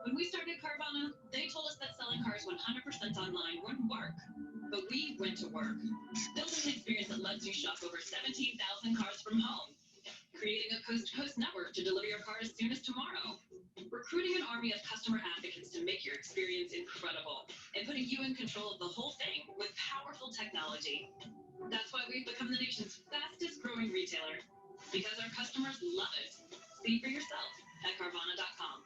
When we started Carvana, they told us that selling cars 100% online wouldn't work. But we went to work, building an experience that lets you shop over 17,000 cars from home, creating a coast-to-coast network to deliver your car as soon as tomorrow, recruiting an army of customer advocates to make your experience incredible, and putting you in control of the whole thing with powerful technology. That's why we've become the nation's fastest growing retailer, because our customers love it. See for yourself at Carvana.com.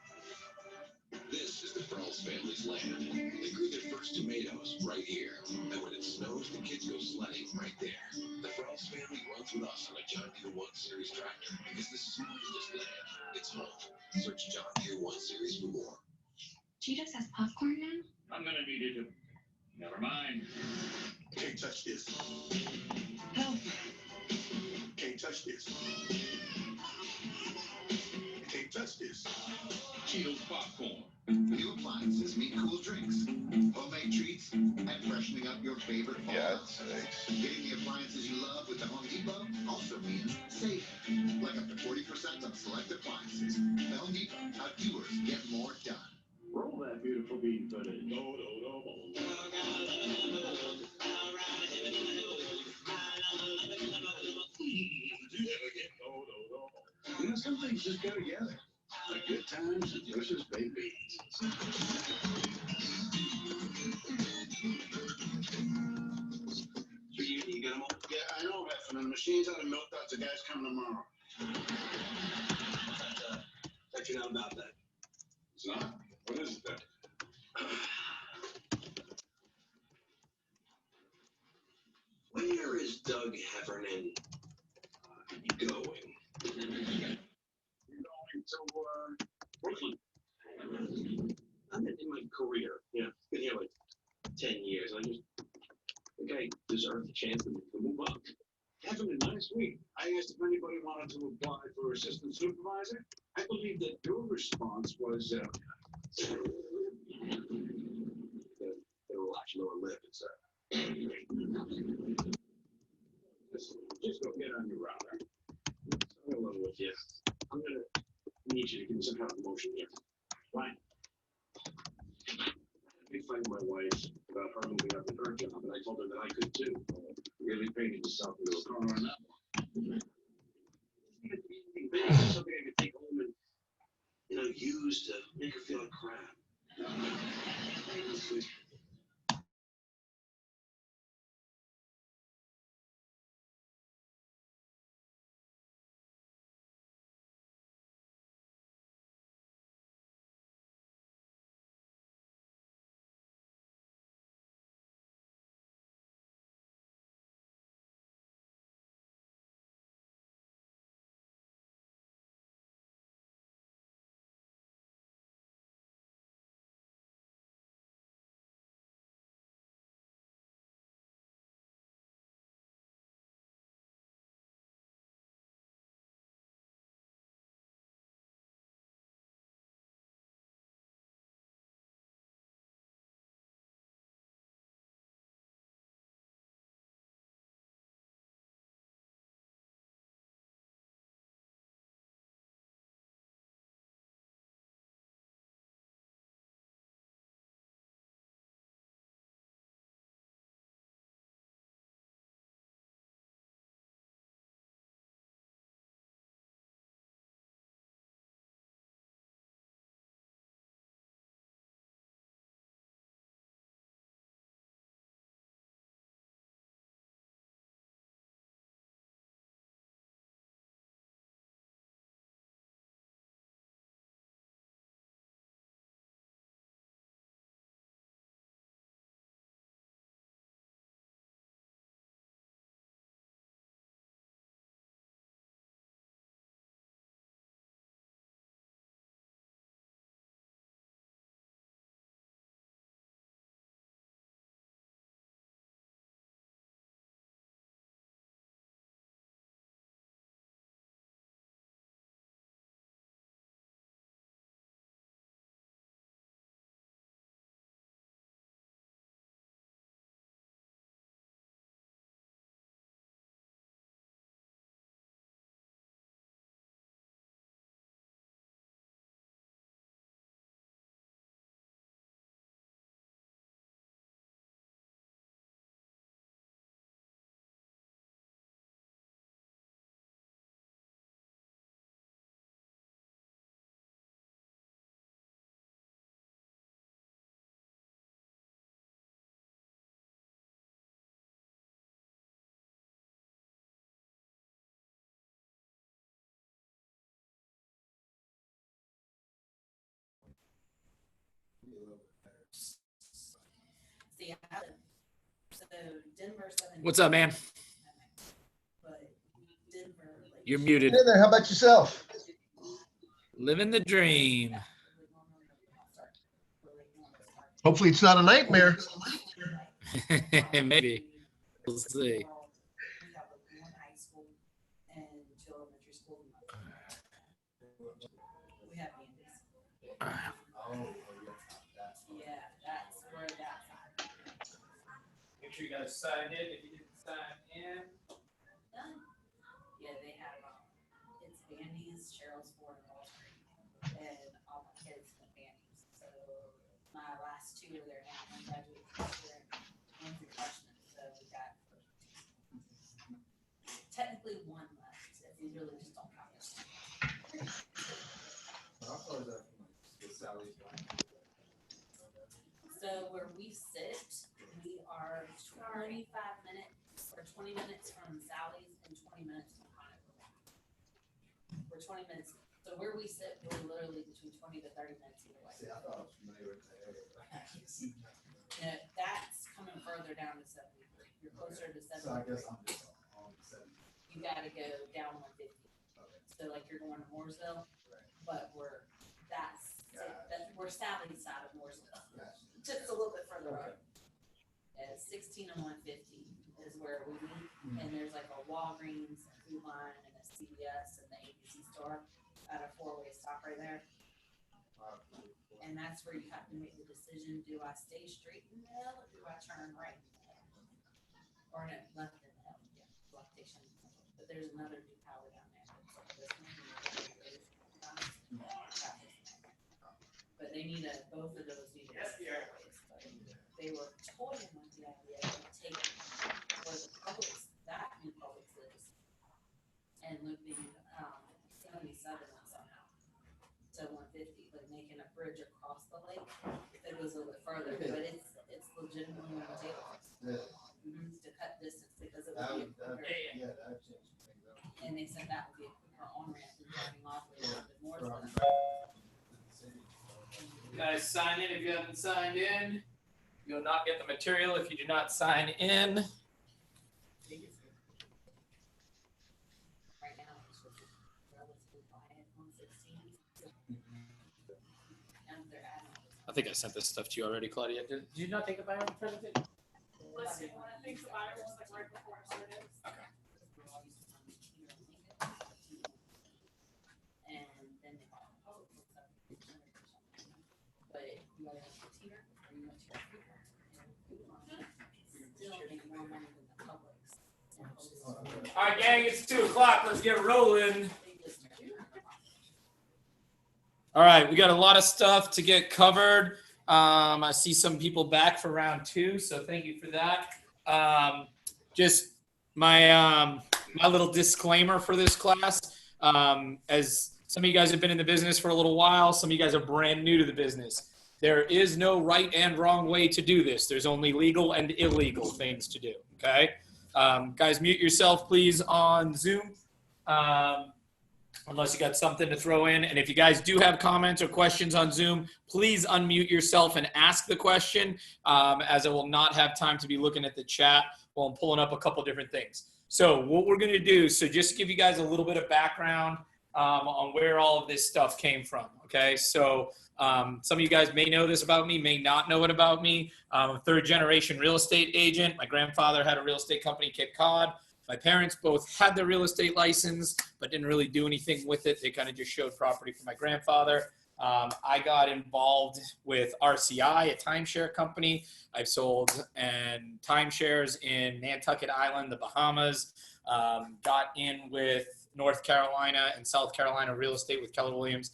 This is the Frells family's land. They grew their first tomatoes right here. And when it snows, the kids go sledding right there. The Frells family runs with us on a John Deere 1 Series tractor because this is more than just land. It's home. Search John Deere 1 Series for more. Cheetos has popcorn now? I'm gonna need you to. Never mind. Can't touch this. Help. Can't touch this. Can't touch this. Cheetos popcorn. New appliances meet cool drinks, homemade treats, and freshening up your favorite fall. Yeah, it's nice. Getting the appliances you love with the Home Depot also means saving, like up to 40% on select appliances. The Home Depot, how doers get more done. Roll that beautiful bean footage. You know, some things just go together. Like good times and delicious baked beans. You get them all? Yeah, I know, Hef, and the machine's out of milk duds. The guy's coming tomorrow. Let you know about that. It's not. What is it then? Where is Doug Heffernan going? You're going to Brooklyn. I'm in my career. Yeah, been here like 10 years. I just think I deserve the chance to move up. Heffernan, last week, I asked if anybody wanted to apply for assistant supervisor. I believe that your response was, there were a lot lower lip, it's just go get on your router. I'm gonna level with you. I'm gonna need you to give me some kind of promotion here. Right? I fight my wife about her moving up in her job, and I told her that I could too. Really painted yourself into a corner on that one. Maybe something I could take home and, use to make her feel like crap. See, so Denver 7. What's up, man? But Denver, like, You're muted. Hey there, how about yourself? Living the dream. Hopefully it's not a nightmare. Maybe. We'll see. We have one high school and 2 elementary schools. We have Andes. Yeah, that's where that's at. Make sure you guys signed in. If you didn't sign in, Done. Yeah, they have, it's Vandy's, Cheryl's Ford, and Walter, and all my kids went Vandy's. So my last 2 are there now. One graduated this year and one's a freshman. So we got technically 1 left if we really just don't count this. So where we sit, we are 25 minutes or 20 minutes from Sally's and 20 minutes from Conoco. We're 20 minutes. So where we sit, we're literally between 20 to 30 minutes either way. Yeah, that's coming further down to 73. You're closer to 73. You gotta go down 150. So like you're going to Mooresville, but we're we're Sally's side of Mooresville. Just a little bit further up. 16 and 150 is where we meet, and there's like a Walgreens, a Food Line, and a CVS, and the ABC store at a 4-way stop right there. And that's where you have to make the decision: do I stay straight in the hill, or do I turn right in the hill, or no, left in the hill? Yeah, left station. But there's another new power down there. But they need both of those need to be four-ways. But they were toying with the idea of taking where the Publix, that new Publix is, and looping 77 somehow to 150, like making a bridge across the lake. It goes a little bit further, but it's legitimately on the table. To cut distance because it would be a quicker, and they said that would be a quicker on ramp than driving all the way a little bit more than you guys sign in if you haven't signed in. You'll not get the material if you do not sign in. right now. It's relatively quiet on 16. And they're adding. I think I sent this stuff to you already, Claudia. Did you not take a bio presentation? Let's see, I think the buyer was like right before I started. Okay. And then they bought a Publix, but you either have a tier or you went to your Food Line. Still make more money than the Publix. All right, gang, it's 2 o'clock. Let's get rolling. All right, we got a lot of stuff to get covered. I see some people back for round 2, so thank you for that. Just my my little disclaimer for this class. As some of you guys have been in the business for a little while, some of you guys are brand new to the business. There is no right and wrong way to do this. There's only legal and illegal things to do, okay? Guys, mute yourself, please, on Zoom. Unless you got something to throw in. And if you guys do have comments or questions on Zoom, please unmute yourself and ask the question, as I will not have time to be looking at the chat while I'm pulling up a couple different things. So what we're going to do, so just to give you guys a little bit of background on where all of this stuff came from, okay? So some of you guys may know this about me, may not know it about me. I'm a 3rd-generation real estate agent. My grandfather had a real estate company, Cape Cod. My parents both had their real estate license, but didn't really do anything with it. They kind of just showed property for my grandfather. I got involved with RCI, a timeshare company. I've sold and timeshares in Nantucket Island, the Bahamas. Got in with North Carolina and South Carolina real estate with Keller Williams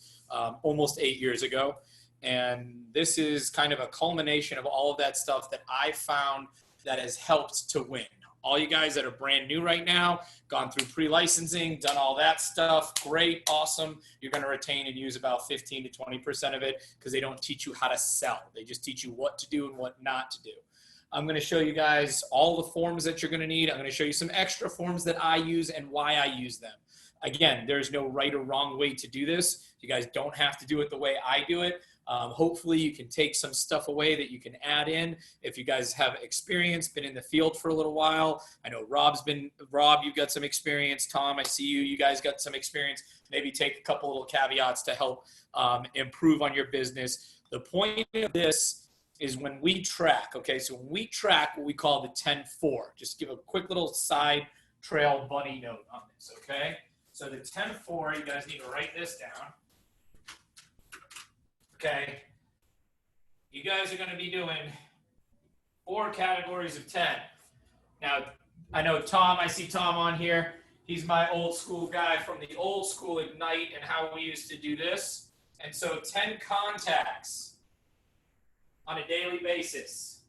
almost 8 years ago. And this is kind of a culmination of all of that stuff that I found that has helped to win. All you guys that are brand new right now, gone through pre-licensing, done all that stuff, great, awesome. You're going to retain and use about 15 to 20% of it because they don't teach you how to sell. They just teach you what to do and what not to do. I'm going to show you guys all the forms that you're going to need. I'm going to show you some extra forms that I use and why I use them. Again, there's no right or wrong way to do this. You guys don't have to do it the way I do it. Hopefully you can take some stuff away that you can add in. If you guys have experience, been in the field for a little while. I know Rob, you've got some experience. Tom, I see you. You guys got some experience. Maybe take a couple little caveats to help improve on your business. The point of this is when we track, okay? So when we track what we call the 10-4, just give a quick little side trail bunny note on this, okay? So the 10-4, you guys need to write this down. Okay, you guys are going to be doing 4 categories of 10. Now, I know Tom, I see Tom on here. He's my old school guy from the old school Ignite and how we used to do this. And so 10 contacts on a daily basis.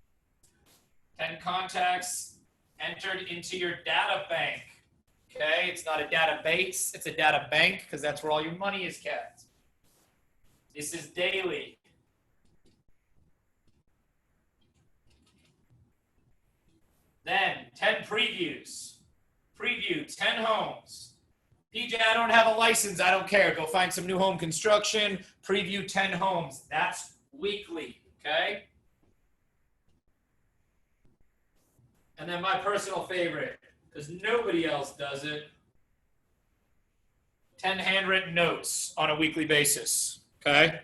10 contacts entered into your data bank. Okay, it's not a database, it's a data bank because that's where all your money is kept. This is daily. Then 10 previews. Preview 10 homes. PJ, I don't have a license. I don't care. Go find some new home construction. Preview 10 homes. That's weekly, okay? And then my personal favorite, because nobody else does it, 10 handwritten notes on a weekly basis. Okay.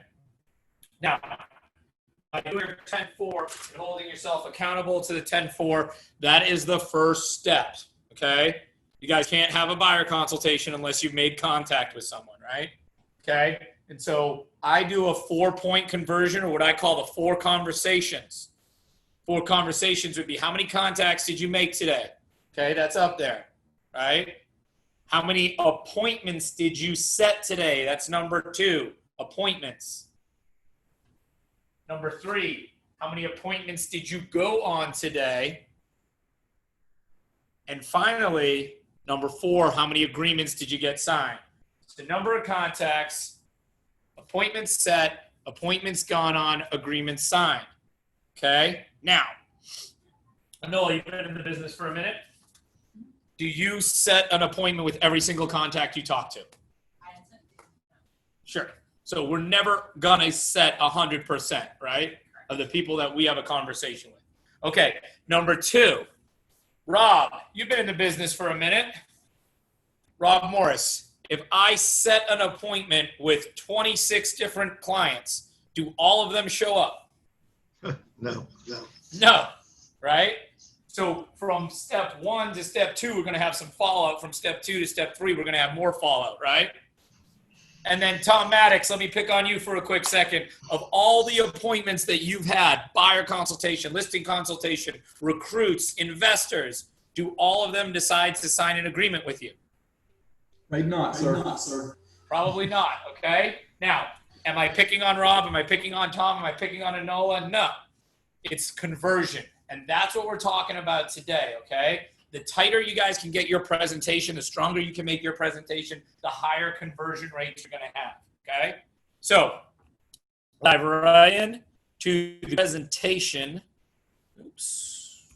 Now, by doing your 10-4 and holding yourself accountable to the 10-4, that is the first step. Okay. You guys can't have a buyer consultation unless you've made contact with someone, right? Okay. And so I do a 4-point conversion, or what I call the 4 conversations. 4 conversations would be, how many contacts did you make today? Okay. That's up there, right? How many appointments did you set today? That's number 2. Appointments. Number 3, how many appointments did you go on today? And finally, number 4, how many agreements did you get signed? It's the number of contacts, appointments set, appointments gone on, agreements signed. Okay? Now, Noah, you've been in the business for a minute. Do you set an appointment with every single contact you talk to? Sure. So we're never going to set 100%, right, of the people that we have a conversation with. Okay, number 2, Rob, you've been in the business for a minute. Rob Morris, if I set an appointment with 26 different clients, do all of them show up? No. No, right? So from step 1 to step 2, we're going to have some fallout. From step 2 to step 3, we're going to have more fallout, right? And then Tom Maddox, let me pick on you for a quick second. Of all the appointments that you've had, buyer consultation, listing consultation, recruits, investors, do all of them decide to sign an agreement with you? Right not, sir. Probably not, okay? Now, am I picking on Rob? Am I picking on Tom? Am I picking on Enola? No. It's conversion. And that's what we're talking about today, okay? The tighter you guys can get your presentation, the stronger you can make your presentation, the higher conversion rates you're going to have, okay? So, dive right in to the presentation. Oops.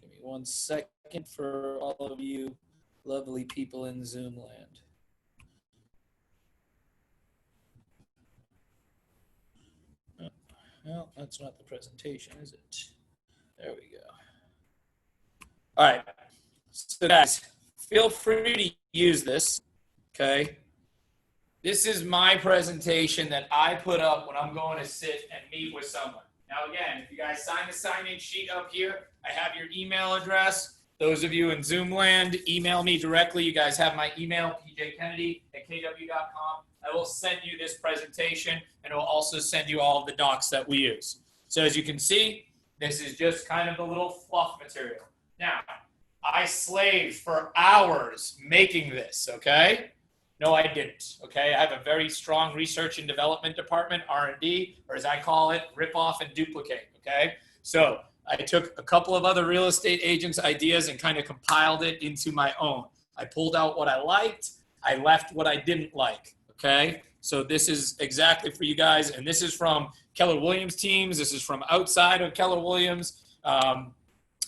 Give me 1 second for all of you lovely people in Zoom land. Oh, well, that's not the presentation, is it? There we go. All right. So guys, feel free to use this, okay? This is my presentation that I put up when I'm going to sit and meet with someone. Now again, if you guys sign the sign-in sheet up here, I have your email address. Those of you in Zoom land, email me directly. You guys have my email, pjkennedy@kw.com. I will send you this presentation, and it will also send you all of the docs that we use. So as you can see, this is just kind of the little fluff material. Now, I slaved for hours making this, okay? No, I didn't, okay? I have a very strong research and development department, R&D, or as I call it, rip off and duplicate, okay? So I took a couple of other real estate agents' ideas and kind of compiled it into my own. I pulled out what I liked. I left what I didn't like, okay? So this is exactly for you guys, and this is from Keller Williams teams. This is from outside of Keller Williams.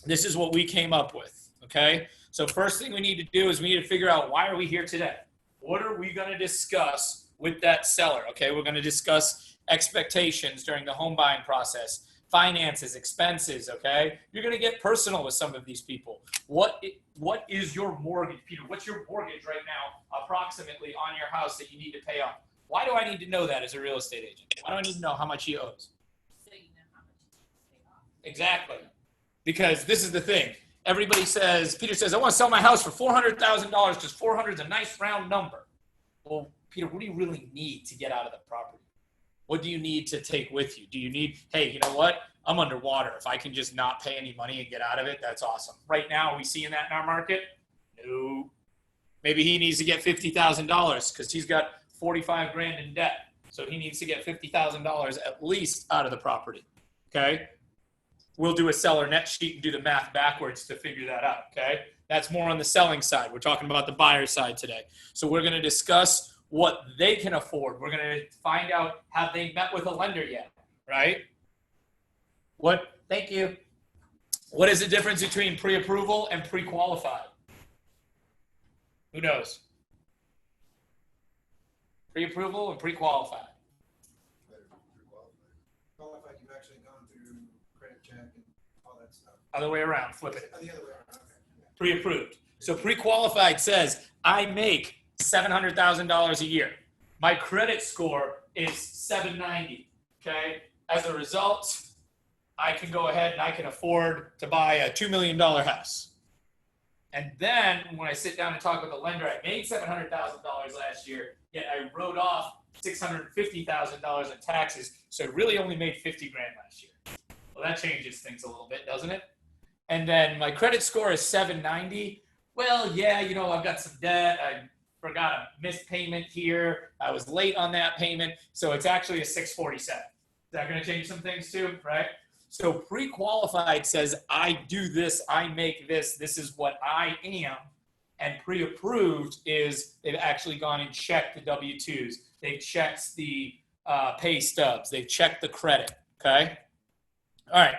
This is what we came up with, okay? So first thing we need to do is we need to figure out, why are we here today? What are we going to discuss with that seller. Okay, we're going to discuss expectations during the home buying process, finances, expenses. Okay, you're going to get personal with some of these people. What is your mortgage, Peter? What's your mortgage right now, approximately, on your house that you need to pay off? Why do I need to know that as a real estate agent? Why do I need to know how much he owes? So you know how much you pay off. Exactly, because this is the thing. Everybody says, Peter says, I want to sell my house for $400,000 because 400 is a nice round number. Well, Peter, what do you really need to get out of the property? What do you need to take with you? Do you need, hey, you know what? I'm underwater. If I can just not pay any money and get out of it, that's awesome. Right now, are we seeing that in our market? No. Maybe he needs to get $50,000 because he's got 45 grand in debt. So he needs to get $50,000 at least out of the property. Okay? We'll do a seller net sheet and do the math backwards to figure that out. Okay? That's more on the selling side. We're talking about the buyer side today. So we're going to discuss what they can afford. We're going to find out, have they met with a lender yet, right? Thank you. What is the difference between pre-approval and pre-qualified? Who knows? Pre-approval and pre-qualified. Qualified, you've actually gone through credit check and all that stuff. Other way around, flip it. The other way around, okay. Pre-approved. So pre-qualified says, I make $700,000 a year. My credit score is 790, okay? As a result, I can go ahead and I can afford to buy a $2 million house. And then when I sit down and talk with the lender, I made $700,000 last year, yet I wrote off $650,000 in taxes, so I really only made 50 grand last year. Well, that changes things a little bit, doesn't it? And then my credit score is 790. Well, yeah, you know, I've got some debt. I forgot a missed payment here. I was late on that payment, so it's actually a 647. Is that going to change some things too, right? So pre-qualified says, I do this, I make this, this is what I am. And pre-approved is they've actually gone and checked the W-2s. They've checked the pay stubs. They've checked the credit, okay? All right.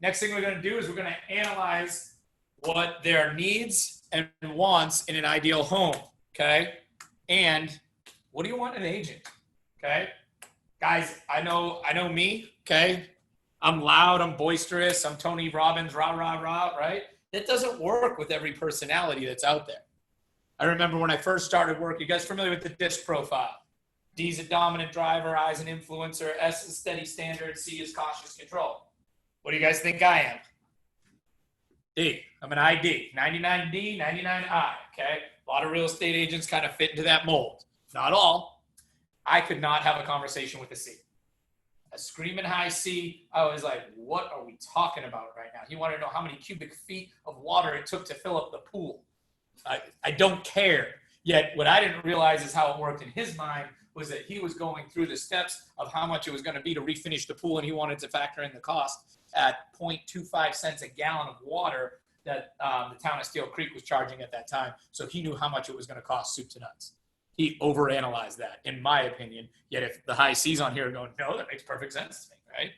Next thing we're going to do is we're going to analyze what their needs and wants in an ideal home, okay? And what do you want in an agent, okay? Guys, I know me, okay? I'm loud, I'm boisterous, I'm Tony Robbins, rah, rah, rah, right? That doesn't work with every personality that's out there. I remember when I first started work, you guys familiar with the DISC profile? D is a dominant driver, I is an influencer, S is steady standard, C is cautious control. What do you guys think I am? D. I'm an ID. 99D, 99I, okay? A lot of real estate agents kind of fit into that mold. Not all. I could not have a conversation with a C. A screaming high C, I was like, what are we talking about right now? He wanted to know how many cubic feet of water it took to fill up the pool. I don't care. Yet what I didn't realize is how it worked in his mind was that he was going through the steps of how much it was going to be to refinish the pool, and he wanted to factor in the cost at 0.25 cents a gallon of water that the town of Steel Creek was charging at that time. So he knew how much it was going to cost soup to nuts. He overanalyzed that, in my opinion. Yet if the high C's on here are going, no, that makes perfect sense to me, right?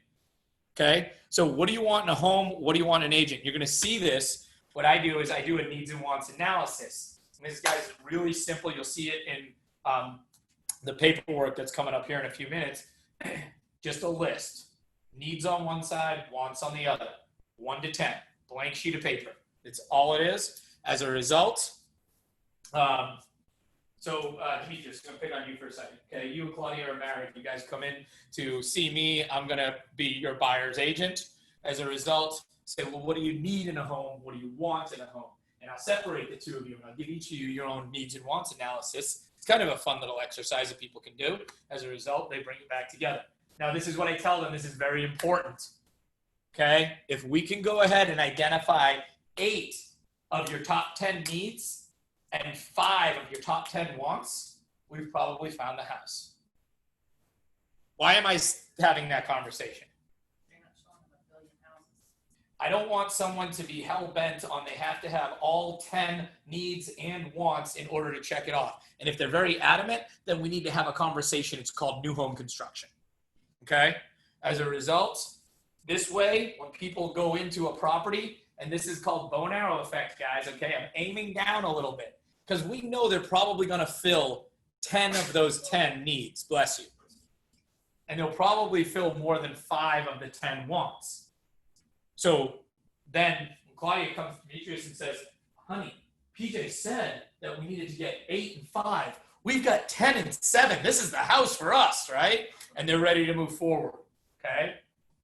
Okay, so what do you want in a home? What do you want in an agent? You're going to see this. What I do is I do a needs and wants analysis. And this guy's really simple. You'll see it in the paperwork that's coming up here in a few minutes. Just a list. Needs on one side, wants on the other. 1 to 10. Blank sheet of paper. It's all it is. As a result, Demetrius, I'm going to pick on you for a second. Okay, you and Claudia are married. You guys come in to see me. I'm going to be your buyer's agent. As a result, say, well, what do you need in a home? What do you want in a home? And I'll separate the two of you, and I'll give each of you your own needs and wants analysis. It's kind of a fun little exercise that people can do. As a result, they bring it back together. Now, this is what I tell them. This is very important. Okay? If we can go ahead and identify 8 of your top 10 needs and 5 of your top 10 wants, we've probably found the house. Why am I having that conversation? I don't want someone to be hell-bent on they have to have all 10 needs and wants in order to check it off. And if they're very adamant, then we need to have a conversation. It's called new home construction. Okay? As a result, this way, when people go into a property, and this is called bow and arrow effect, guys, okay? I'm aiming down a little bit because we know they're probably going to fill 10 of those 10 needs, bless you. And they'll probably fill more than 5 of the 10 wants. So then Claudia comes to Demetrius and says, honey, PJ said that we needed to get 8 and 5. We've got 10 and 7. This is the house for us, right? And they're ready to move forward, okay?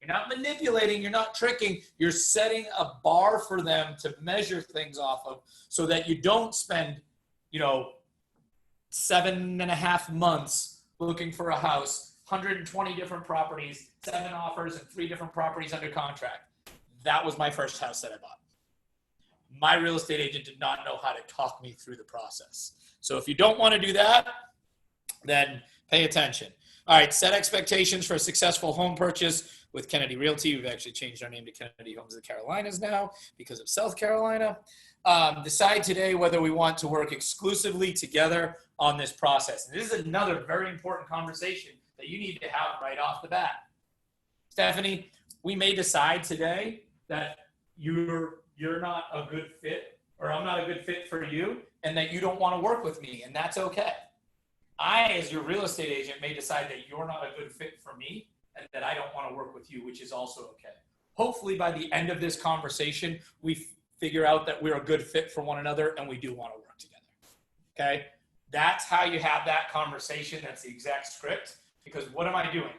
You're not manipulating, you're not tricking, you're setting a bar for them to measure things off of so that you don't spend, 7.5 months looking for a house, 120 different properties, 7 offers, and 3 different properties under contract. That was my first house that I bought. My real estate agent did not know how to talk me through the process. So if you don't want to do that, then pay attention. All right, set expectations for a successful home purchase with Kennedy Realty. We've actually changed our name to Kennedy Homes of the Carolinas now because of South Carolina. Decide today whether we want to work exclusively together on this process. And this is another very important conversation that you need to have right off the bat. Stephanie, we may decide today that you're not a good fit, or I'm not a good fit for you, and that you don't want to work with me, and that's okay. I, as your real estate agent, may decide that you're not a good fit for me and that I don't want to work with you, which is also okay. Hopefully by the end of this conversation, we figure out that we're a good fit for one another and we do want to work together, okay? That's how you have that conversation. That's the exact script, because what am I doing?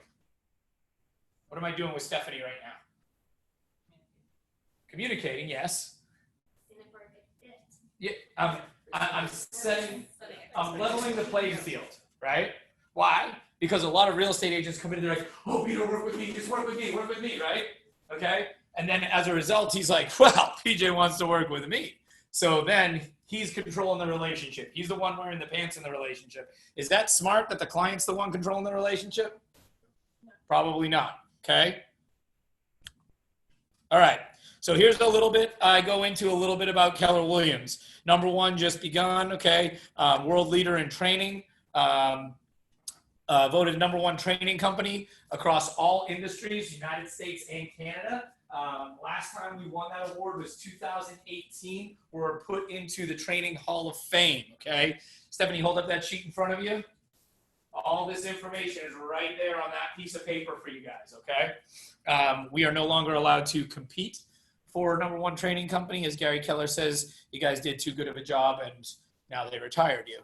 What am I doing with Stephanie right now? Communicating, yes. Yeah, I'm leveling the playing field, right? Why? Because a lot of real estate agents come in and they're like, oh, Peter, work with me, just work with me, right? Okay? And then as a result, he's like, well, PJ wants to work with me. So then he's controlling the relationship. He's the one wearing the pants in the relationship. Is that smart that the client's the one controlling the relationship? Probably not, okay? All right. So here's a little bit, I go into a little bit about Keller Williams. Number 1, just begun, okay? World leader in training. Voted number 1 training company across all industries, United States and Canada. Last time we won that award was 2018. We're put into the Training Hall of Fame, okay? Stephanie, hold up that sheet in front of you. All this information is right there on that piece of paper for you guys, okay? We are no longer allowed to compete for number 1 training company. As Gary Keller says, you guys did too good of a job and now they retired you.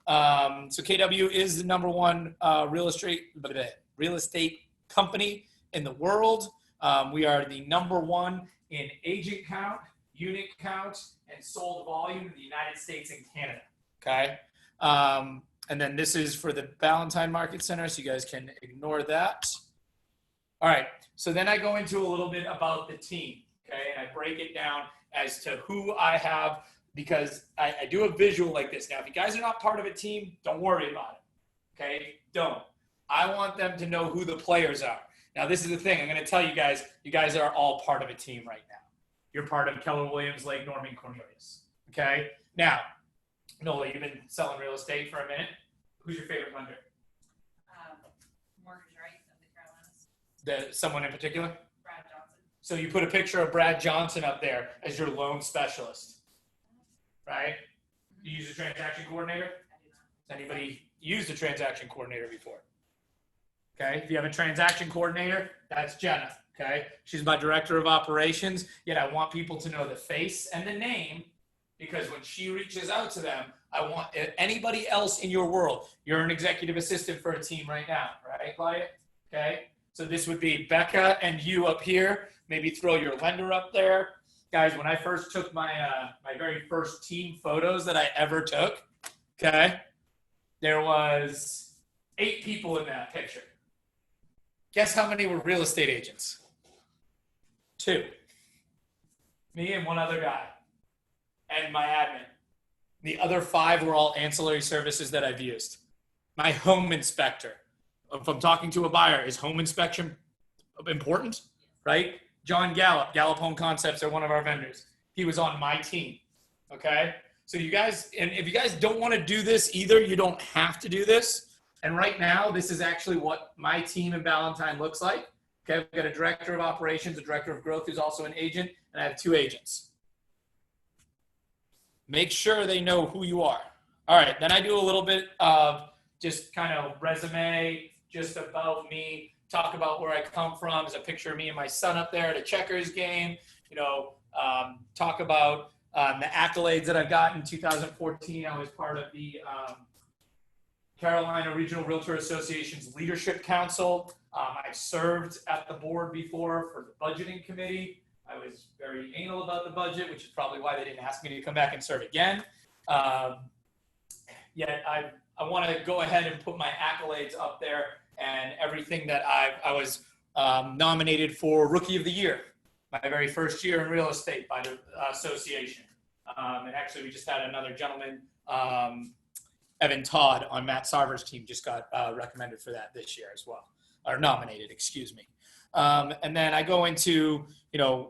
So KW is the number 1 real estate company in the world. We are the number 1 in agent count, unit count, and sold volume in the United States and Canada, okay? And then this is for the Ballantyne Market Center, so you guys can ignore that. All right, so then I go into a little bit about the team, okay? And I break it down as to who I have, because I do a visual like this. Now, if you guys are not part of a team, don't worry about it, okay? Don't. I want them to know who the players are. Now, this is the thing. I'm going to tell you guys are all part of a team right now. You're part of Keller Williams, Lake Norman, Cornelius, okay? Now, Nola, you've been selling real estate for a minute. Who's your favorite lender? Mortgage Right of the Carolinas. Someone in particular? Brad Johnson. So you put a picture of Brad Johnson up there as your loan specialist, right? You use a transaction coordinator? I do not. Has anybody used a transaction coordinator before? Okay, if you have a transaction coordinator, that's Jenna, okay? She's my director of operations, yet I want people to know the face and the name, because when she reaches out to them, I want anybody else in your world. You're an executive assistant for a team right now, right, Claudia? Okay, so this would be Becca and you up here. Maybe throw your lender up there. Guys, when I first took my my very first team photos that I ever took, okay, there was 8 people in that picture. Guess how many were real estate agents? 2. Me and one other guy. And my admin. The other 5 were all ancillary services that I've used. My home inspector. If I'm talking to a buyer, is home inspection important? Right? John Gallup, Gallup Home Concepts are one of our vendors. He was on my team. Okay? So you guys, and if you guys don't want to do this either, you don't have to do this. And right now, this is actually what my team in Ballantyne looks like. Okay, we've got a director of operations, a director of growth who's also an agent, and I have 2 agents. Make sure they know who you are. All right, then I do a little bit of just kind of resume, just about me, talk about where I come from. There's a picture of me and my son up there at a Checkers game, talk about the accolades that I've got in 2014. I was part of the Carolina Regional Realtor Association's Leadership Council. I've served at the board before for the budgeting committee. I was very anal about the budget, which is probably why they didn't ask me to come back and serve again. Yet I want to go ahead and put my accolades up there and everything that I was nominated for Rookie of the Year, my very first year in real estate by the association. And actually, we just had another gentleman, Evan Todd, on Matt Sarver's team, just got recommended for that this year as well, or nominated, excuse me. And then I go into,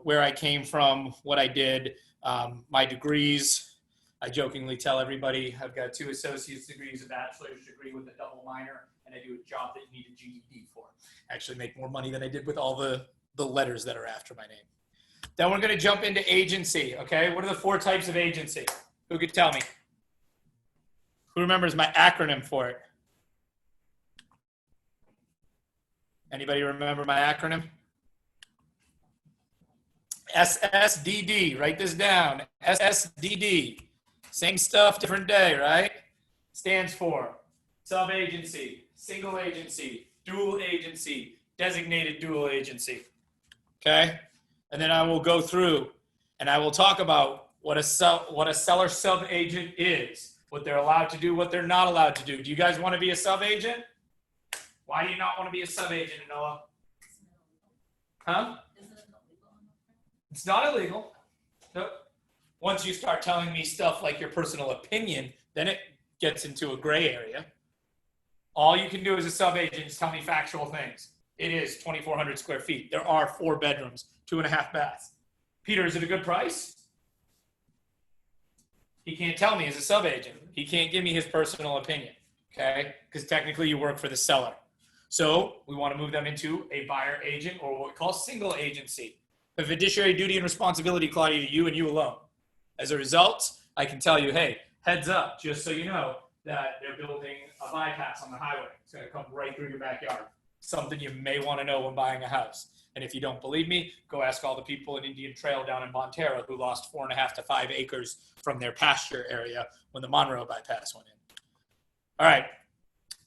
where I came from, what I did, my degrees. I jokingly tell everybody I've got 2 associate's degrees, a bachelor's degree with a double minor, and I do a job that you need a GED for. I actually make more money than I did with all the letters that are after my name. Then we're going to jump into agency, okay? What are the 4 types of agency? Who could tell me? Who remembers my acronym for it? Anybody remember my acronym? SSDD. Write this down. SSDD. Same stuff, different day, right? Stands for sub-agency, single agency, dual agency, designated dual agency. Okay? And then I will go through and I will talk about what a seller sub-agent is, what they're allowed to do, what they're not allowed to do. Do you guys want to be a sub-agent? Why do you not want to be a sub-agent, Noah? Huh? It's not illegal. Nope. Once you start telling me stuff like your personal opinion, then it gets into a gray area. All you can do as a sub-agent is tell me factual things. It is 2,400 square feet. There are 4 bedrooms, 2.5 baths. Peter, is it a good price? He can't tell me as a sub-agent. He can't give me his personal opinion, okay? Because technically you work for the seller. So we want to move them into a buyer agent, or what we call single agency. A fiduciary duty and responsibility apply to you and you alone. As a result, I can tell you, hey, heads up, just so you know that they're building a bypass on the highway. It's going to come right through your backyard. Something you may want to know when buying a house. And if you don't believe me, go ask all the people in Indian Trail down in Bonterra who lost 4.5 to 5 acres from their pasture area when the Monroe bypass went in. All right.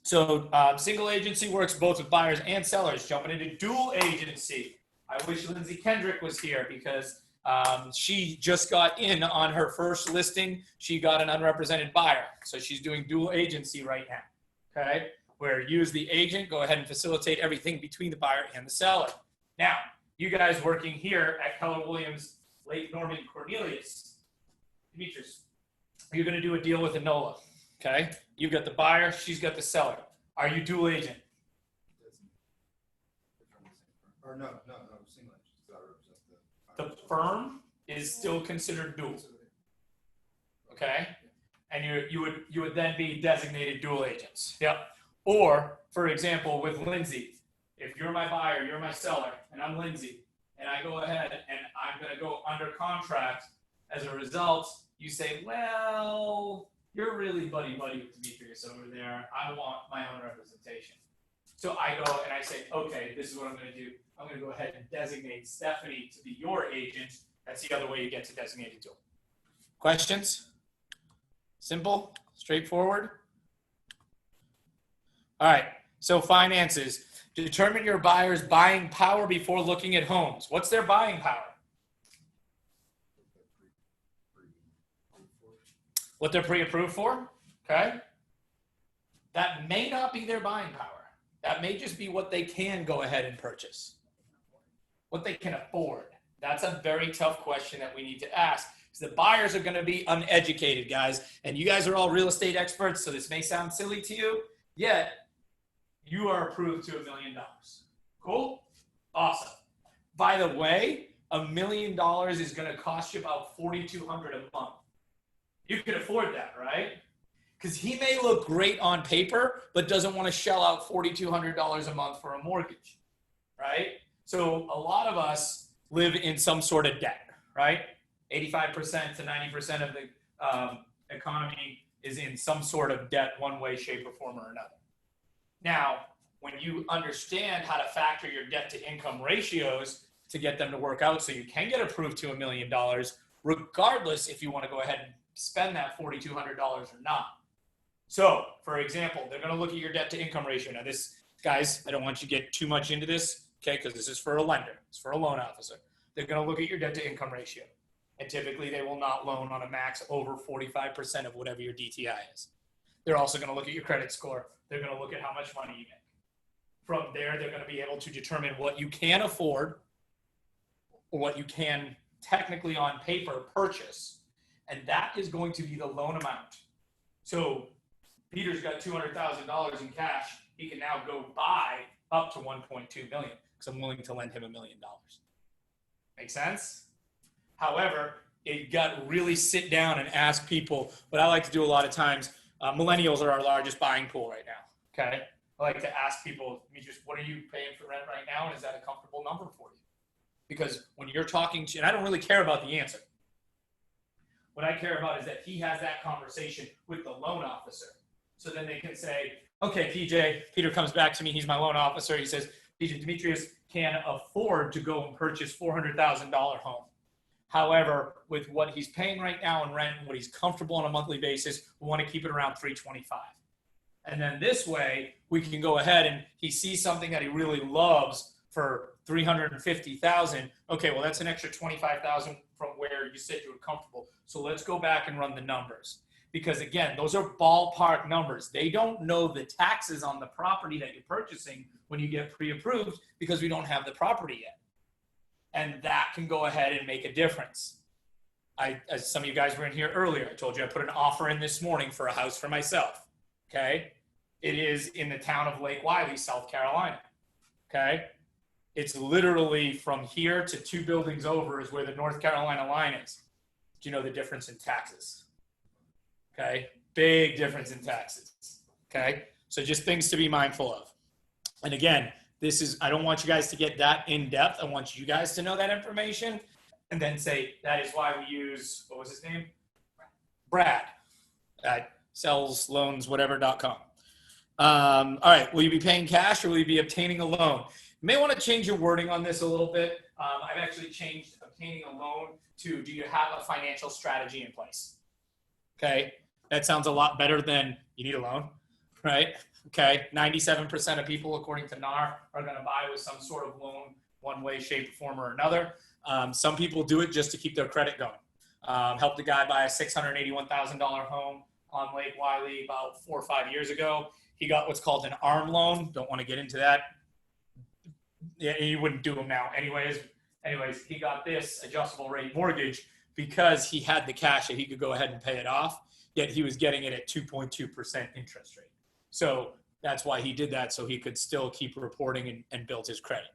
So single agency works both with buyers and sellers. Jumping into dual agency. I wish Lindsay Kendrick was here because she just got in on her first listing. She got an unrepresented buyer. So she's doing dual agency right now. Okay. Where you as the agent go ahead and facilitate everything between the buyer and the seller. Now, you guys working here at Keller Williams, Lake Norman Cornelius, Demetrius, you're going to do a deal with Enola, okay? You've got the buyer, she's got the seller. Are you dual agent? Or no, single agent. The firm is still considered dual, okay? And you would then be designated dual agents. Yep. Or, for example, with Lindsay, if you're my buyer, you're my seller, and I'm Lindsay, and I go ahead and I'm going to go under contract. As a result, you say, well, you're really buddy-buddy with Demetrius over there. I want my own representation. So I go and I say, okay, this is what I'm going to do. I'm going to go ahead and designate Stephanie to be your agent. That's the other way you get to designated dual. Questions? Simple? Straightforward? All right. So finances. Determine your buyer's buying power before looking at homes. What's their buying power? What they're pre-approved for, okay? That may not be their buying power. That may just be what they can go ahead and purchase. What they can afford. That's a very tough question that we need to ask. Because the buyers are going to be uneducated, guys. And you guys are all real estate experts, so this may sound silly to you, yet you are approved to $1 million. Cool? Awesome. By the way, $1 million is going to cost you about $4,200 a month. You can afford that, right? Because he may look great on paper, but doesn't want to shell out $4,200 a month for a mortgage, right? So a lot of us live in some sort of debt, right? 85% to 90% of the economy is in some sort of debt, one way, shape, or form or another. Now, when you understand how to factor your debt to income ratios to get them to work out so you can get approved to $1 million, regardless if you want to go ahead and spend that $4,200 or not. So, for example, they're going to look at your debt to income ratio. Now this, guys, I don't want you to get too much into this, okay, because this is for a lender. It's for a loan officer. They're going to look at your debt to income ratio. And typically they will not loan on a max over 45% of whatever your DTI is. They're also going to look at your credit score. They're going to look at how much money you make. From there, they're going to be able to determine what you can afford or what you can technically on paper purchase. And that is going to be the loan amount. So Peter's got $200,000 in cash. He can now go buy up to 1.2 million because I'm willing to lend him $1 million. Make sense? However, you got to really sit down and ask people. What I like to do a lot of times, millennials are our largest buying pool right now. Okay, I like to ask people, what are you paying for rent right now, and is that a comfortable number for you? Because when you're talking to, and I don't really care about the answer. What I care about is that he has that conversation with the loan officer. So then they can say, okay, Peter comes back to me. He's my loan officer. He says, PJ, Demetrius can afford to go and purchase $400,000 home. However, with what he's paying right now in rent and what he's comfortable on a monthly basis, we want to keep it around $325,000. And then this way, we can go ahead and he sees something that he really loves for $350,000. Okay, well, that's an extra $25,000 from where you said you were comfortable. So let's go back and run the numbers. Because again, those are ballpark numbers. They don't know the taxes on the property that you're purchasing when you get pre-approved because we don't have the property yet. And that can go ahead and make a difference. As some of you guys were in here earlier, I told you I put an offer in this morning for a house for myself. Okay. It is in the town of Lake Wylie, South Carolina. Okay. It's literally from here to 2 buildings over is where the North Carolina line is. Do you know the difference in taxes? Okay. Big difference in taxes. Okay. So just things to be mindful of. And again, I don't want you guys to get that in depth. I want you guys to know that information and then say, that is why we use, what was his name? Brad at sellsloanswhatever.com. All right. Will you be paying cash or will you be obtaining a loan? You may want to change your wording on this a little bit. I've actually changed obtaining a loan to, do you have a financial strategy in place? Okay. That sounds a lot better than you need a loan, right? Okay. 97% of people, according to NAR, are going to buy with some sort of loan, one way, shape, form, or another. Some people do it just to keep their credit going. Helped a guy buy a $681,000 home on Lake Wylie about 4 or 5 years ago. He got what's called an ARM loan. Don't want to get into that. Yeah, you wouldn't do them now anyways. Anyways, he got this adjustable rate mortgage because he had the cash that he could go ahead and pay it off, yet he was getting it at 2.2% interest rate. So that's why he did that, so he could still keep reporting and build his credit.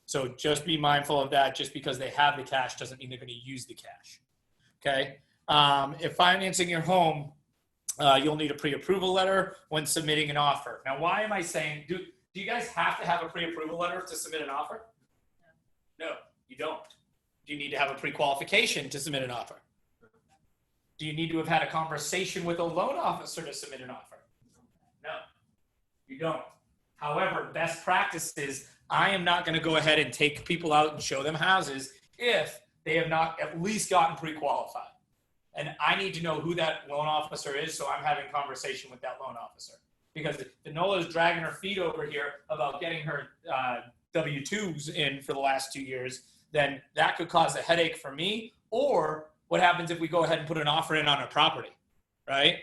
So just be mindful of that. Just because they have the cash doesn't mean they're going to use the cash. Okay. If financing your home, you'll need a pre-approval letter when submitting an offer. Now, why am I saying, do you guys have to have a pre-approval letter to submit an offer? No, you don't. Do you need to have a pre-qualification to submit an offer? Do you need to have had a conversation with a loan officer to submit an offer? No, you don't. However, best practice is I am not going to go ahead and take people out and show them houses if they have not at least gotten pre-qualified. And I need to know who that loan officer is, so I'm having a conversation with that loan officer. Because if Nola is dragging her feet over here about getting her W-2s in for the last 2 years, then that could cause a headache for me. Or what happens if we go ahead and put an offer in on a property, right?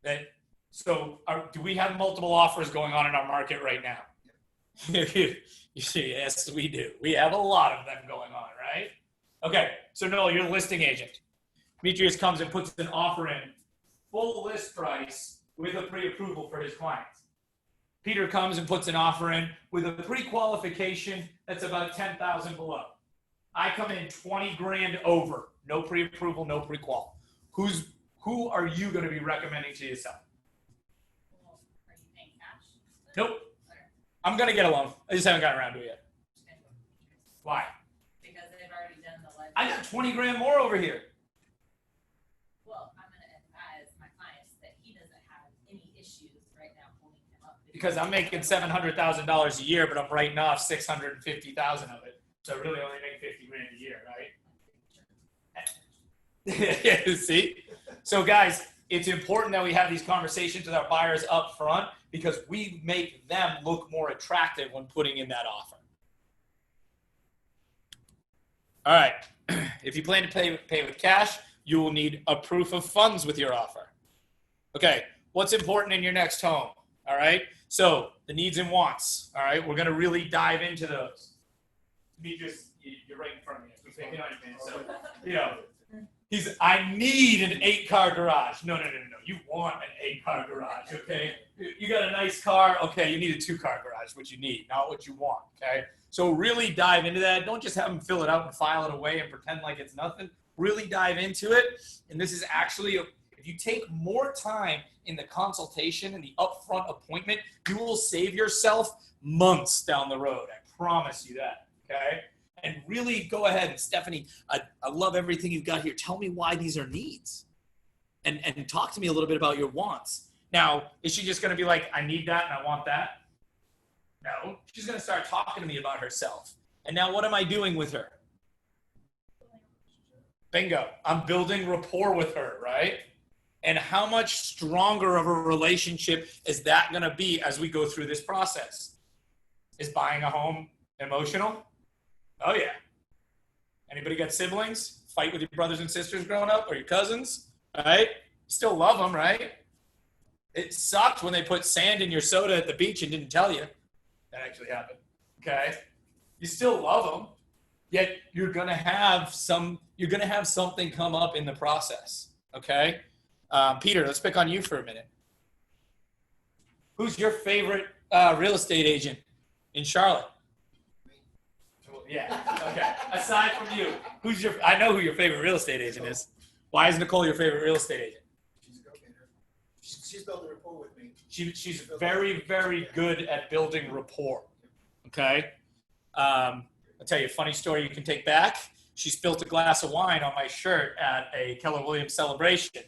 Do we have multiple offers going on in our market right now? Yes, we do. We have a lot of them going on, right? Okay, so Nola, you're the listing agent. Demetrius comes and puts an offer in, full list price with a pre-approval for his clients. Peter comes and puts an offer in with a pre-qualification that's about 10,000 below. I come in 20 grand over, no pre-approval, no pre-qual. Who are you going to be recommending to yourself? Well, are you paying cash? Nope. I'm going to get a loan. I just haven't gotten around to it yet. Why? Because they've already done the legend. I got 20 grand more over here. Well, I'm going to advise my clients that he doesn't have any issues right now holding him up. because I'm making $700,000 a year, but I'm writing off 650,000 of it. So I really only make 50 grand a year, right? See? So guys, it's important that we have these conversations with our buyers up front because we make them look more attractive when putting in that offer. All right. If you plan to pay with cash, you will need a proof of funds with your offer. Okay. What's important in your next home? All right. So the needs and wants. All right. We're going to really dive into those. You're right in front of me. So, you know, I need an 8-car garage. No. You want an 8-car garage, okay? You got a nice car. Okay, you need a 2-car garage, what you need, not what you want, okay? So really dive into that. Don't just have them fill it out and file it away and pretend like it's nothing. Really dive into it. And this is actually, if you take more time in the consultation and the upfront appointment, you will save yourself months down the road. I promise you that, okay? And really go ahead. And Stephanie, I love everything you've got here. Tell me why these are needs. And talk to me a little bit about your wants. Now, is she just going to be like, I need that and I want that? No. She's going to start talking to me about herself. And now what am I doing with her? Bingo. I'm building rapport with her, right? And how much stronger of a relationship is that going to be as we go through this process? Is buying a home emotional? Oh, yeah. Anybody got siblings? Fight with your brothers and sisters growing up or your cousins, right? You still love them, right? It sucked when they put sand in your soda at the beach and didn't tell you. That actually happened, okay? You still love them, yet you're going to have something come up in the process, okay? Peter, let's pick on you for a minute. Who's your favorite real estate agent in Charlotte? Yeah. Okay. Aside from you, I know who your favorite real estate agent is. Why is Nicole your favorite real estate agent? She's a go-getter. She's built a rapport with me. She's very, very good at building rapport. Okay. I'll tell you a funny story you can take back. She spilled a glass of wine on my shirt at a Keller Williams celebration.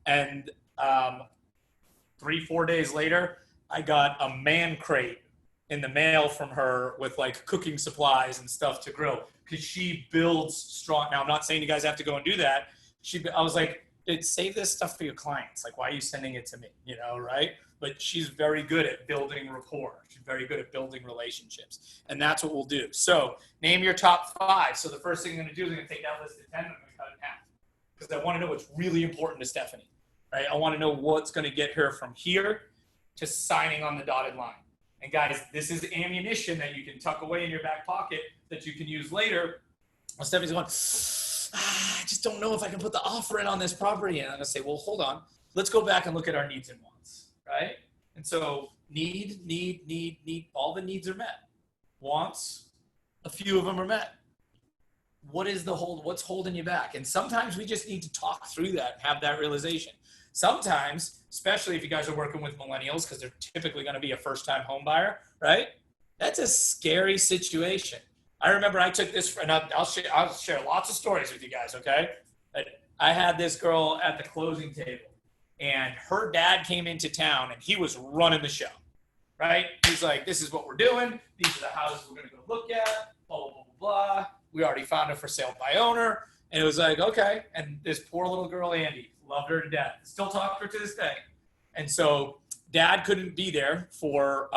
And 3-4 days later, I got a man crate in the mail from her with like cooking supplies and stuff to grill because she builds strong. Now, I'm not saying you guys have to go and do that. I was like, save this stuff for your clients. Like, why are you sending it to me? You know, right? But she's very good at building rapport. She's very good at building relationships. And that's what we'll do. So name your top 5. So the first thing I'm going to do is I'm going to take that list of 10 and I'm going to cut it in half because I want to know what's really important to Stephanie, right? I want to know what's going to get her from here to signing on the dotted line. And guys, this is ammunition that you can tuck away in your back pocket that you can use later. Well, Stephanie's going, I just don't know if I can put the offer in on this property. And I'm going to say, well, hold on. Let's go back and look at our needs and wants, right? And so need, all the needs are met. Wants, a few of them are met. What's holding you back? And sometimes we just need to talk through that and have that realization. Sometimes, especially if you guys are working with millennials, because they're typically going to be a first-time home buyer, right? That's a scary situation. I remember I took this, and I'll share lots of stories with you guys, okay? But I had this girl at the closing table, and her dad came into town, and he was running the show, right? He's like, this is what we're doing. These are the houses we're going to go look at, blah, blah, blah, blah. We already found it for sale by owner. And it was like, okay. And this poor little girl, Andy, loved her to death. Still talk to her to this day. And so dad couldn't be there for,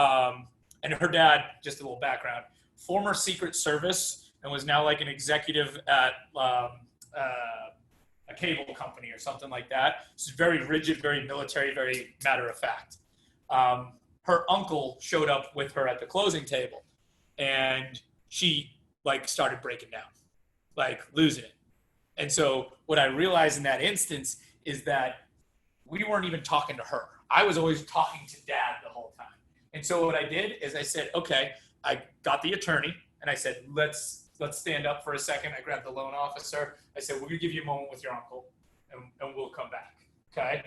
and her dad, just a little background, former Secret Service and was now like an executive at a cable company or something like that. She's very rigid, very military, very matter of fact. Her uncle showed up with her at the closing table and she like started breaking down, like losing it. And so what I realized in that instance is that we weren't even talking to her. I was always talking to dad the whole time. And so what I did is I said, okay, I got the attorney and I said, let's stand up for a second. I grabbed the loan officer. I said, we're gonna give you a moment with your uncle and we'll come back, okay?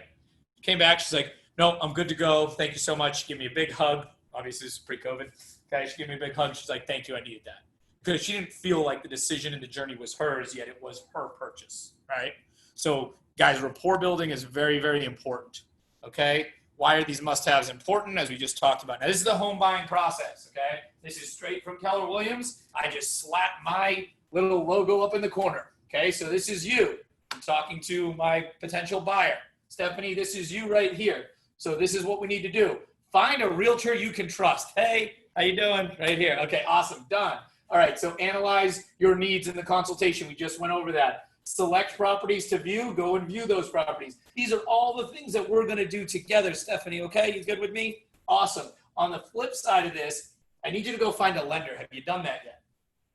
Came back, she's like, no, I'm good to go. Thank you so much. Give me a big hug. Obviously this is pre-COVID. Okay, she gave me a big hug. She's like, thank you, I needed that. Because she didn't feel like the decision and the journey was hers, yet it was her purchase, right? So guys, rapport building is very, very important, okay? Why are these must-haves important? As we just talked about. Now, this is the home buying process, okay? This is straight from Keller Williams. I just slap my little logo up in the corner, okay? So this is you. I'm talking to my potential buyer. Stephanie, this is you right here. So this is what we need to do. Find a realtor you can trust. Hey, how you doing? Right here. Okay, awesome. Done. All right, so analyze your needs in the consultation. We just went over that. Select properties to view. Go and view those properties. These are all the things that we're going to do together, Stephanie, okay? You good with me? Awesome. On the flip side of this, I need you to go find a lender. Have you done that yet?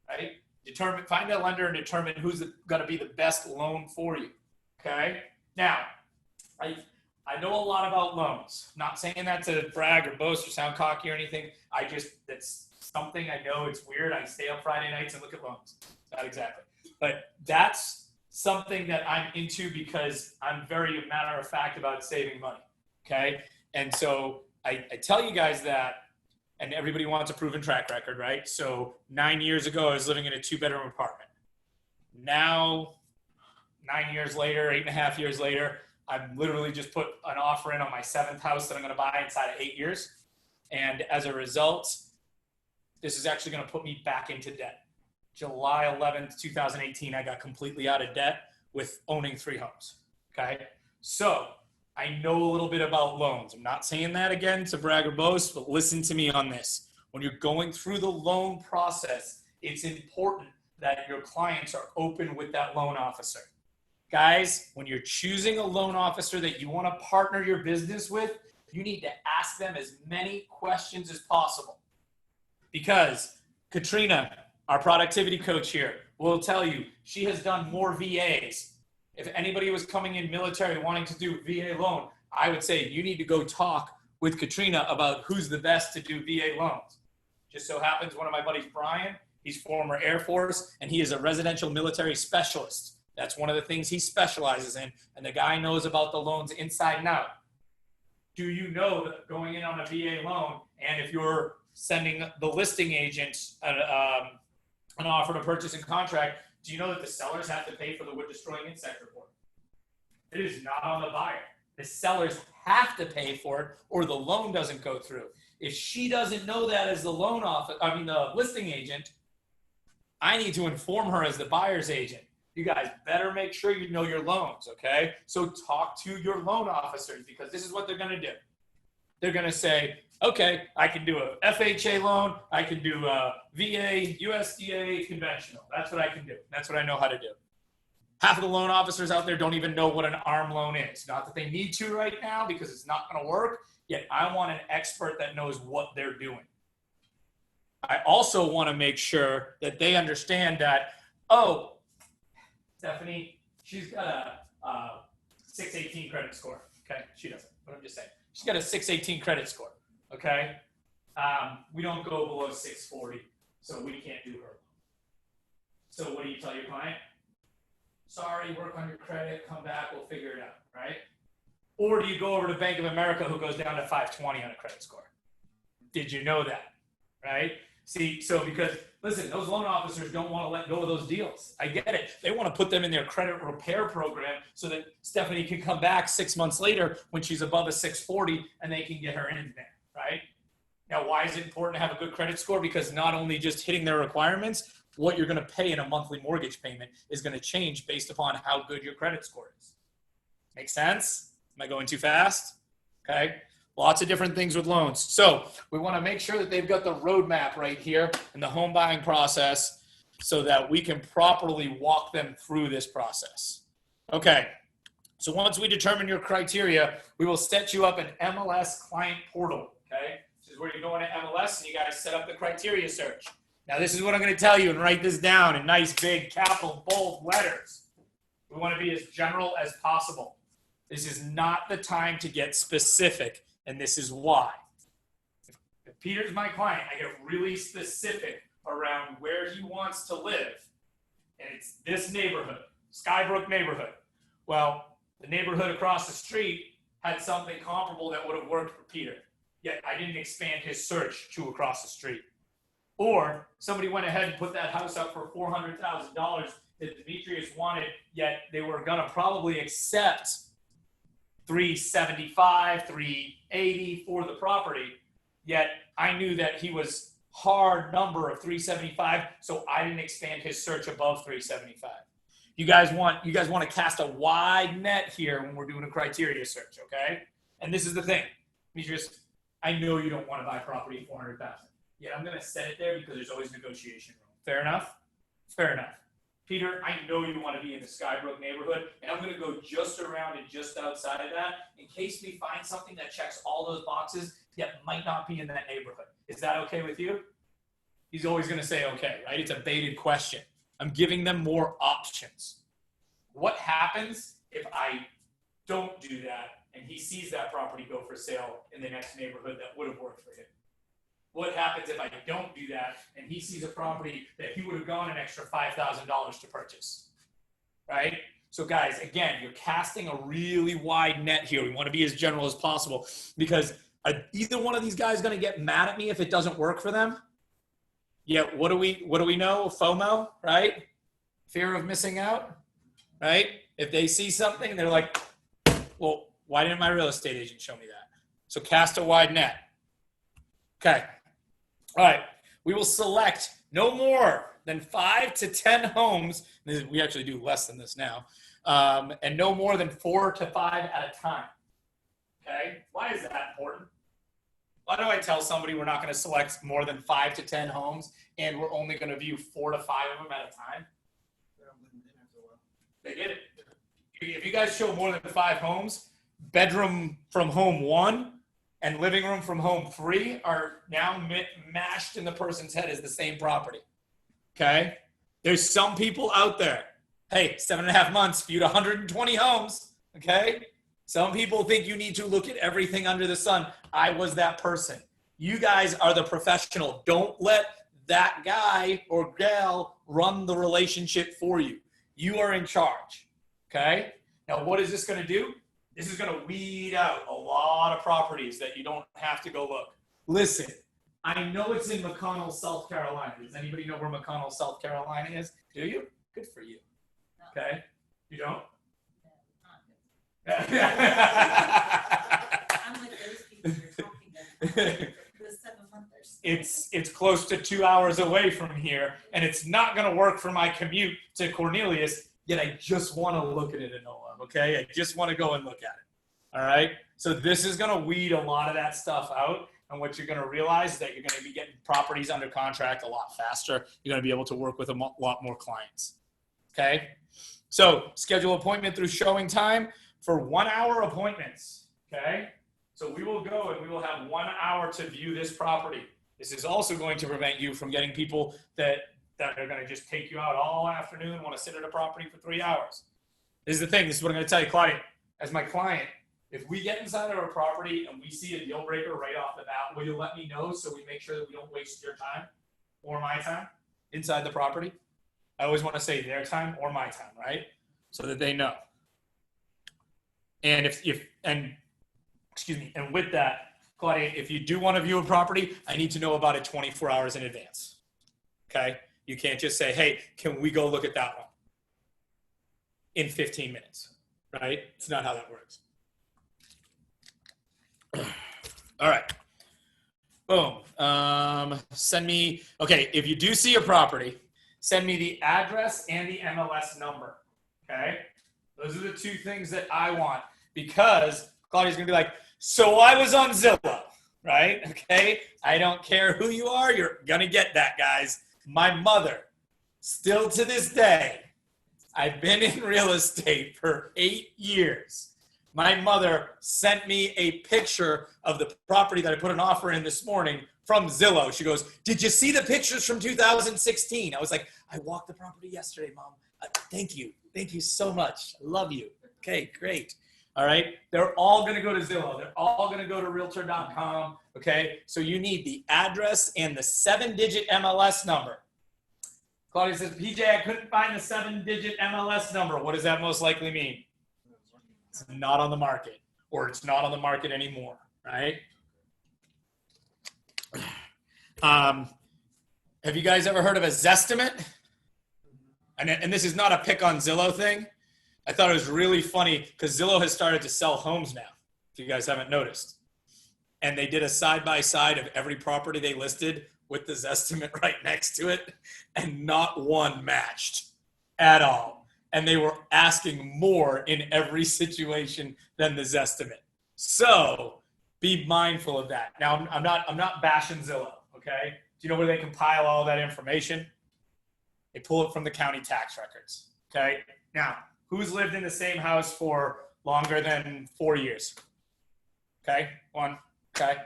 Right? Find a lender and determine who's going to be the best loan for you, okay? Now, I know a lot about loans. Not saying that to brag or boast or sound cocky or anything. That's something I know. It's weird. I stay up Friday nights and look at loans. Not exactly. But that's something that I'm into because I'm very matter of fact about saving money, okay? And so I tell you guys that, and everybody wants a proven track record, right? So 9 years ago, I was living in a 2-bedroom apartment. Now, 9 years later, 8.5 years later, I've literally just put an offer in on my 7th house that I'm going to buy inside of 8 years. And as a result, this is actually going to put me back into debt. July 11th, 2018, I got completely out of debt with owning 3 homes. Okay. So I know a little bit about loans. I'm not saying that again to brag or boast, but listen to me on this. When you're going through the loan process, it's important that your clients are open with that loan officer. Guys, when you're choosing a loan officer that you want to partner your business with, you need to ask them as many questions as possible. Because Katrina, our productivity coach here, will tell you she has done more VAs. If anybody was coming in military wanting to do VA loan, I would say you need to go talk with Katrina about who's the best to do VA loans. Just so happens one of my buddies, Brian, he's former Air Force, and he is a residential military specialist. That's one of the things he specializes in, and the guy knows about the loans inside and out. Do you know that going in on a VA loan, and if you're sending the listing agent an offer to purchase and contract, do you know that the sellers have to pay for the wood destroying insect report? It is not on the buyer. The sellers have to pay for it or the loan doesn't go through. If she doesn't know that as the the listing agent, I need to inform her as the buyer's agent. You guys better make sure you know your loans, okay? So talk to your loan officers because this is what they're gonna do. They're gonna say, okay, I can do a FHA loan, I can do a VA, USDA, conventional. That's what I can do. That's what I know how to do. Half of the loan officers out there don't even know what an ARM loan is. Not that they need to right now because it's not gonna work, yet I want an expert that knows what they're doing. I also wanna make sure that they understand that, oh, Stephanie, she's got a 618 credit score. Okay, she doesn't, but I'm just saying. She's got a 618 credit score. Okay, we don't go below 640, so we can't do her. So what do you tell your client? Sorry, work on your credit, come back, we'll figure it out, right? Or do you go over to Bank of America who goes down to 520 on a credit score? Did you know that, right? See, so because, listen, those loan officers don't want to let go of those deals. I get it. They want to put them in their credit repair program so that Stephanie can come back 6 months later when she's above a 640 and they can get her in there, right? Now, why is it important to have a good credit score? Because not only just hitting their requirements, what you're going to pay in a monthly mortgage payment is going to change based upon how good your credit score is. Make sense? Am I going too fast? Okay. Lots of different things with loans. So we want to make sure that they've got the roadmap right here in the home buying process so that we can properly walk them through this process. Okay. So once we determine your criteria, we will set you up an MLS client portal. Okay. This is where you go into MLS and you guys set up the criteria search. Now this is what I'm going to tell you, and write this down in nice big capital bold letters. We want to be as general as possible. This is not the time to get specific. And this is why. If Peter's my client, I get really specific around where he wants to live. And it's this neighborhood, Skybrook neighborhood. Well, the neighborhood across the street had something comparable that would have worked for Peter. Yet I didn't expand his search to across the street. Or somebody went ahead and put that house up for $400,000 that Demetrius wanted, yet they were going to probably accept 375, 380 for the property. Yet I knew that he was hard number of 375, so I didn't expand his search above 375. You guys want to cast a wide net here when we're doing a criteria search, okay? And this is the thing. I know you don't want to buy property at 400,000. Yeah, I'm going to set it there because there's always negotiation room. Fair enough? Fair enough. Peter, I know you want to be in the Skybrook neighborhood, and I'm going to go just around and just outside of that in case we find something that checks all those boxes yet might not be in that neighborhood. Is that okay with you? He's always going to say okay, right? It's a baited question. I'm giving them more options. What happens if I don't do that and he sees that property go for sale in the next neighborhood that would have worked for him? What happens if I don't do that and he sees a property that he would have gone an extra $5,000 to purchase, right? So guys, again, you're casting a really wide net here. We want to be as general as possible because either one of these guys is going to get mad at me if it doesn't work for them. Yeah, what do we know? FOMO, right? Fear of missing out, right? If they see something, they're like, well, why didn't my real estate agent show me that? So cast a wide net. Okay. All right. We will select no more than 5 to 10 homes. We actually do less than this now. And no more than 4 to 5 at a time. Okay. Why is that important? Why do I tell somebody we're not going to select more than 5 to 10 homes and we're only going to view 4 to 5 of them at a time? They get it. If you guys show more than 5 homes, bedroom from home 1 and living room from home 3 are now mashed in the person's head as the same property. Okay? There's some people out there. Hey, 7.5 months, viewed 120 homes. Okay? Some people think you need to look at everything under the sun. I was that person. You guys are the professional. Don't let that guy or gal run the relationship for you. You are in charge. Okay? Now, what is this going to do? This is going to weed out a lot of properties that you don't have to go look. Listen, I know it's in McConnell, South Carolina. Does anybody know where McConnell, South Carolina is? Do you? Good for you. Okay? You don't? I'm like those people you're talking about. The 7-monthers. It's close to 2 hours away from here, and it's not going to work for my commute to Cornelius, yet I just want to look at it in OLM, okay? I just want to go and look at it, all right? So this is going to weed a lot of that stuff out, and what you're going to realize is that you're going to be getting properties under contract a lot faster. You're going to be able to work with a lot more clients, okay? So schedule appointment through showing time for 1 hour appointments, okay? So we will go and we will have 1 hour to view this property. This is also going to prevent you from getting people that are going to just take you out all afternoon, want to sit at a property for 3 hours. This is the thing. This is what I'm going to tell you, Claudia. As my client, if we get inside of a property and we see a deal breaker right off the bat, will you let me know so we make sure that we don't waste your time or my time inside the property? I always want to say their time or my time, right? So that they know. And and with that, Claudia, if you do want to view a property, I need to know about it 24 hours in advance. Okay? You can't just say, hey, can we go look at that one in 15 minutes, right? It's not how that works. All right. Boom. Send me, okay, if you do see a property, send me the address and the MLS number, okay? Those are the 2 things that I want because Claudia's going to be like, so I was on Zillow, right? Okay? I don't care who you are. You're going to get that, guys. My mother, still to this day, I've been in real estate for 8 years. My mother sent me a picture of the property that I put an offer in this morning from Zillow. She goes, did you see the pictures from 2016? I was like, I walked the property yesterday, Mom. Thank you. Thank you so much. I love you. Okay, great. All right. They're all going to go to Zillow. They're all going to go to realtor.com. Okay. So you need the address and the 7-digit MLS number. Claudia says, PJ, I couldn't find the 7-digit MLS number. What does that most likely mean? It's not on the market, or it's not on the market anymore, right? Have you guys ever heard of a Zestimate? And this is not a pick on Zillow thing. I thought it was really funny because Zillow has started to sell homes now, if you guys haven't noticed. And they did a side-by-side of every property they listed with the Zestimate right next to it, and not one matched at all. And they were asking more in every situation than the Zestimate. So be mindful of that. Now, I'm not bashing Zillow, okay? Do you know where they compile all that information? They pull it from the county tax records, okay? Now, who's lived in the same house for longer than 4 years? Okay, one, okay.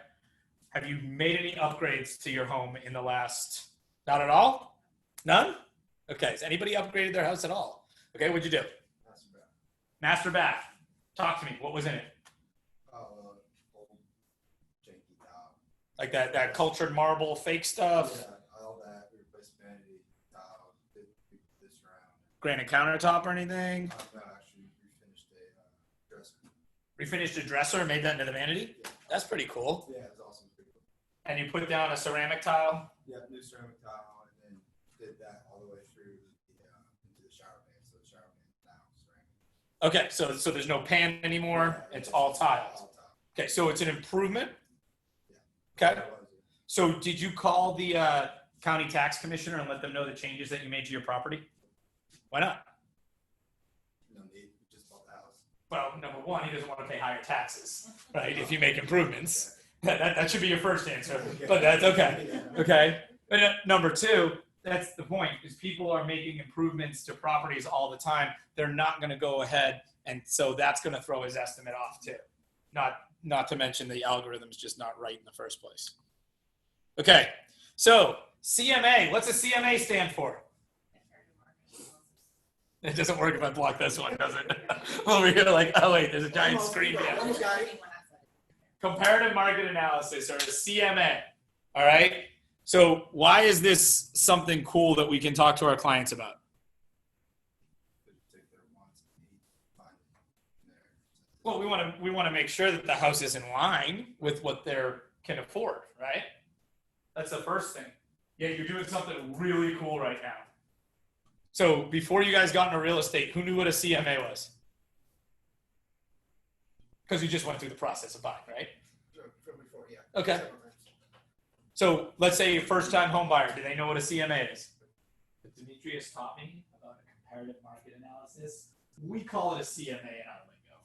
Have you made any upgrades to your home in the last, not at all? None? Okay, has anybody upgraded their house at all? Okay, what'd you do? Master bath. Talk to me, what was in it? Old janky tile. Like that cultured marble fake stuff? Yeah, all that. We replaced vanity tile, did this round. Granite countertop or anything? No, actually, we finished a dresser. Refinished a dresser and made that into the vanity? Yeah. That's pretty cool. Yeah, it was awesome. Pretty cool. And you put down a ceramic tile? Yeah, new ceramic tile, and then did that all the way through into the shower pan. So the shower pan now ceramic. Okay, so there's no pan anymore, Yeah, it's all tiles. All tile. Okay, so it's an improvement? Yeah. Okay, so did you call the county tax commissioner and let them know the changes that you made to your property? Why not? No need. We just bought the house. Well, number one, he doesn't want to pay higher taxes, right, if you make improvements. That should be your first answer, but that's okay, okay? But number two, that's the point, is people are making improvements to properties all the time. They're not going to go ahead, and so that's going to throw his estimate off too. Not to mention the algorithm's just not right in the first place. Okay, so CMA, what's a CMA stand for? It doesn't work if I block this one, does it? Over here, like, oh wait, there's a giant screen here. Comparative market analysis, or a CMA. All right. So why is this something cool that we can talk to our clients about? Take their wants and needs, find it there. Well, we want to make sure that the house is in line with what they can afford, right? That's the first thing. Yeah, you're doing something really cool right now. So before you guys got into real estate, who knew what a CMA was? Because you just went through the process of buying, right? From before, yeah. Okay. Several times. So let's say you're a first-time home buyer. Do they know what a CMA is? But Demetrius taught me about a comparative market analysis. We call it a CMA in our lingo.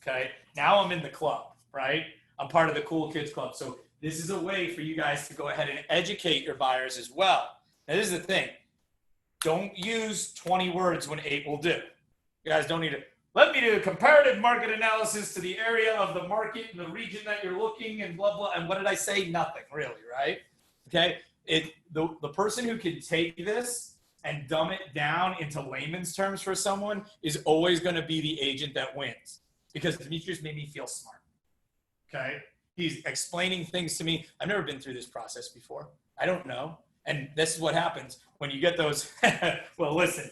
Okay. Now I'm in the club, right? I'm part of the Cool Kids Club. So this is a way for you guys to go ahead and educate your buyers as well. Now, this is the thing. Don't use 20 words when 8 will do. You guys don't need to. Let me do a comparative market analysis to the area of the market and the region that you're looking and blah, blah. And what did I say? Nothing really, right? Okay. The person who can take this and dumb it down into layman's terms for someone is always going to be the agent that wins, because Demetrius made me feel smart. Okay. He's explaining things to me. I've never been through this process before. I don't know. And this is what happens when you get those. Well, listen.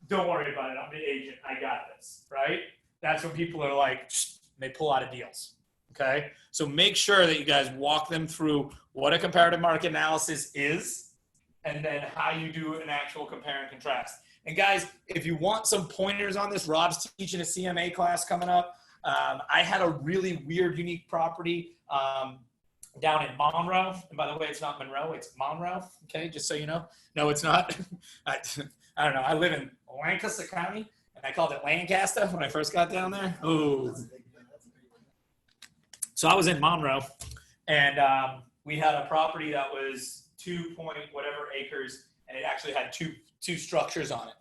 Don't worry about it. I'm the agent. I got this, right? That's when people are like, they pull out of deals, okay? So make sure that you guys walk them through what a comparative market analysis is, and then how you do an actual compare and contrast. And guys, if you want some pointers on this, Rob's teaching a CMA class coming up. I had a really weird, unique property down in Monroe. And by the way, it's not Monroe, it's Monroe, okay? Just so you know. No, it's not. I don't know. I live in Lancaster County, and I called it Lancaster when I first got down there. Ooh. So I was in Monroe, and we had a property that was 2 whatever acres, and it actually had two structures on it.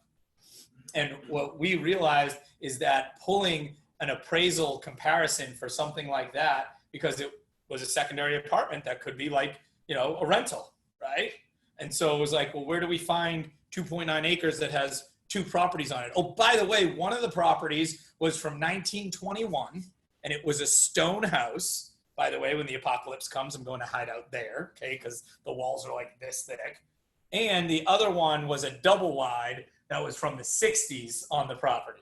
And what we realized is that pulling an appraisal comparison for something like that, because it was a secondary apartment that could be like, a rental, right? And so it was like, well, where do we find 2.9 acres that has 2 properties on it? Oh, by the way, one of the properties was from 1921, and it was a stone house. By the way, when the apocalypse comes, I'm going to hide out there, okay, because the walls are like this thick. And the other one was a double wide that was from the 60s on the property.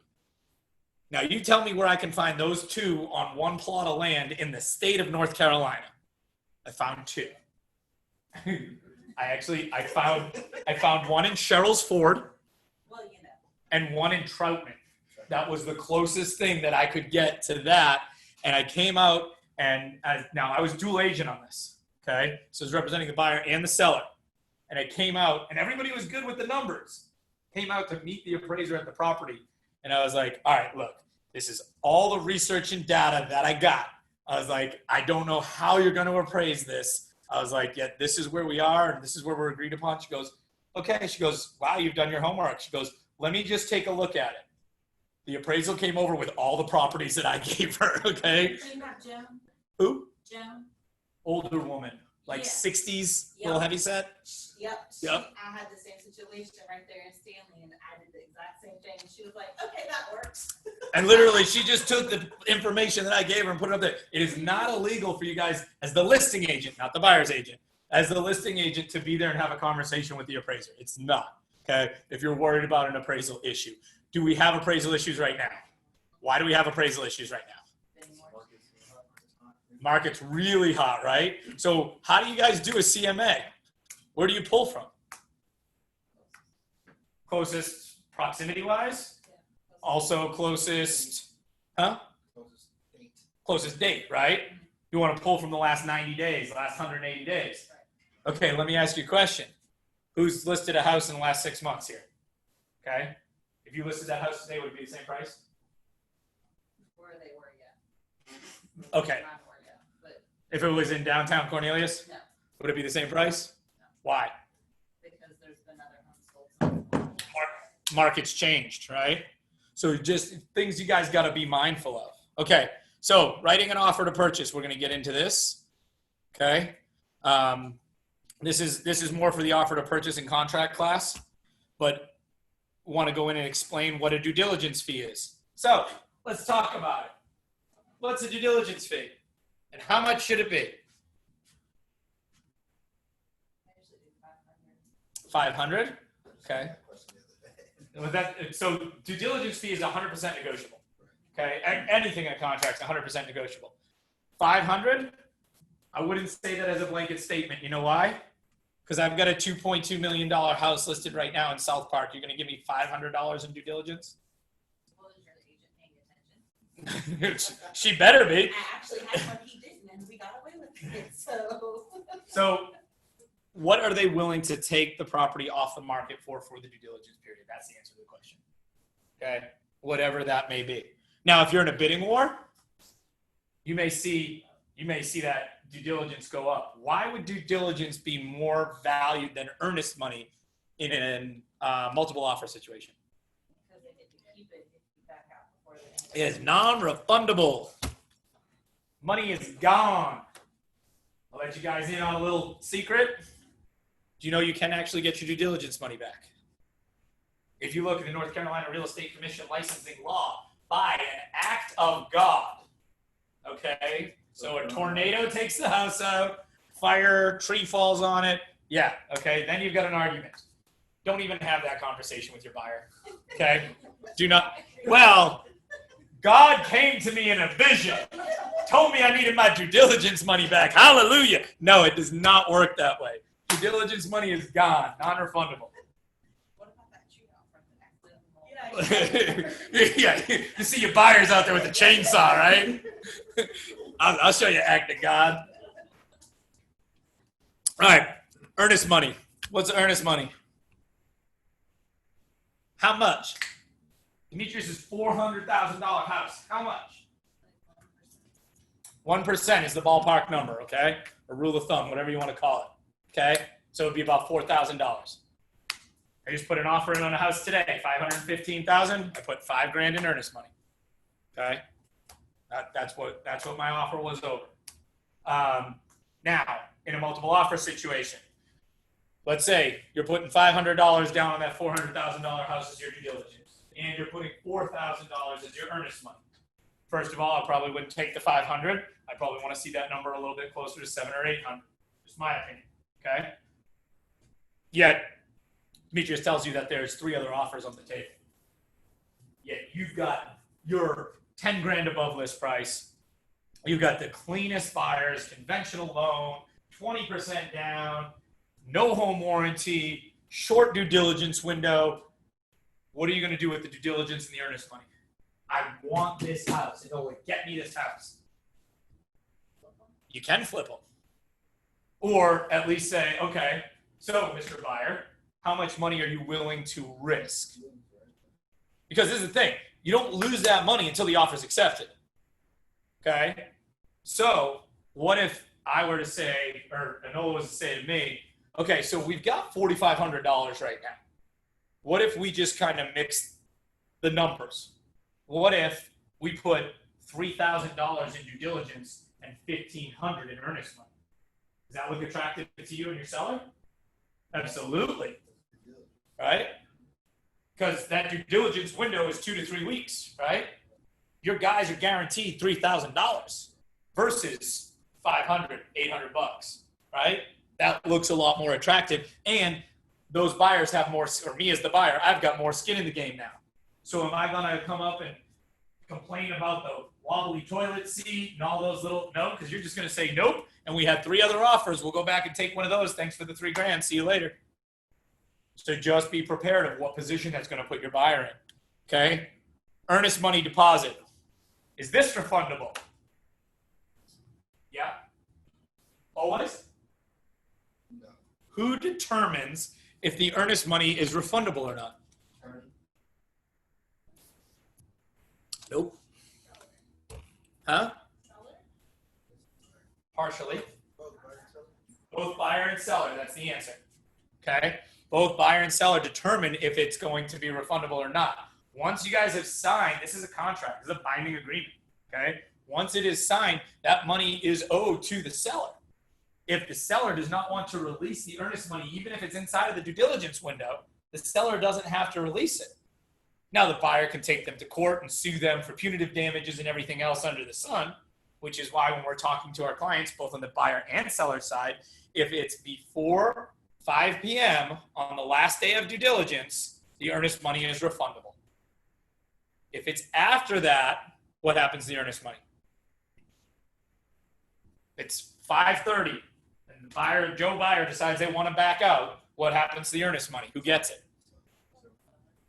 Now, you tell me where I can find those 2 on one plot of land in the state of North Carolina. I found 2. I found one in Sherrills Ford and one in Troutman. That was the closest thing that I could get to that. And I came out and now I was dual agent on this. Okay. So I was representing the buyer and the seller. And I came out and everybody was good with the numbers. Came out to meet the appraiser at the property. And I was like, all right, look, this is all the research and data that I got. I was like, I don't know how you're going to appraise this. I was like, yeah, this is where we are. And this is where we're agreed upon. She goes, okay. She goes, wow, you've done your homework. She goes, let me just take a look at it. The appraisal came over with all the properties that I gave her, okay? Do you have Joan? Who? Joan? Older woman, like Yeah. 60s, Yep. little heavy set. Yep. Yep. I had the same situation right there in Stanley, and I did the exact same thing. She was like, okay, that works. And literally, she just took the information that I gave her and put it up there. It is not illegal for you guys, as the listing agent, not the buyer's agent, as the listing agent to be there and have a conversation with the appraiser. It's not, okay? If you're worried about an appraisal issue. Do we have appraisal issues right now? Why do we have appraisal issues right now? Market's really hot, right? So how do you guys do a CMA? Where do you pull from? Closest proximity-wise? Also closest, huh? Closest date, right? You want to pull from the last 90 days, the last 180 days. Okay, let me ask you a question. Who's listed a house in the last 6 months here? Okay? If you listed that house today, would it be the same price? Where they were yet. Okay. Not where yet, but If it was in downtown Cornelius, no, would it be the same price? No. Why? because there's been other homes sold. Market's changed, right? So just things you guys got to be mindful of. Okay, so writing an offer to purchase, we're going to get into this. Okay, this is more for the offer to purchase and contract class, but want to go in and explain what a due diligence fee is. So let's talk about it. What's a due diligence fee, and how much should it be? I usually do 500. 500. Okay. With that, so due diligence fee is 100% negotiable. Okay, anything in a contract is 100% negotiable. 500, I wouldn't say that as a blanket statement. You know why? Because I've got a $2.2 million house listed right now in South Park. You're going to give me $500 in due diligence? Well, is your agent paying attention? She better be. I actually had one he didn't, and we got away with it, so. So what are they willing to take the property off the market for the due diligence period? That's the answer to the question. Okay, whatever that may be. Now, if you're in a bidding war, you may see that due diligence go up. Why would due diligence be more valued than earnest money in a multiple offer situation? Because they get to keep it if you back out before the end. It is non-refundable. Money is gone. I'll let you guys in on a little secret. Do you know you can actually get your due diligence money back? If you look at the North Carolina Real Estate Commission licensing law, by an act of God, okay? So a tornado takes the house out, fire, tree falls on it. Yeah, okay, then you've got an argument. Don't even have that conversation with your buyer, okay? Do not, well, God came to me in a vision, told me I needed my due diligence money back. Hallelujah. No, it does not work that way. Due diligence money is gone, non-refundable. What about that shootout from the accident? Yeah, you see your buyers out there with the chainsaw, right? I'll show you act of God. All right, earnest money. What's earnest money? How much? Demetrius is $400,000 house. How much? 1% is the ballpark number, okay? Or rule of thumb, whatever you want to call it, okay? So it'd be about $4,000. I just put an offer in on a house today, $515,000. I put $5,000 in earnest money. Okay, that's what my offer was over. Now, in a multiple offer situation, let's say you're putting $500 down on that $400,000 house as your due diligence, and you're putting $4,000 as your earnest money. First of all, I probably wouldn't take the 500. I probably want to see that number a little bit closer to 700 or 800. Just my opinion. Okay. Yet, Demetrius tells you that there's 3 other offers on the table. Yet you've got your $10,000 above list price. You've got the cleanest buyers, conventional loan, 20% down, no home warranty, short due diligence window. What are you going to do with the due diligence and the earnest money? I want this house. It'll get me this house. You can flip them. Or at least say, okay, so Mr. Buyer, how much money are you willing to risk? Because this is the thing. You don't lose that money until the offer is accepted. Okay? So what if I were to say, or Enola was to say to me, okay, so we've got $4,500 right now. What if we just kind of mix the numbers? What if we put $3,000 in due diligence and $1,500 in earnest money? Does that look attractive to you and your seller? Absolutely. Right? Because that due diligence window is 2 to 3 weeks, right? Your guys are guaranteed $3,000 versus $500, $800, right? That looks a lot more attractive. And those buyers have more, or me as the buyer, I've got more skin in the game now. So am I going to come up and complain about the wobbly toilet seat and all those little, no, because you're just going to say nope. And we had 3 other offers. We'll go back and take one of those. Thanks for the $3,000. See you later. So just be prepared of what position that's going to put your buyer in. Okay? Earnest money deposit. Is this refundable? Yeah. Always? No. Who determines if the earnest money is refundable or not? Nope. Huh? Partially. Both buyer and seller. That's the answer. Okay? Both buyer and seller determine if it's going to be refundable or not. Once you guys have signed, this is a contract. This is a binding agreement. Okay? Once it is signed, that money is owed to the seller. If the seller does not want to release the earnest money, even if it's inside of the due diligence window, the seller doesn't have to release it. Now, the buyer can take them to court and sue them for punitive damages and everything else under the sun, which is why when we're talking to our clients, both on the buyer and seller side, if it's before 5 p.m. on the last day of due diligence, the earnest money is refundable. If it's after that, what happens to the earnest money? It's 5:30, and the buyer, Joe Buyer, decides they want to back out. What happens to the earnest money? Who gets it?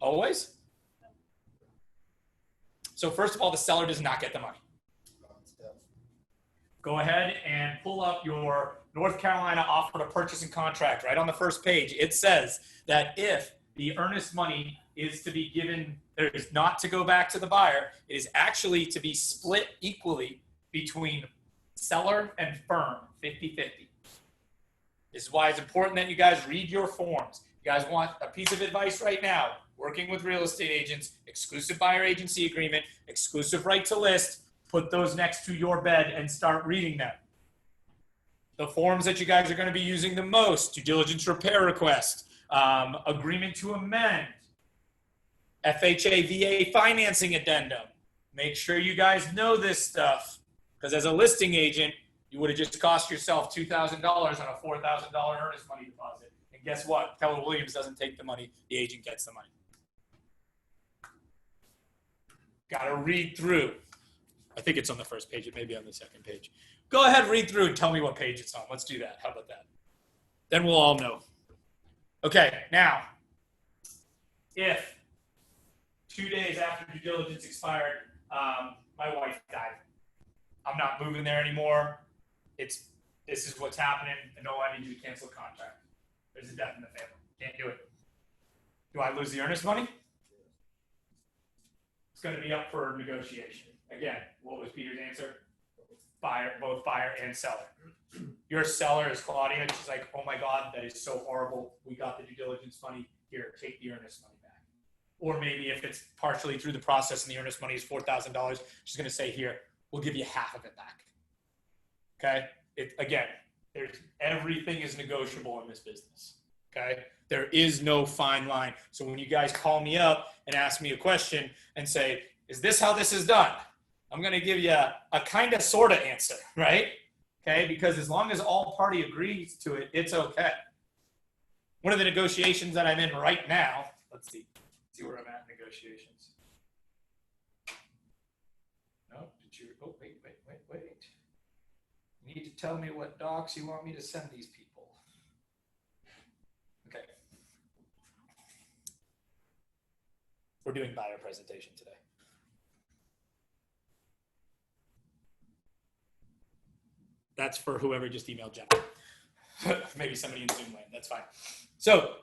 Always? So first of all, the seller does not get the money. Go ahead and pull up your North Carolina offer to purchase and contract. Right on the first page, it says that if the earnest money is to be given, there is not to go back to the buyer, it is actually to be split equally between seller and firm, 50-50. This is why it's important that you guys read your forms. You guys want a piece of advice right now, working with real estate agents, exclusive buyer agency agreement, exclusive right to list, put those next to your bed and start reading them. The forms that you guys are going to be using the most: due diligence repair request, agreement to amend, FHA VA financing addendum. Make sure you guys know this stuff, because as a listing agent, you would have just cost yourself $2,000 on a $4,000 earnest money deposit. And guess what? Keller Williams doesn't take the money. The agent gets the money. Got to read through. I think it's on the first page. It may be on the second page. Go ahead, read through and tell me what page it's on. Let's do that. How about that? Then we'll all know. Okay, now, if 2 days after due diligence expired, my wife died. I'm not moving there anymore. This is what's happening. I know I need you to cancel the contract. There's a death in the family. Can't do it. Do I lose the earnest money? It's going to be up for negotiation. Again, what was Peter's answer? Both buyer and seller. Your seller is Claudia. She's like, oh my God, that is so horrible. We got the due diligence money. Here, take the earnest money back. Or maybe if it's partially through the process and the earnest money is $4,000, she's going to say, here, we'll give you half of it back. Okay? Again, everything is negotiable in this business. Okay? There is no fine line. So when you guys call me up and ask me a question and say, is this how this is done? I'm going to give you a kind of sort of answer, right? Okay? Because as long as all party agrees to it, it's okay. One of the negotiations that I'm in right now, let's see where I'm at in negotiations. No, did you, oh, wait. You need to tell me what docs you want me to send these people. Okay. We're doing buyer presentation today. That's for whoever just emailed Jenna. Maybe somebody in Zoom land. That's fine. So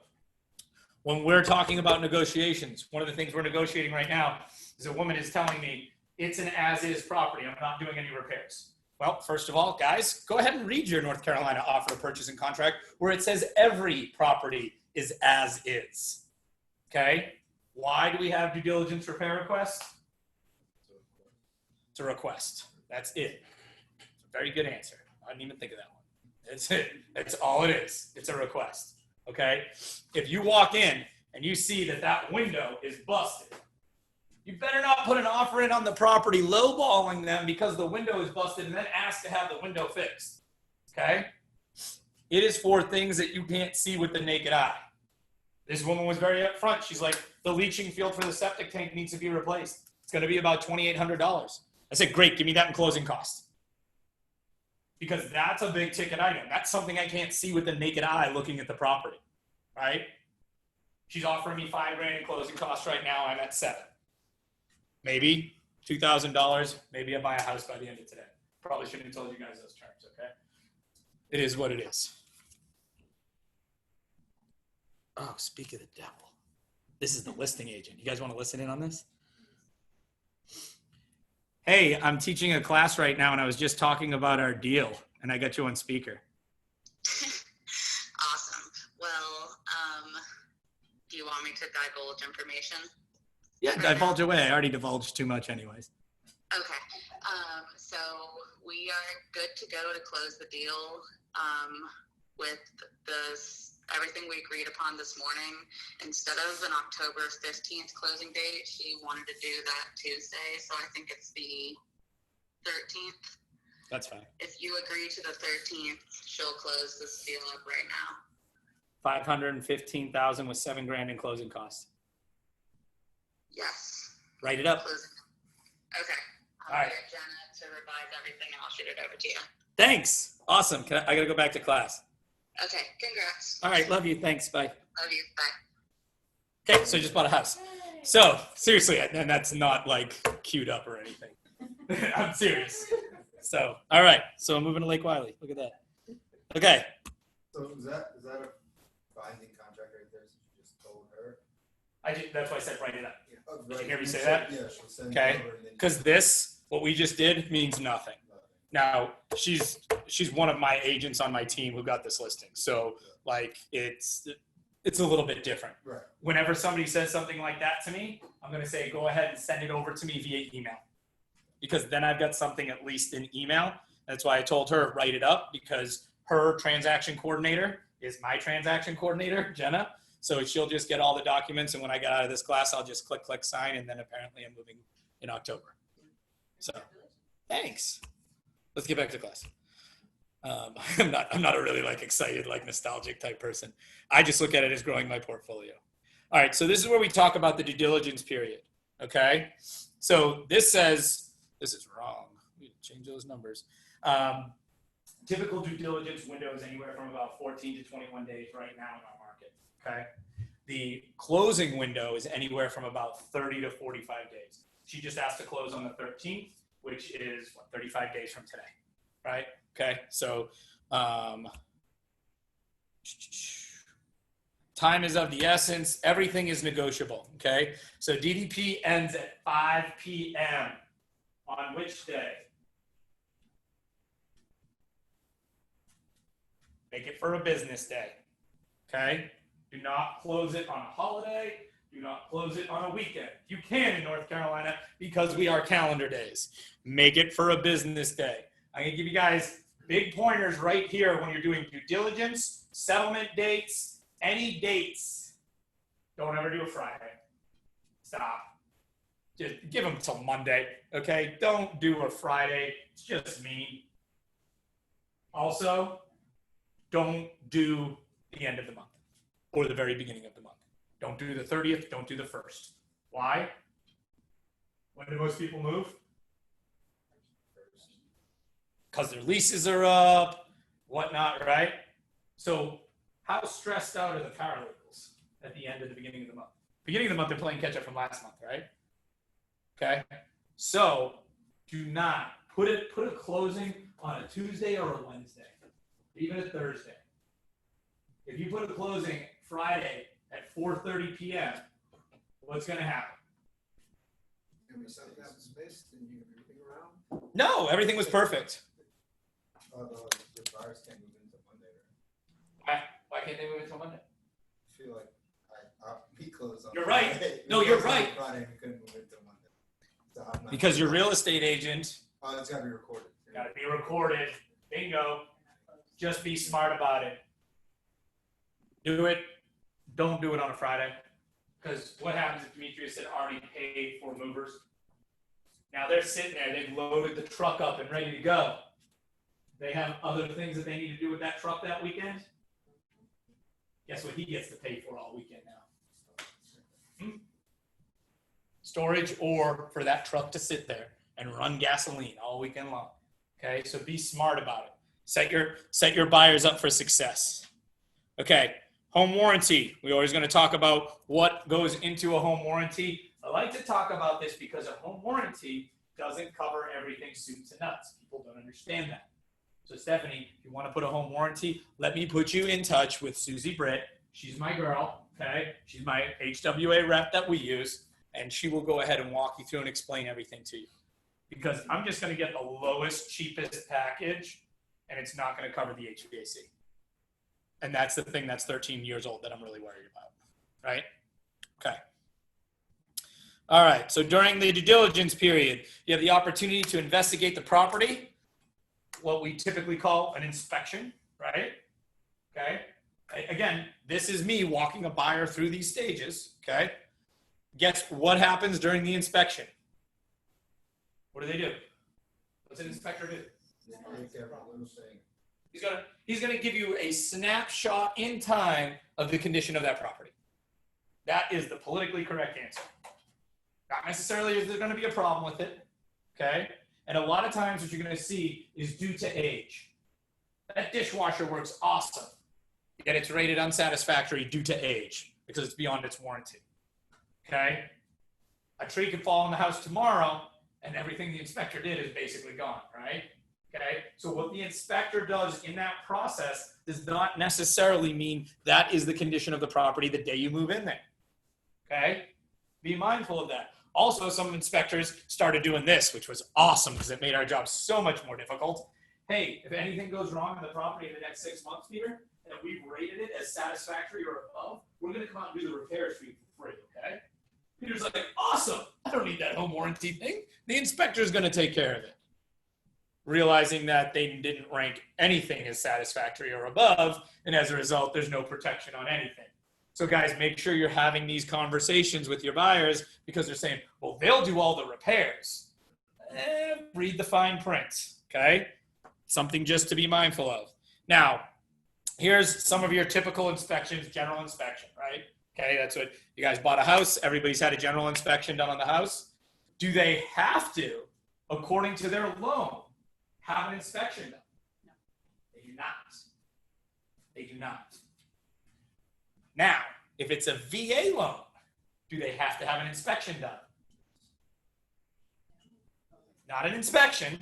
when we're talking about negotiations, one of the things we're negotiating right now is a woman is telling me it's an as-is property. I'm not doing any repairs. Well, first of all, guys, go ahead and read your North Carolina offer of purchase and contract where it says every property is as is. Okay? Why do we have due diligence repair request? It's a request. That's it. It's a very good answer. I didn't even think of that one. That's it. That's all it is. It's a request. Okay? If you walk in and you see that that window is busted, you better not put an offer in on the property lowballing them because the window is busted and then ask to have the window fixed. Okay? It is for things that you can't see with the naked eye. This woman was very upfront. She's like, the leaching field for the septic tank needs to be replaced. It's going to be about $2,800. I said, great, give me that in closing costs. Because that's a big ticket item. That's something I can't see with the naked eye looking at the property, right? She's offering me $5,000 in closing costs right now. I'm at $7,000. Maybe $2,000. Maybe I buy a house by the end of today. Probably shouldn't have told you guys those terms, okay? It is what it is. Oh, speak of the devil. This is the listing agent. You guys want to listen in on this? Hey, I'm teaching a class right now, and I was just talking about our deal, and I got you on speaker. Awesome. Well, do you want me to divulge information? Yeah, divulge away. I already divulged too much anyways. Okay. So we are good to go to close the deal with everything we agreed upon this morning. Instead of an October 15th closing date, she wanted to do that Tuesday. So I think it's the 13th. That's fine. If you agree to the 13th, she'll close this deal up right now. $515,000 with $7,000 in closing costs. Yes. Write it up. Closing. Okay. All right. Get Jenna to revise everything and I'll shoot it over to you. Thanks. Awesome. I got to go back to class. Okay. Congrats. All right. Love you. Thanks. Bye. Love you. Bye. Okay. So I just bought a house. So seriously, and that's not like queued up or anything. I'm serious. So, all right. So I'm moving to Lake Wiley. Look at that. Okay. So is that a binding contract right there? So you just told her? That's why I said write it up. Oh, Did you hear me say that? Yeah, she'll send Okay. it over and then Because this, what we just did, means nothing. Now, she's one of my agents on my team who got this listing. So, like, it's a little bit different. Right. Whenever somebody says something like that to me, I'm going to say, go ahead and send it over to me via email. Because then I've got something at least in email. That's why I told her, write it up, because her transaction coordinator is my transaction coordinator, Jenna. So she'll just get all the documents, and when I get out of this class, I'll just click, sign, and then apparently I'm moving in October. So, thanks. Let's get back to class. I'm not a really like excited, like nostalgic type person. I just look at it as growing my portfolio. All right, so this is where we talk about the due diligence period, okay? So this says, this is wrong. We need to change those numbers. Typical due diligence window is anywhere from about 14 to 21 days right now in our market, okay? The closing window is anywhere from about 30 to 45 days. She just asked to close on the 13th, which is 35 days from today, right? Okay, so time is of the essence. Everything is negotiable, okay? So DDP ends at 5 p.m. on which day? Make it for a business day, okay? Do not close it on a holiday. Do not close it on a weekend. You can in North Carolina because we are calendar days. Make it for a business day. I'm going to give you guys big pointers right here when you're doing due diligence, settlement dates, any dates. Don't ever do a Friday. Stop. Just give them till Monday, okay? Don't do a Friday. It's just mean. Also, don't do the end of the month or the very beginning of the month. Don't do the 30th. Don't do the 1st. Why? When do most people move? Because their leases are up, whatnot, right? So how stressed out are the paralegals at the end of the beginning of the month? Beginning of the month, they're playing catch up from last month, right? Okay. So do not put a closing on a Tuesday or a Wednesday, even a Thursday. If you put a closing Friday at 4:30 p.m., what's going to happen? Can we set up that space and you can move everything around? No, everything was perfect. Although the buyers can't move into Monday, right? Why can't they move it until Monday? I feel like we closed on You're right. Friday. No, We you're closed on right. Friday, we couldn't move it till Monday. So I'm not. Because your real estate agent Oh, it's gotta be recorded. got to be recorded. Bingo. Just be smart about it. Do it. Don't do it on a Friday. Because what happens if Demetrius had already paid for movers? Now they're sitting there. They've loaded the truck up and ready to go. They have other things that they need to do with that truck that weekend. Guess what he gets to pay for all weekend now? Storage, or for that truck to sit there and run gasoline all weekend long. Okay, so be smart about it. Set your buyers up for success. Okay, home warranty. We're always going to talk about what goes into a home warranty. I like to talk about this because a home warranty doesn't cover everything soups and nuts. People don't understand that. So Stephanie, if you want to put a home warranty, let me put you in touch with Susie Britt. She's my girl, okay? She's my HWA rep that we use, and she will go ahead and walk you through and explain everything to you. Because I'm just going to get the lowest, cheapest package, and it's not going to cover the HVAC. And that's the thing that's 13 years old that I'm really worried about, right? Okay. All right, so during the due diligence period, you have the opportunity to investigate the property, what we typically call an inspection, right? Okay. Again, this is me walking a buyer through these stages, okay? Guess what happens during the inspection? What do? What's an inspector do? He's gonna give you a snapshot in time of the condition of that property. That is the politically correct answer. Not necessarily is there gonna be a problem with it, okay? And a lot of times what you're gonna see is due to age. That dishwasher works awesome, yet it's rated unsatisfactory due to age because it's beyond its warranty, okay? A tree could fall in the house tomorrow and everything the inspector did is basically gone, right? Okay, so what the inspector does in that process does not necessarily mean that is the condition of the property the day you move in there, okay? Be mindful of that. Also, some inspectors started doing this, which was awesome because it made our job so much more difficult. Hey, if anything goes wrong in the property in the next 6 months, Peter, and we've rated it as satisfactory or above, we're gonna come out and do the repairs for you for free, okay? Peter's like, awesome, I don't need that home warranty thing. The inspector's gonna take care of it. Realizing that they didn't rank anything as satisfactory or above, and as a result, there's no protection on anything. So guys, make sure you're having these conversations with your buyers because they're saying, well, they'll do all the repairs. Read the fine print, okay? Something just to be mindful of. Now, here's some of your typical inspections, general inspection, right? Okay, that's what you guys bought a house. Everybody's had a general inspection done on the house. Do they have to, according to their loan, have an inspection done? No, they do not. They do not. Now, if it's a VA loan, do they have to have an inspection done? Not an inspection.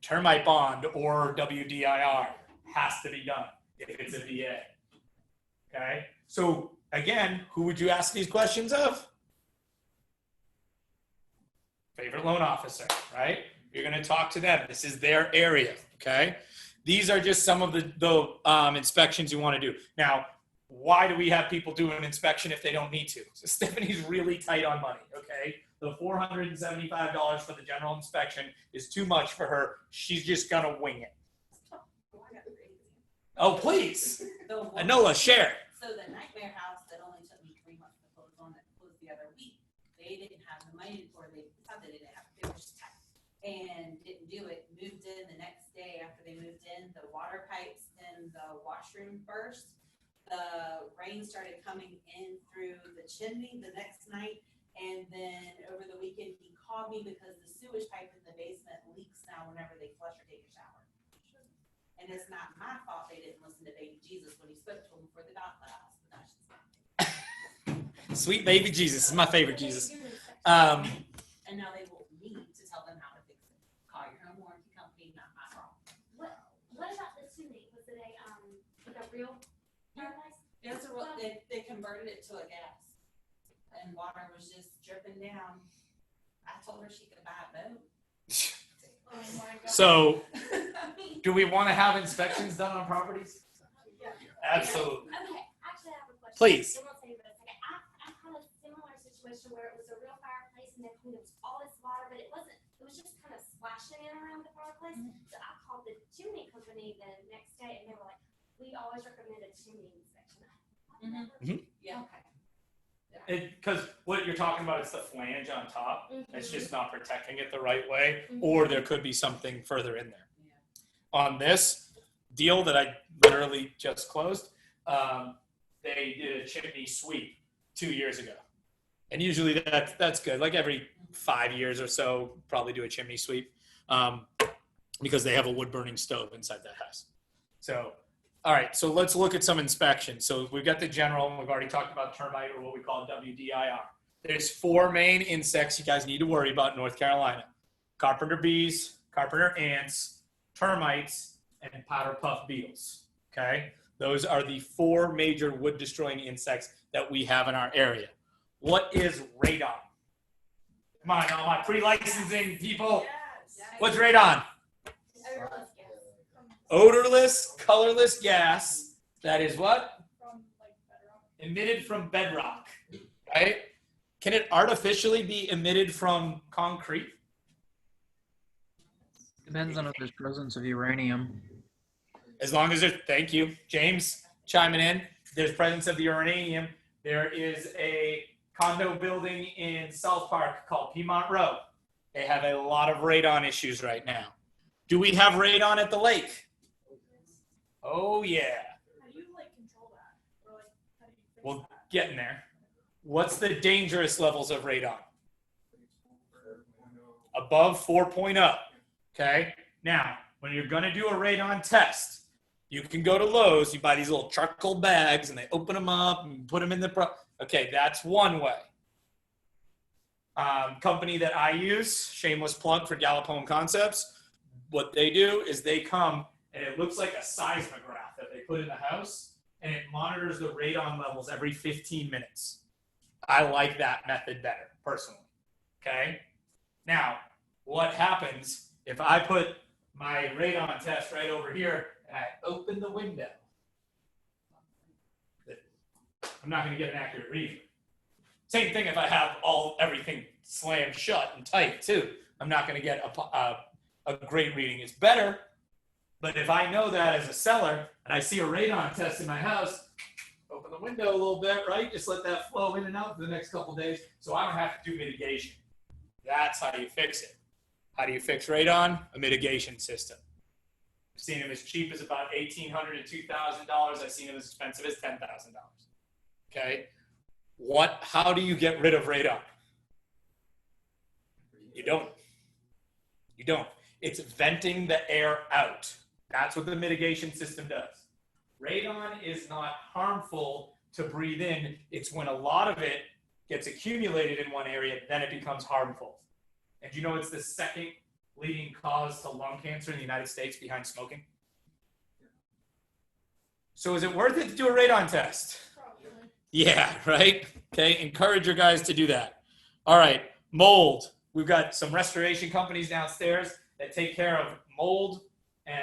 Termite bond or WDIR has to be done if it's a VA. Okay? So, again, who would you ask these questions of? Favorite loan officer, right? You're going to talk to them. This is their area, okay? These are just some of the inspections you want to do. Now, why do we have people do an inspection if they don't need to? So Stephanie's really tight on money, okay? The $475 for the general inspection is too much for her. She's just going to wing it. Oh, please. Noah, share. So the Nightmare House that only took me 3 months to close on, that closed the other week, they didn't have the money, or they thought they didn't have, they were just tight and didn't do it. Moved in the next day after they moved in, the water pipes in the washroom burst. The rain started coming in through the chimney the next night, and then over the weekend he called me because the sewage pipe in the basement leaks now whenever they flush or take a shower. And it's not my fault they didn't listen to baby Jesus when he spoke to him before they got the house. But that's just not Sweet baby Jesus is my favorite Jesus. And now they will need to tell them how to fix it. Call your home warranty company, not my fault. real fireplace? It's a real, they converted it to a gas. And water was just dripping down. I told her she could buy a boat. Oh my God. So, do we want to have inspections done on properties? Yeah. Absolutely. Okay, actually I have a question. Please. It won't take but a second. I've had a similar situation where it was a real fireplace and then it was all this water, but it wasn't, it was just kind of splashing in around the fireplace. So I called the chimney company the next day and they were like, we always recommend a chimney inspection. Yeah. Okay. Because what you're talking about is the flange on top. It's Mhm. just not protecting it the right way, Mhm. or there could be something further in there. Yeah. On this deal that I literally just closed, they did a chimney sweep 2 years ago. And usually that's good. Like every 5 years or so, probably do a chimney sweep because they have a wood burning stove inside that house. So, all right, so let's look at some inspections. So we've got the general, and we've already talked about termite, or what we call WDIR. There's 4 main insects you guys need to worry about in North Carolina: carpenter bees, carpenter ants, termites, and powder puff beetles. Okay, those are the 4 major wood destroying insects that we have in our area. What is radon? Come on, all my pre-licensing people. What's radon? Odorless gas. Odorless, colorless gas that is what? From like bedrock. Emitted from bedrock, right? Can it artificially be emitted from concrete? Depends on if there's presence of uranium. As long as there's, thank you, James, chiming in. There's presence of the uranium. There is a condo building in South Park called Piedmont Row. They have a lot of radon issues right now. Do we have radon at the lake? Oh, yeah. How do you like control that? Or like how do you fix Well, that? getting there. What's the dangerous levels of radon? Above 4.0. Okay. Now, when you're going to do a radon test, you can go to Lowe's, you buy these little charcoal bags, and they open them up and put them in the okay, that's one way. Company that I use, shameless plug for Gallup Home Concepts, what they do is they come and it looks like a seismograph that they put in the house, and it monitors the radon levels every 15 minutes. I like that method better, personally. Okay? Now, what happens if I put my radon test right over here and I open the window? I'm not going to get an accurate reading. Same thing if I have everything slammed shut and tight too. I'm not going to get a great reading. It's better, but if I know that as a seller and I see a radon test in my house, open the window a little bit, right? Just let that flow in and out for the next couple of days so I don't have to do mitigation. That's how you fix it. How do you fix radon? A mitigation system. I've seen them as cheap as about $1,800 to $2,000. I've seen them as expensive as $10,000. Okay? How do you get rid of radon? You don't. You don't. It's venting the air out. That's what the mitigation system does. Radon is not harmful to breathe in. It's when a lot of it gets accumulated in one area, then it becomes harmful. And do you know it's the second leading cause to lung cancer in the United States behind smoking? So is it worth it to do a radon test? Probably. Yeah, right? Okay, encourage your guys to do that. All right, mold. We've got some restoration companies downstairs that take care of mold and,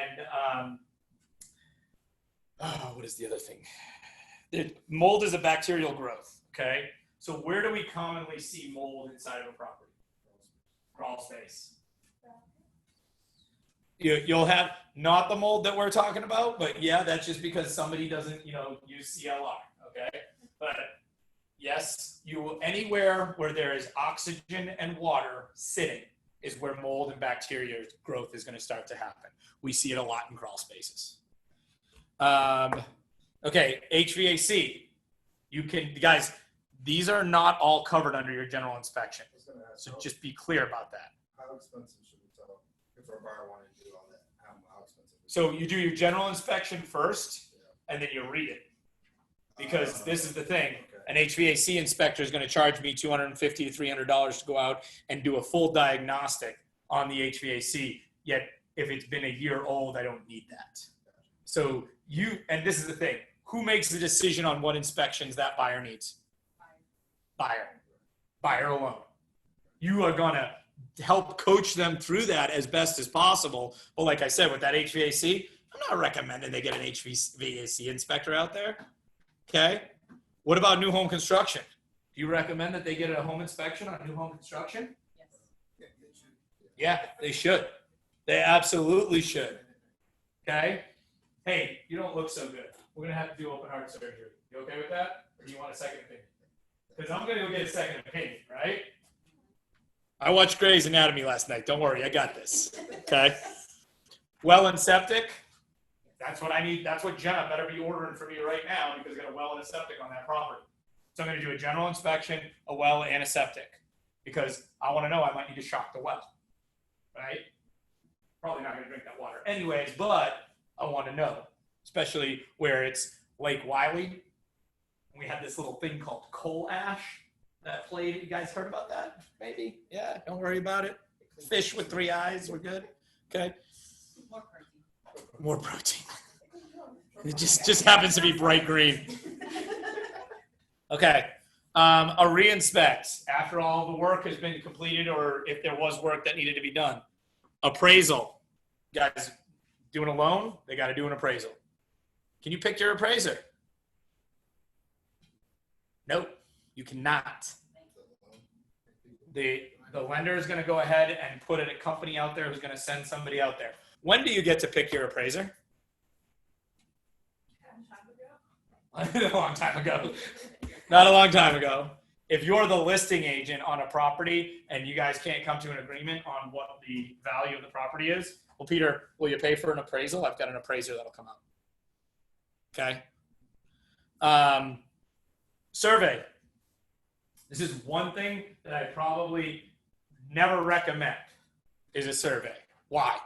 what is the other thing? Mold is a bacterial growth, okay? So where do we commonly see mold inside of a property? Crawl space. You'll have not the mold that we're talking about, but yeah, that's just because somebody doesn't, use CLR, okay? But yes, anywhere where there is oxygen and water sitting is where mold and bacteria growth is going to start to happen. We see it a lot in crawl spaces. Okay, HVAC. Guys, these are not all covered under your general inspection. So just be clear about that. How expensive should we tell if our buyer wanted to do all that? How expensive? So you do your general inspection first, and then you read it. Because this is the thing. An HVAC inspector is going to charge me $250 to $300 to go out and do a full diagnostic on the HVAC. Yet, if it's been a year old, I don't need that. So and this is the thing, who makes the decision on what inspections that buyer needs? Buyer alone. You are gonna help coach them through that as best as possible. But like I said, with that HVAC, I'm not recommending they get an HVAC inspector out there. Okay. What about new home construction? Do you recommend that they get a home inspection on new home construction? Yeah, they should. They absolutely should. Okay. Hey, you don't look so good. We're gonna have to do open heart surgery. You okay with that? Or do you want a second opinion? Because I'm gonna go get a second opinion, right? I watched Grey's Anatomy last night. Don't worry, I got this. Okay. Well and septic. That's what I need. That's what Jenna better be ordering for me right now because I got a well and a septic on that property. So I'm going to do a general inspection, a well, and a septic because I want to know I might need to shock the well, right? Probably not going to drink that water anyways, but I want to know, especially where it's Lake Wiley. We had this little thing called coal ash that played. You guys heard about that? Maybe? Yeah, don't worry about it. Fish with 3 eyes, we're good. Okay. More protein. It just happens to be bright green. Okay. A re-inspect after all the work has been completed or if there was work that needed to be done. Appraisal. Guys doing a loan, they got to do an appraisal. Can you pick your appraiser? Nope, you cannot. The lender is going to go ahead and put a company out there who's going to send somebody out there. When do you get to pick your appraiser? A long time ago. Not a long time ago. If you're the listing agent on a property and you guys can't come to an agreement on what the value of the property is, well, Peter, will you pay for an appraisal? I've got an appraiser that'll come out. Okay. Survey. This is one thing that I probably never recommend is a survey. Why?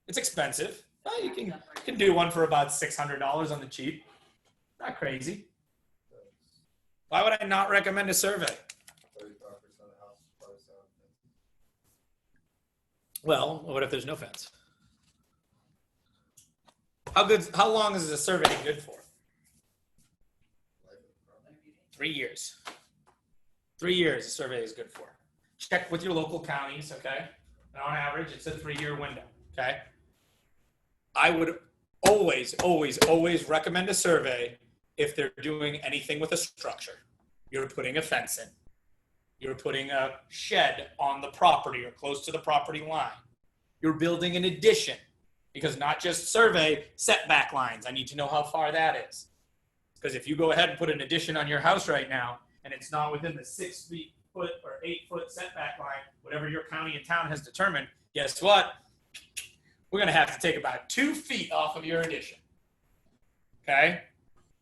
It's expensive. Well, you can do one for about $600 on the cheap. Not crazy. Why would I not recommend a survey? Well, what if there's no fence? How long is a survey good for? 3 years. 3 years a survey is good for. Check with your local counties, okay? And on average, it's a 3-year window, okay? I would always, always, always recommend a survey if they're doing anything with a structure. You're putting a fence in. You're putting a shed on the property or close to the property line. You're building an addition because not just survey setback lines. I need to know how far that is. Because if you go ahead and put an addition on your house right now and it's not within the 6 foot or 8 foot setback line, whatever your county and town has determined, guess what? We're going to have to take about 2 feet off of your addition. Okay?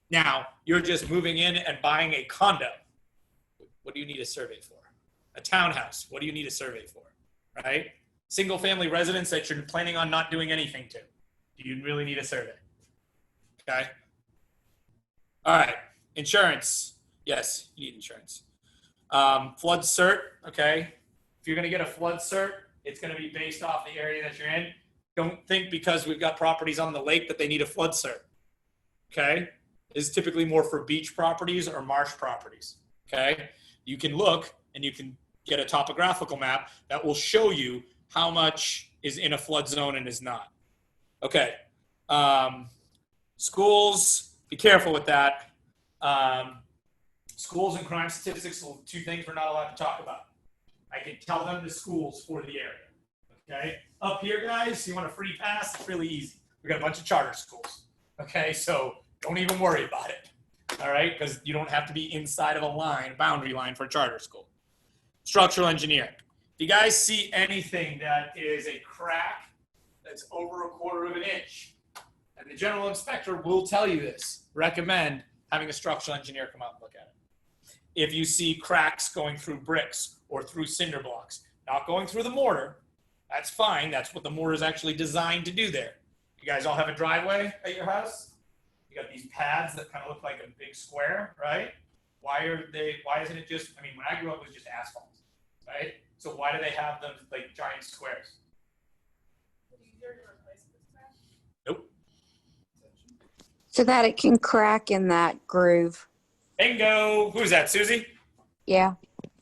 Now, you're just moving in and buying a condo. What do you need a survey for? A townhouse. What do you need a survey for? Right? Single family residence that you're planning on not doing anything to. Do you really need a survey? Okay? All right. Insurance. Yes, you need insurance. Flood cert. Okay? If you're going to get a flood cert, it's going to be based off the area that you're in. Don't think because we've got properties on the lake that they need a flood cert. Okay? Is typically more for beach properties or marsh properties. Okay? You can look and you can get a topographical map that will show you how much is in a flood zone and is not. Okay. Schools, be careful with that. Schools and crime statistics are 2 things we're not allowed to talk about. I can tell them the schools for the area. Okay? Up here, guys, you want a free pass? It's really easy. We got a bunch of charter schools. Okay? So don't even worry about it. All right? Because you don't have to be inside of a boundary line for a charter school. Structural engineer. If you guys see anything that is a crack that's over 1/4 of an inch, and the general inspector will tell you this, recommend having a structural engineer come out and look at it. If you see cracks going through bricks or through cinder blocks, not going through the mortar, that's fine. That's what the mortar is actually designed to do there. You guys all have a driveway at your house? You got these pads that kind of look like a big square, right? Why isn't it just, when I grew up, it was just asphalt, right? So why do they have them like giant squares? Nope. So that it can crack in that groove. Bingo. Who's that, Susie? Yeah.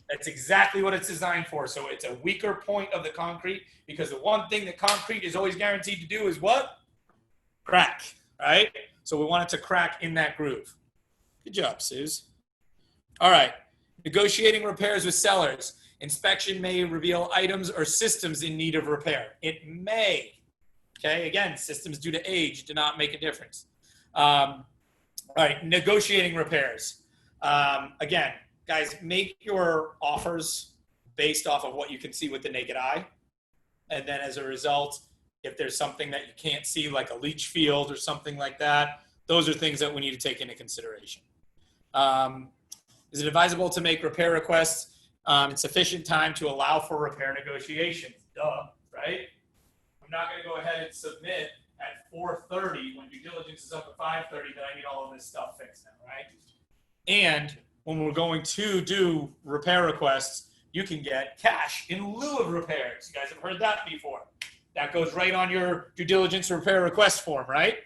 That's exactly what it's designed for. So it's a weaker point of the concrete, because the one thing that concrete is always guaranteed to do is what? Crack, right? So we want it to crack in that groove. Good job, Suze. All right. Negotiating repairs with sellers. Inspection may reveal items or systems in need of repair. It may. Okay, again, systems due to age do not make a difference. All right, negotiating repairs. Again, guys, make your offers based off of what you can see with the naked eye. And then as a result, if there's something that you can't see, like a leach field or something like that, those are things that we need to take into consideration. Is it advisable to make repair requests in sufficient time to allow for repair negotiations? Duh, right? I'm not going to go ahead and submit at 4:30 when due diligence is up at 5:30 that I need all of this stuff fixed now, right? And when we're going to do repair requests, you can get cash in lieu of repairs. You guys have heard that before. That goes right on your due diligence repair request form, right?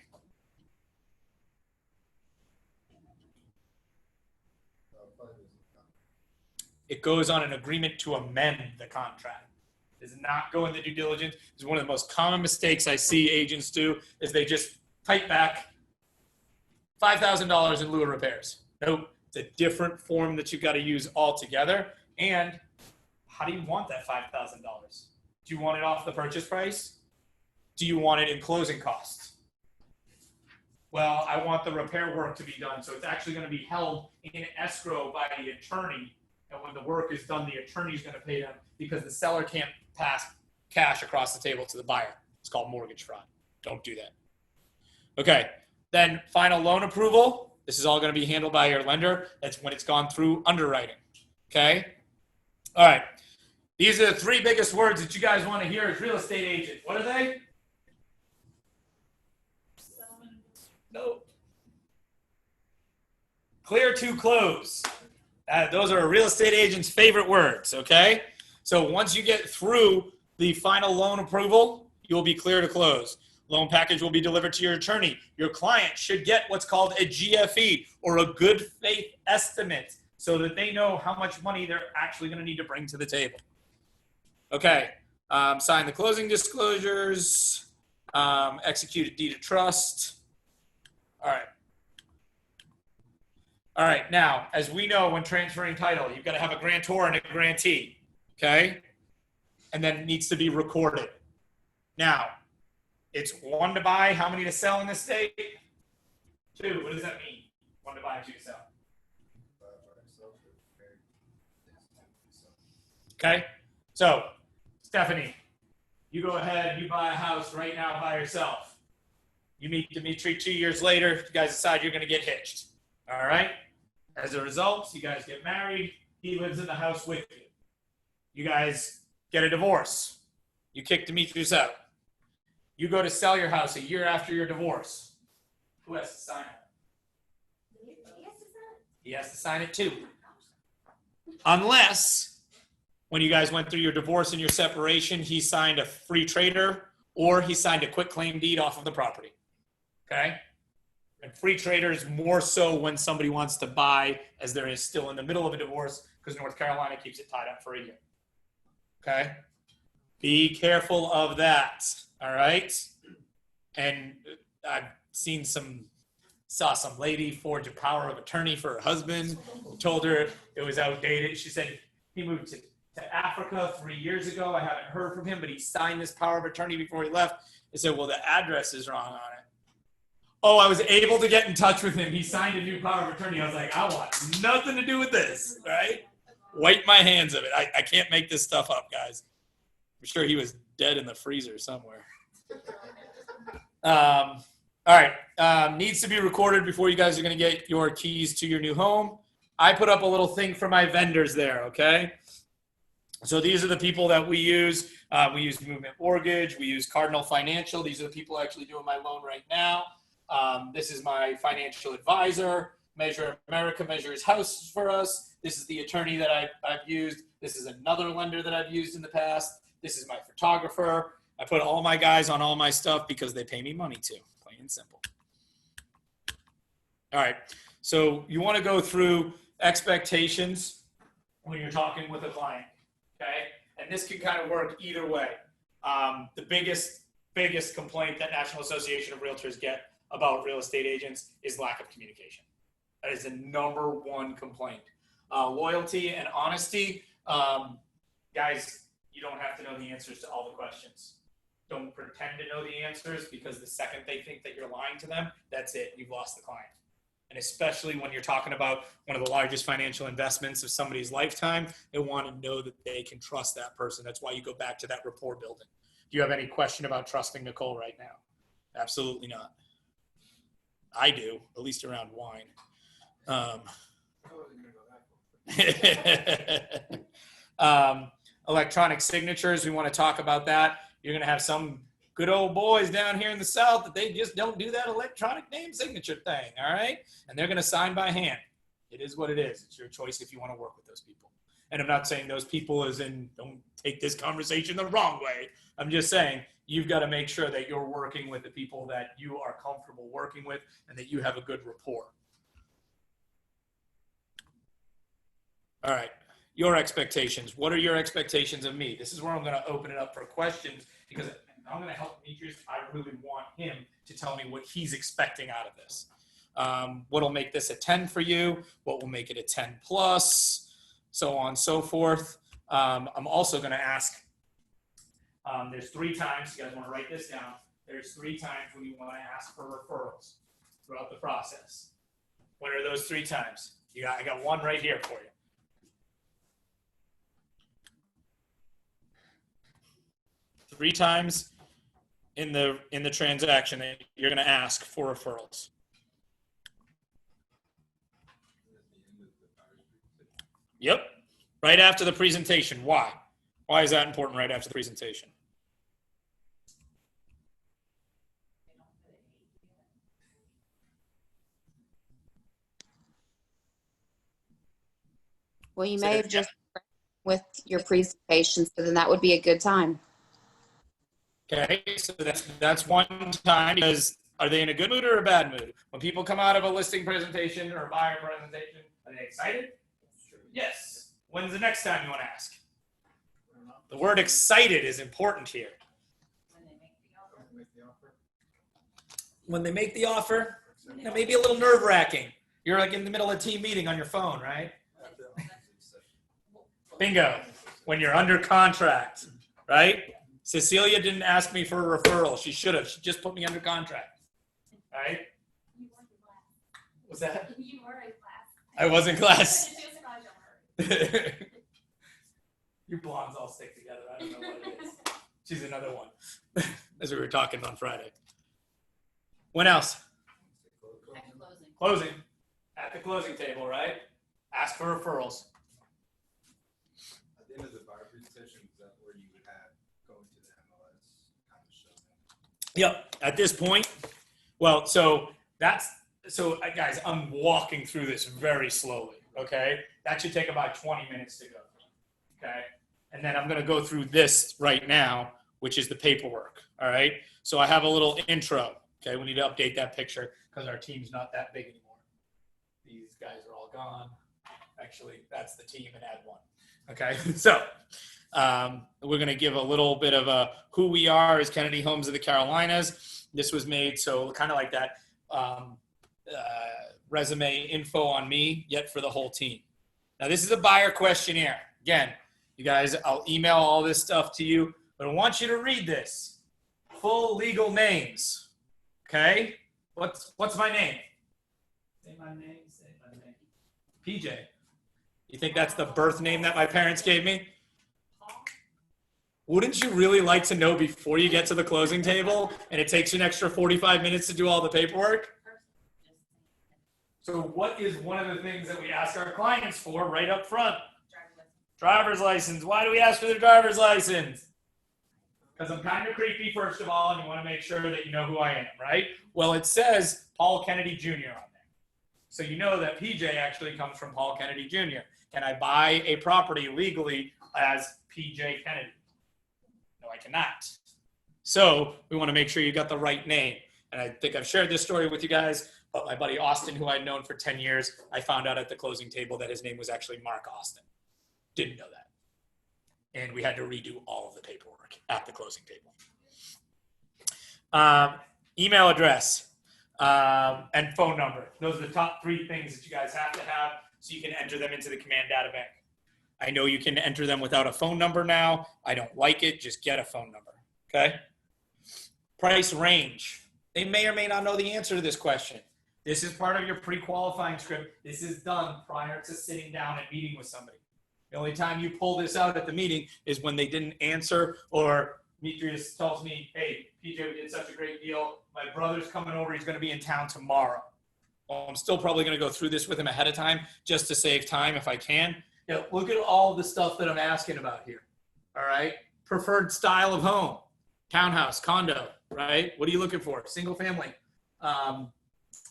It goes on an agreement to amend the contract. It does not go in the due diligence. It's one of the most common mistakes I see agents do is they just type back $5,000 in lieu of repairs. Nope, it's a different form that you've got to use altogether. And how do you want that $5,000? Do you want it off the purchase price? Do you want it in closing costs? Well, I want the repair work to be done, so it's actually going to be held in escrow by the attorney. And when the work is done, the attorney's going to pay them because the seller can't pass cash across the table to the buyer. It's called mortgage fraud. Don't do that. Okay, then final loan approval. This is all going to be handled by your lender. That's when it's gone through underwriting. Okay? All right. These are the three biggest words that you guys want to hear as real estate agents. What are they? Nope. Clear to close. Those are a real estate agent's favorite words, okay? So once you get through the final loan approval, you'll be clear to close. Loan package will be delivered to your attorney. Your client should get what's called a GFE, or a good faith estimate, so that they know how much money they're actually going to need to bring to the table. Okay, sign the closing disclosures, execute a deed of trust. All right. All right, now, as we know, when transferring title, you've got to have a grantor and a grantee, okay? And then it needs to be recorded. Now, it's 1 to buy, how many to sell in this state? 2, what does that mean? 1 to buy, 2 to sell. Okay, so, Stephanie, you go ahead, you buy a house right now by yourself. You meet Dimitri 2 years later, you guys decide you're going to get hitched, all right? As a result, you guys get married. He lives in the house with you. You guys get a divorce. You kick Demetrius out. You go to sell your house a year after your divorce. Who has to sign it? He has to sign it too. Unless, when you guys went through your divorce and your separation, he signed a free trader or he signed a quitclaim deed off of the property. Okay? And free trader is more so when somebody wants to buy, as there is still in the middle of a divorce, because North Carolina keeps it tied up for a year. Okay? Be careful of that. All right? And I've saw some lady forge a power of attorney for her husband, told her it was outdated. She said he moved to Africa 3 years ago. I haven't heard from him, but he signed this power of attorney before he left. They said, well, the address is wrong on it. Oh, I was able to get in touch with him. He signed a new power of attorney. I was like, I want nothing to do with this, right? Wipe my hands of it. I can't make this stuff up, guys. I'm sure he was dead in the freezer somewhere. All right. Needs to be recorded before you guys are going to get your keys to your new home. I put up a little thing for my vendors there, okay? So these are the people that we use. We use Movement Mortgage. We use Cardinal Financial. These are the people actually doing my loan right now. This is my financial advisor. Measure America measures houses for us. This is the attorney that I've used. This is another lender that I've used in the past. This is my photographer. I put all my guys on all my stuff because they pay me money to, plain and simple. All right. So you want to go through expectations when you're talking with a client, okay? And this can kind of work either way. The biggest complaint that National Association of Realtors get about real estate agents is lack of communication. That is the number one complaint. Loyalty and honesty. Guys, you don't have to know the answers to all the questions. Don't pretend to know the answers, because the second they think that you're lying to them, that's it. You've lost the client. And especially when you're talking about one of the largest financial investments of somebody's lifetime, they want to know that they can trust that person. That's why you go back to that rapport building. Do you have any question about trusting Nicole right now? Absolutely not. I do, at least around wine. Electronic signatures, we want to talk about that. You're going to have some good old boys down here in the South that they just don't do that electronic name signature thing, all right? And they're going to sign by hand. It is what it is. It's your choice if you want to work with those people. And I'm not saying those people as in, don't take this conversation the wrong way. I'm just saying you've got to make sure that you're working with the people that you are comfortable working with and that you have a good rapport. All right. Your expectations. What are your expectations of me? This is where I'm going to open it up for questions, because I'm going to help Demetrius. I really want him to tell me what he's expecting out of this. What will make this a 10 for you? What will make it a 10 plus? So on and so forth. I'm also going to ask, there's 3 times, you guys want to write this down. There's 3 times when you want to ask for referrals throughout the process. What are those 3 times? I got one right here for you. 3 times in the transaction that you're going to ask for referrals. Yep. Right after the presentation. Why? Why is that important right after the presentation? Well, you may have just with your presentation, so then that would be a good time. Okay, so that's one time, because are they in a good mood or a bad mood? When people come out of a listing presentation or a buyer presentation, are they excited? Yes. When's the next time you want to ask? The word excited is important here. When they make the offer, maybe a little nerve-wracking. You're like in the middle of a team meeting on your phone, right? Bingo. When you're under contract, right? Cecilia didn't ask me for a referral. She should have. She just put me under contract. Right? What's that? You were in class. I was in class. You blondes all stick together. I don't know what it is. She's another one. As we were talking on Friday. When else? Closing. At the closing table, right? Ask for referrals. At the end of the buyer presentation, is that where you would have going to the MLS kind of show them? Yep. At this point, well, so guys, I'm walking through this very slowly. Okay, that should take about 20 minutes to go. Okay, and then I'm going to go through this right now, which is the paperwork. All right. So I have a little intro. Okay, we need to update that picture because our team's not that big anymore. These guys are all gone. Actually, that's the team and add one. Okay, so we're going to give a little bit of who we are as Kennedy Homes of the Carolinas. This was made so kind of like that resume info on me, yet for the whole team. Now, this is a buyer questionnaire. Again, you guys, I'll email all this stuff to you, but I want you to read this. Full legal names. Okay? What's my name? Say my name. Say my name. PJ. You think that's the birth name that my parents gave me? Wouldn't you really like to know before you get to the closing table and it takes you an extra 45 minutes to do all the paperwork? So what is one of the things that we ask our clients for right up front? Driver's license. Why do we ask for their driver's license? Because I'm kind of creepy, first of all, and you want to make sure that you know who I am, right? Well, it says Paul Kennedy Jr. on there. So you know that PJ actually comes from Paul Kennedy Jr. Can I buy a property legally as PJ Kennedy? No, I cannot. So we want to make sure you got the right name. And I think I've shared this story with you guys. But my buddy Austin, who I'd known for 10 years, I found out at the closing table that his name was actually Mark Austin. Didn't know that. And we had to redo all of the paperwork at the closing table. Email address and phone number. Those are the top 3 things that you guys have to have so you can enter them into the command data bank. I know you can enter them without a phone number now. I don't like it. Just get a phone number, okay? Price range. They may or may not know the answer to this question. This is part of your pre-qualifying script. This is done prior to sitting down and meeting with somebody. The only time you pull this out at the meeting is when they didn't answer, or Demetrius tells me, hey, PJ, we did such a great deal. My brother's coming over. He's going to be in town tomorrow. Well, I'm still probably going to go through this with him ahead of time just to save time if I can. Look at all the stuff that I'm asking about here. All right. Preferred style of home, townhouse, condo, right? What are you looking for? Single family.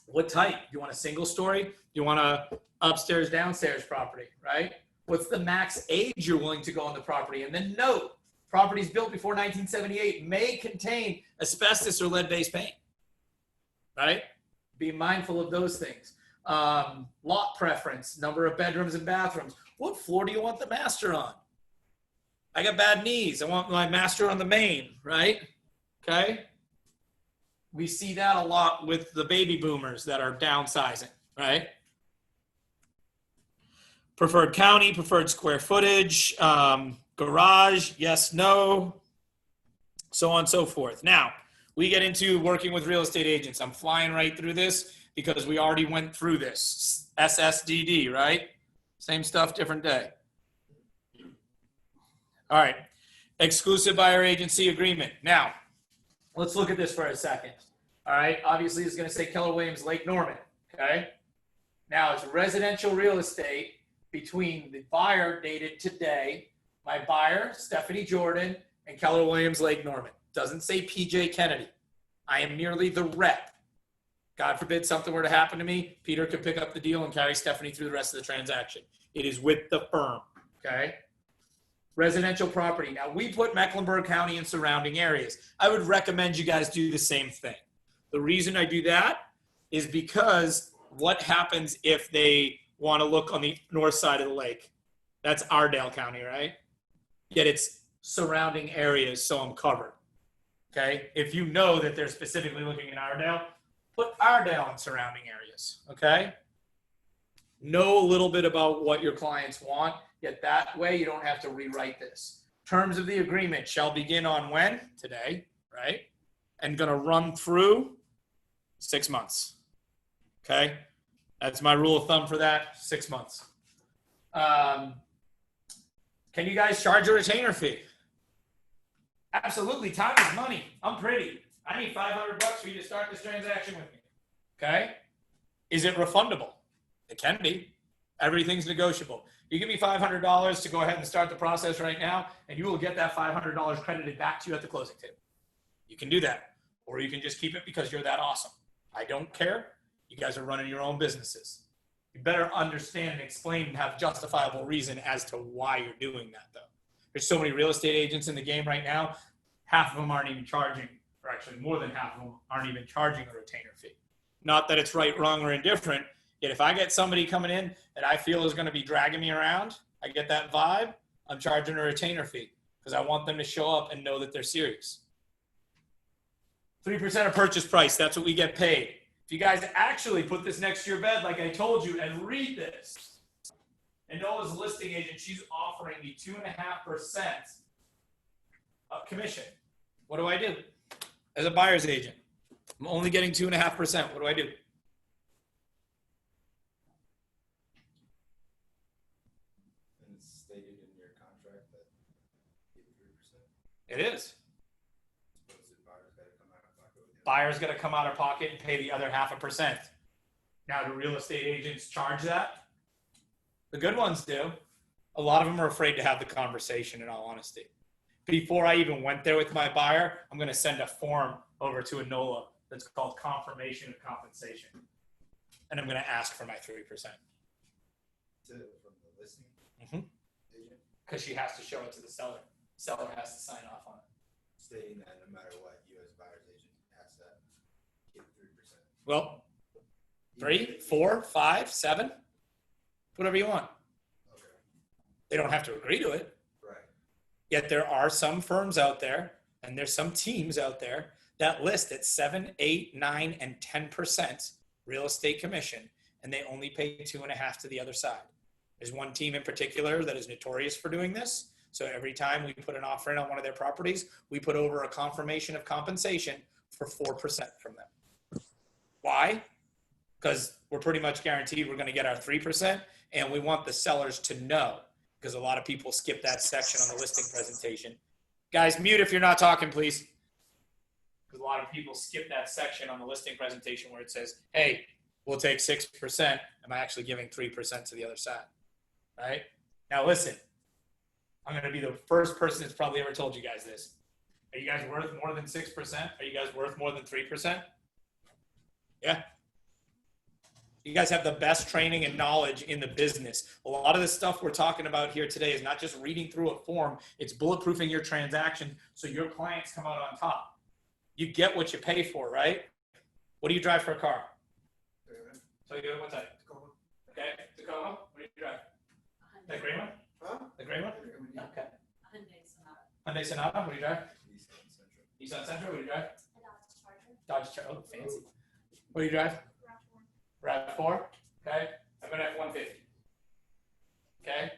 What type? Do you want a single story? Do you want a upstairs, downstairs property, right? What's the max age you're willing to go on the property? And then note, properties built before 1978 may contain asbestos or lead-based paint, right? Be mindful of those things. Lot preference, number of bedrooms and bathrooms. What floor do you want the master on? I got bad knees. I want my master on the main, right? Okay. We see that a lot with the baby boomers that are downsizing, right? Preferred county, preferred square footage, garage, yes, no, so on and so forth. Now, we get into working with real estate agents. I'm flying right through this because we already went through this. SSDD, right? Same stuff, different day. All right. Exclusive buyer agency agreement. Now, let's look at this for a second. All right. Obviously, it's going to say Keller Williams Lake Norman. Okay. Now, it's residential real estate between the buyer dated today, my buyer, Stephanie Jordan, and Keller Williams Lake Norman. Doesn't say PJ Kennedy. I am merely the rep. God forbid something were to happen to me, Peter could pick up the deal and carry Stephanie through the rest of the transaction. It is with the firm, okay? Residential property. Now, we put Mecklenburg County and surrounding areas. I would recommend you guys do the same thing. The reason I do that is because what happens if they want to look on the north side of the lake? That's Ardale County, right? Yet it's surrounding areas, so I'm covered, okay? If you know that they're specifically looking in Ardale, put Ardale in surrounding areas, okay? Know a little bit about what your clients want, yet that way you don't have to rewrite this. Terms of the agreement shall begin on when? Today, right? And gonna run through 6 months, okay? That's my rule of thumb for that, 6 months. Can you guys charge a retainer fee? Absolutely, time is money. I'm pretty. I need $500 for you to start this transaction with me. Okay? Is it refundable? It can be. Everything's negotiable. You give me $500 to go ahead and start the process right now, and you will get that $500 credited back to you at the closing table. You can do that. Or you can just keep it because you're that awesome. I don't care. You guys are running your own businesses. You better understand and explain and have justifiable reason as to why you're doing that, though. There's so many real estate agents in the game right now. Half of them aren't even charging, or actually more than half of them aren't even charging a retainer fee. Not that it's right, wrong, or indifferent. Yet if I get somebody coming in that I feel is going to be dragging me around, I get that vibe, I'm charging a retainer fee because I want them to show up and know that they're serious. 3% of purchase price, that's what we get paid. If you guys actually put this next to your bed like I told you and read this, and Nola's a listing agent, she's offering me 2.5% of commission. What do I do? As a buyer's agent, I'm only getting 2.5%. What do I do? And it's stated in your contract that you get 3%. It is. Suppose the buyer's got to come out of pocket with you. Buyer's got to come out of pocket and pay the other 0.5%. Now, do real estate agents charge that? The good ones do. A lot of them are afraid to have the conversation, in all honesty. Before I even went there with my buyer, I'm going to send a form over to Enola that's called confirmation of compensation. And I'm going to ask for my 3%. To, from the listing Mm-hmm. agent, Because she has to show it to the seller. Seller has to sign off on it. stating that no matter what, you as buyer's agent has to get 3%. Well, 3, 4, 5, 7, whatever you want. Okay. They don't have to agree to it. Right. Yet there are some firms out there, and there's some teams out there that list at 7, 8, 9, and 10% real estate commission, and they only pay 2.5 to the other side. There's one team in particular that is notorious for doing this. So every time we put an offer in on one of their properties, we put over a confirmation of compensation for 4% from them. Why? Because we're pretty much guaranteed we're going to get our 3%, and we want the sellers to know, because a lot of people skip that section on the listing presentation. Guys, mute if you're not talking, please. Because a lot of people skip that section on the listing presentation where it says, hey, we'll take 6%. Am I actually giving 3% to the other side? Right? Now listen, I'm going to be the first person that's probably ever told you guys this. Are you guys worth more than 6%? Are you guys worth more than 3%? Yeah. You guys have the best training and knowledge in the business. A lot of the stuff we're talking about here today is not just reading through a form. It's bulletproofing your transaction so your clients come out on top. You get what you pay for, right? What do you drive for a car? So you what type? Tacoma. Okay, Tacoma. What do you drive? The gray one? Huh? The gray one? Okay. Hyundai Sonata. Hyundai Sonata. What do you drive? Nissan Sentra. Nissan Sentra. What do you drive? A Dodge Charger. Dodge Charger. Oh, fancy. What do you drive? RAV4. Okay. I've got an F-150. Okay.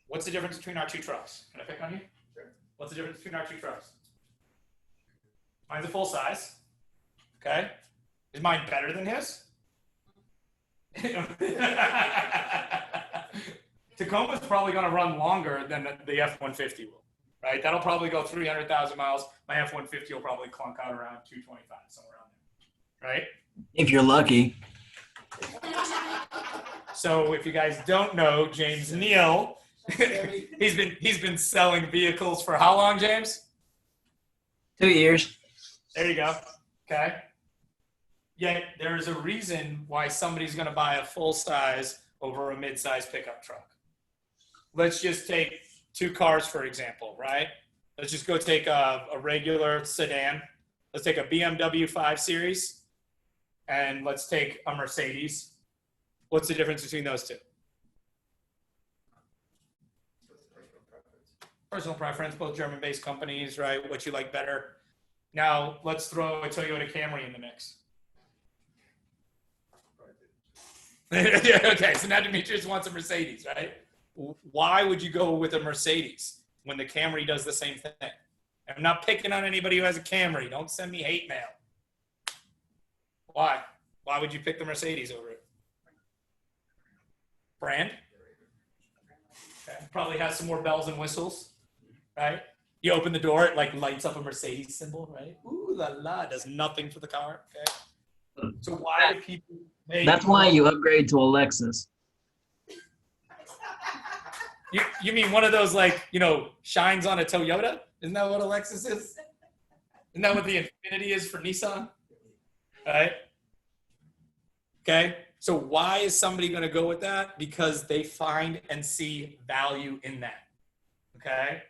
What's the difference between our two trucks? Can I pick on you? Sure. What's the difference between our two trucks? Mine's a full size. Okay. Is mine better than his? Tacoma's probably going to run longer than the F-150 will, right? That'll probably go 300,000 miles. My F-150 will probably clunk out around 225, somewhere around there, right? If you're lucky. So if you guys don't know, James Neal, he's been selling vehicles for how long, James? 2 years. There you go. Okay. Yet there is a reason why somebody's going to buy a full size over a mid-size pickup truck. Let's just take two cars, for example, right? Let's just go take a regular sedan. Let's take a BMW 5 Series, and let's take a Mercedes. What's the difference between those two? Personal preference, both German-based companies, right? What you like better. Now, let's throw a Toyota Camry in the mix. Okay, so now Demetrius wants a Mercedes, right? Why would you go with a Mercedes when the Camry does the same thing? I'm not picking on anybody who has a Camry. Don't send me hate mail. Why? Why would you pick the Mercedes over it? Brand? Okay. Probably has some more bells and whistles, right? You open the door, it like lights up a Mercedes symbol, right? Ooh la la, does nothing for the car, okay? So why do people make... That's why you upgrade to a Lexus. You mean one of those, like, you know, shines on a Toyota? Isn't that what a Lexus is? Isn't that what the Infiniti is for Nissan? Right? Okay. So why is somebody going to go with that? Because they find and see value in that. Okay.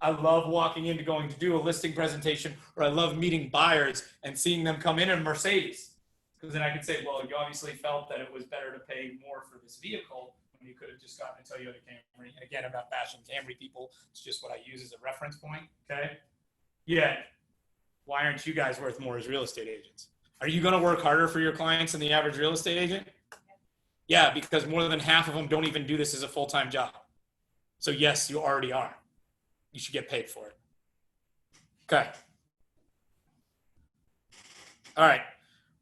I love walking into going to do a listing presentation, or I love meeting buyers and seeing them come in a Mercedes. Because then I can say, well, you obviously felt that it was better to pay more for this vehicle when you could have just gotten a Toyota Camry. And again, I'm not bashing Camry people. It's just what I use as a reference point. Okay. Yeah. Why aren't you guys worth more as real estate agents? Are you going to work harder for your clients than the average real estate agent? Yeah, because more than half of them don't even do this as a full-time job. So yes, you already are. You should get paid for it. Okay. All right.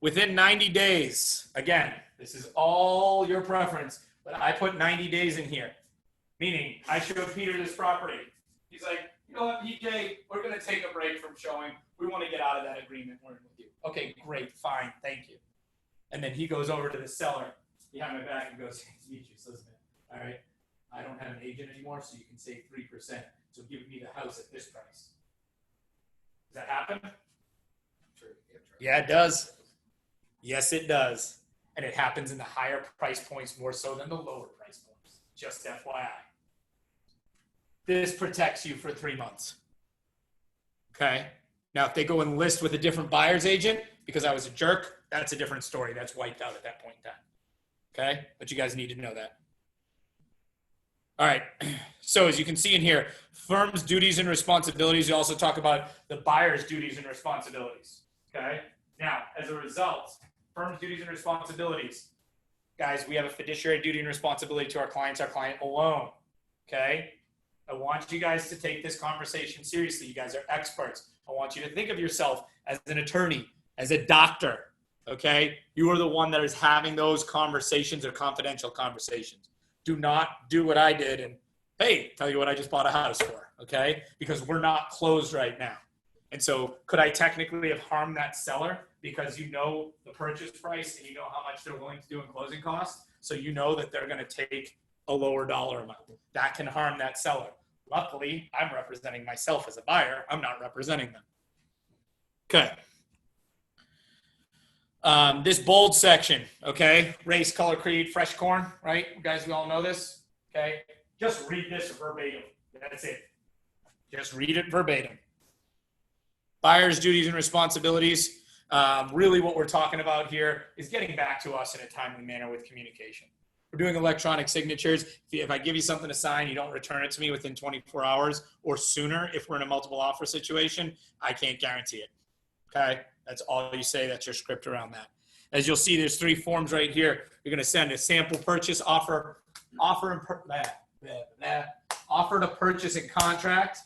Within 90 days, again, this is all your preference, but I put 90 days in here. Meaning, I showed Peter this property. He's like, you know what, PJ, we're going to take a break from showing. We want to get out of that agreement we're in with you. Okay, great, fine, thank you. And then he goes over to the seller behind my back and goes, Demetrius, listen, all right, I don't have an agent anymore, so you can save 3%. So give me the house at this price. Does that happen? Yeah, it does. Yes, it does. And it happens in the higher price points more so than the lower price points. Just FYI. This protects you for 3 months. Okay? Now, if they go and list with a different buyer's agent because I was a jerk, That's a different story. That's wiped out at that point in time. Okay? But you guys need to know that. All right. So as you can see in here, firm's duties and responsibilities. You also talk about the buyer's duties and responsibilities. Okay? Now, as a result, firm's duties and responsibilities. Guys, we have a fiduciary duty and responsibility to our clients, our client alone. Okay? I want you guys to take this conversation seriously. You guys are experts. I want you to think of yourself as an attorney, as a doctor. Okay? You are the one that is having those conversations or confidential conversations. Do not do what I did and, hey, tell you what I just bought a house for. Okay? Because we're not closed right now. And so could I technically have harmed that seller because you know the purchase price and you know how much they're willing to do in closing costs? So you know that they're going to take a lower dollar amount. That can harm that seller. Luckily, I'm representing myself as a buyer. I'm not representing them. Okay. This bold section, okay? Race, color, creed, fresh corn, right? You guys, we all know this, okay? Just read this verbatim. That's it. Just read it verbatim. Buyer's duties and responsibilities. Really what we're talking about here is getting back to us in a timely manner with communication. We're doing electronic signatures. If I give you something to sign, you don't return it to me within 24 hours or sooner, if we're in a multiple offer situation, I can't guarantee it. Okay? That's all you say. That's your script around that. As you'll see, there's 3 forms right here. You're going to send a sample purchase offer to purchase and contract.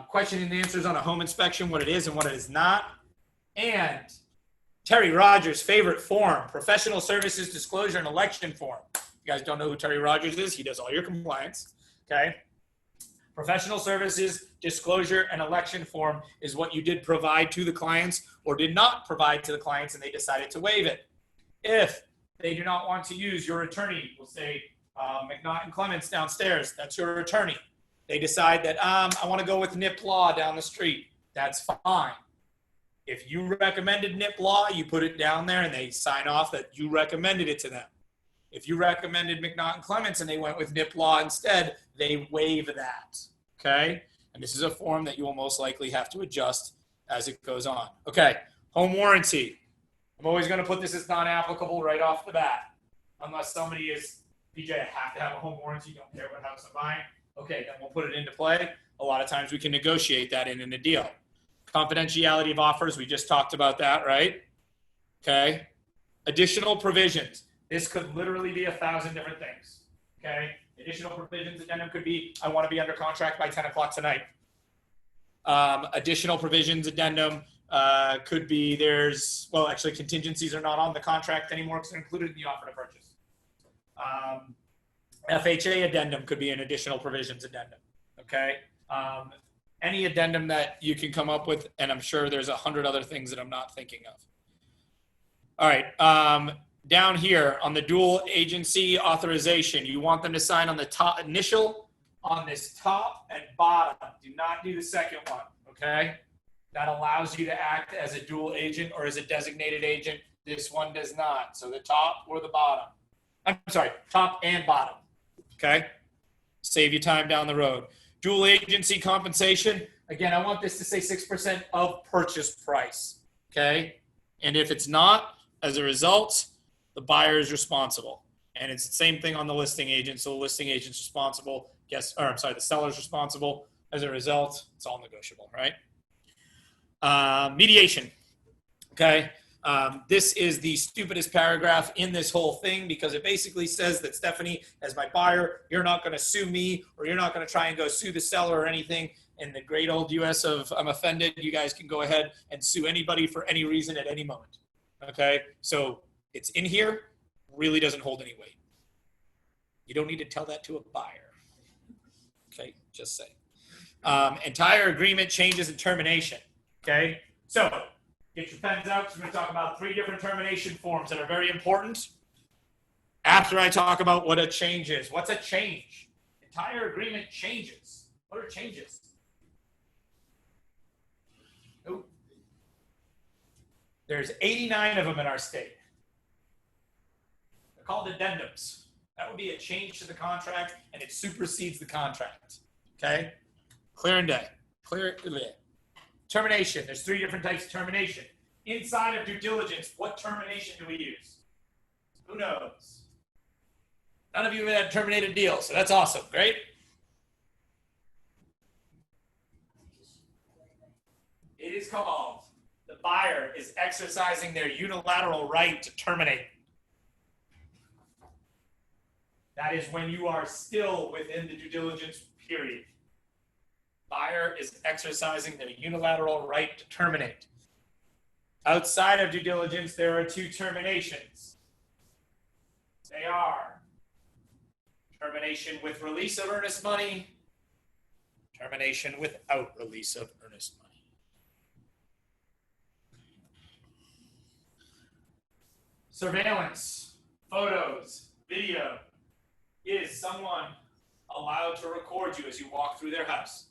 Question and answers on a home inspection, what it is and what it is not. And Terry Rogers' favorite form, professional services disclosure and election form. If you guys don't know who Terry Rogers is, he does all your compliance. Okay. Professional services disclosure and election form is what you did provide to the clients or did not provide to the clients and they decided to waive it. If they do not want to use your attorney, we'll say McNaught and Clements downstairs, that's your attorney. They decide that I want to go with Nip Law down the street. That's fine. If you recommended Nip Law, you put it down there and they sign off that you recommended it to them. If you recommended McNaught and Clements and they went with Nip Law instead, they waive that. Okay? And this is a form that you will most likely have to adjust as it goes on. Okay. Home warranty. I'm always going to put this as non-applicable right off the bat. Unless somebody is, PJ, I have to have a home warranty. Don't care what house I'm buying. Okay, then we'll put it into play. A lot of times we can negotiate that in a deal. Confidentiality of offers, we just talked about that, right? Okay. Additional provisions. This could literally be 1,000 different things. Okay. Additional provisions addendum could be, I want to be under contract by 10 o'clock tonight. Additional provisions addendum could be actually contingencies are not on the contract anymore because they're included in the offer to purchase. FHA addendum could be an additional provisions addendum. Okay. Any addendum that you can come up with, and I'm sure there's 100 other things that I'm not thinking of. All right, down here on the dual agency authorization, you want them to sign on the top initial on this top and bottom. Do not do the second one, okay? That allows you to act as a dual agent or as a designated agent. This one does not. So the top or the bottom. I'm sorry, top and bottom, okay? Save you time down the road. Dual agency compensation. Again, I want this to say 6% of purchase price, okay? And if it's not, as a result, the buyer is responsible. And it's the same thing on the listing agent. So the listing agent's responsible. The seller's responsible. As a result, it's all negotiable, right? Mediation, okay? This is the stupidest paragraph in this whole thing because it basically says that Stephanie, as my buyer, you're not going to sue me or you're not going to try and go sue the seller or anything. In the great old US of I'm offended, you guys can go ahead and sue anybody for any reason at any moment. Okay? So it's in here, really doesn't hold any weight. You don't need to tell that to a buyer. Okay? Just say. Entire agreement changes and termination. Okay? So get your pens out. We're going to talk about 3 different termination forms that are very important. After I talk about what a change is. What's a change? Entire agreement changes. What are changes? Nope. There's 89 of them in our state. They're called addendums. That would be a change to the contract, and it supersedes the contract. Okay? Clear and day. Clear. Termination. There's 3 different types of termination. inside of due diligence, what termination do we use? Who knows? None of you have had terminated deals, so that's awesome. Great. It is called the buyer is exercising their unilateral right to terminate. That is when you are still within the due diligence period. Buyer is exercising their unilateral right to terminate. Outside of due diligence, there are two terminations. They are termination with release of earnest money, termination without release of earnest money. Surveillance, photos, video. Is someone allowed to record you as you walk through their house?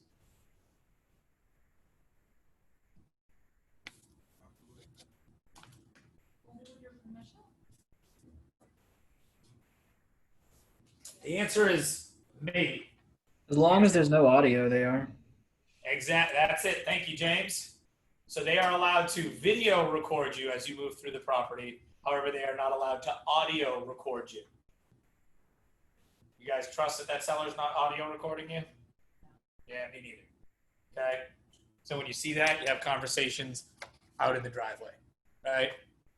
The answer is maybe. As long as there's no audio, they are. Exactly. That's it. Thank you, James. So they are allowed to video record you as you move through the property. However, they are not allowed to audio record you. You guys trust that seller's not audio recording you? Yeah, me neither. Okay? So when you see that, you have conversations out in the driveway, right?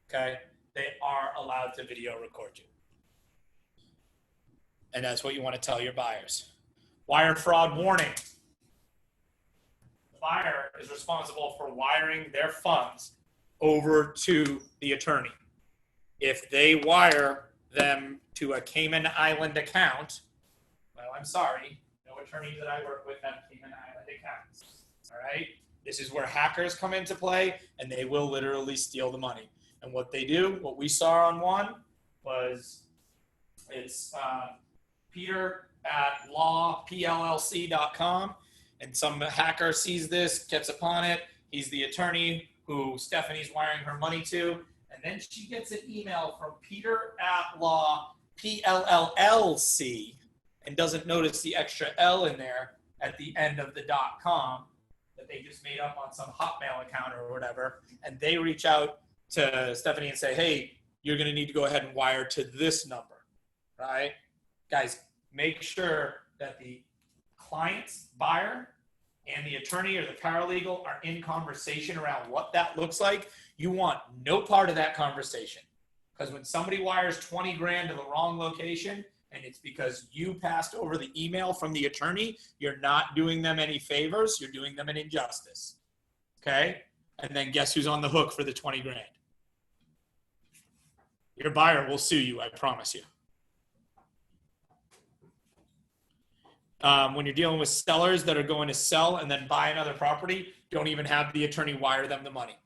Okay? They are allowed to video record you. And that's what you want to tell your buyers. Wire fraud warning. The buyer is responsible for wiring their funds over to the attorney. If they wire them to a Cayman Island account, well, I'm sorry, no attorneys that I work with have Cayman Island accounts. All right? This is where hackers come into play, and they will literally steal the money. And what they do, what we saw on one, was it's Peter at lawpllc.com, and some hacker sees this, gets upon it. He's the attorney who Stephanie's wiring her money to, and then she gets an email from Peter at lawpllc and doesn't notice the extra L in there at the end of the .com that they just made up on some Hotmail account or whatever, and they reach out to Stephanie and say, hey, you're going to need to go ahead and wire to this number, right? Guys, make sure that the client's buyer and the attorney or the paralegal are in conversation around what that looks like. You want no part of that conversation, because when somebody wires 20 grand to the wrong location and it's because you passed over the email from the attorney, you're not doing them any favors. You're doing them an injustice. Okay? And then guess who's on the hook for the 20 grand? Your buyer will sue you, I promise you. When you're dealing with sellers that are going to sell and then buy another property, don't even have the attorney wire them the money.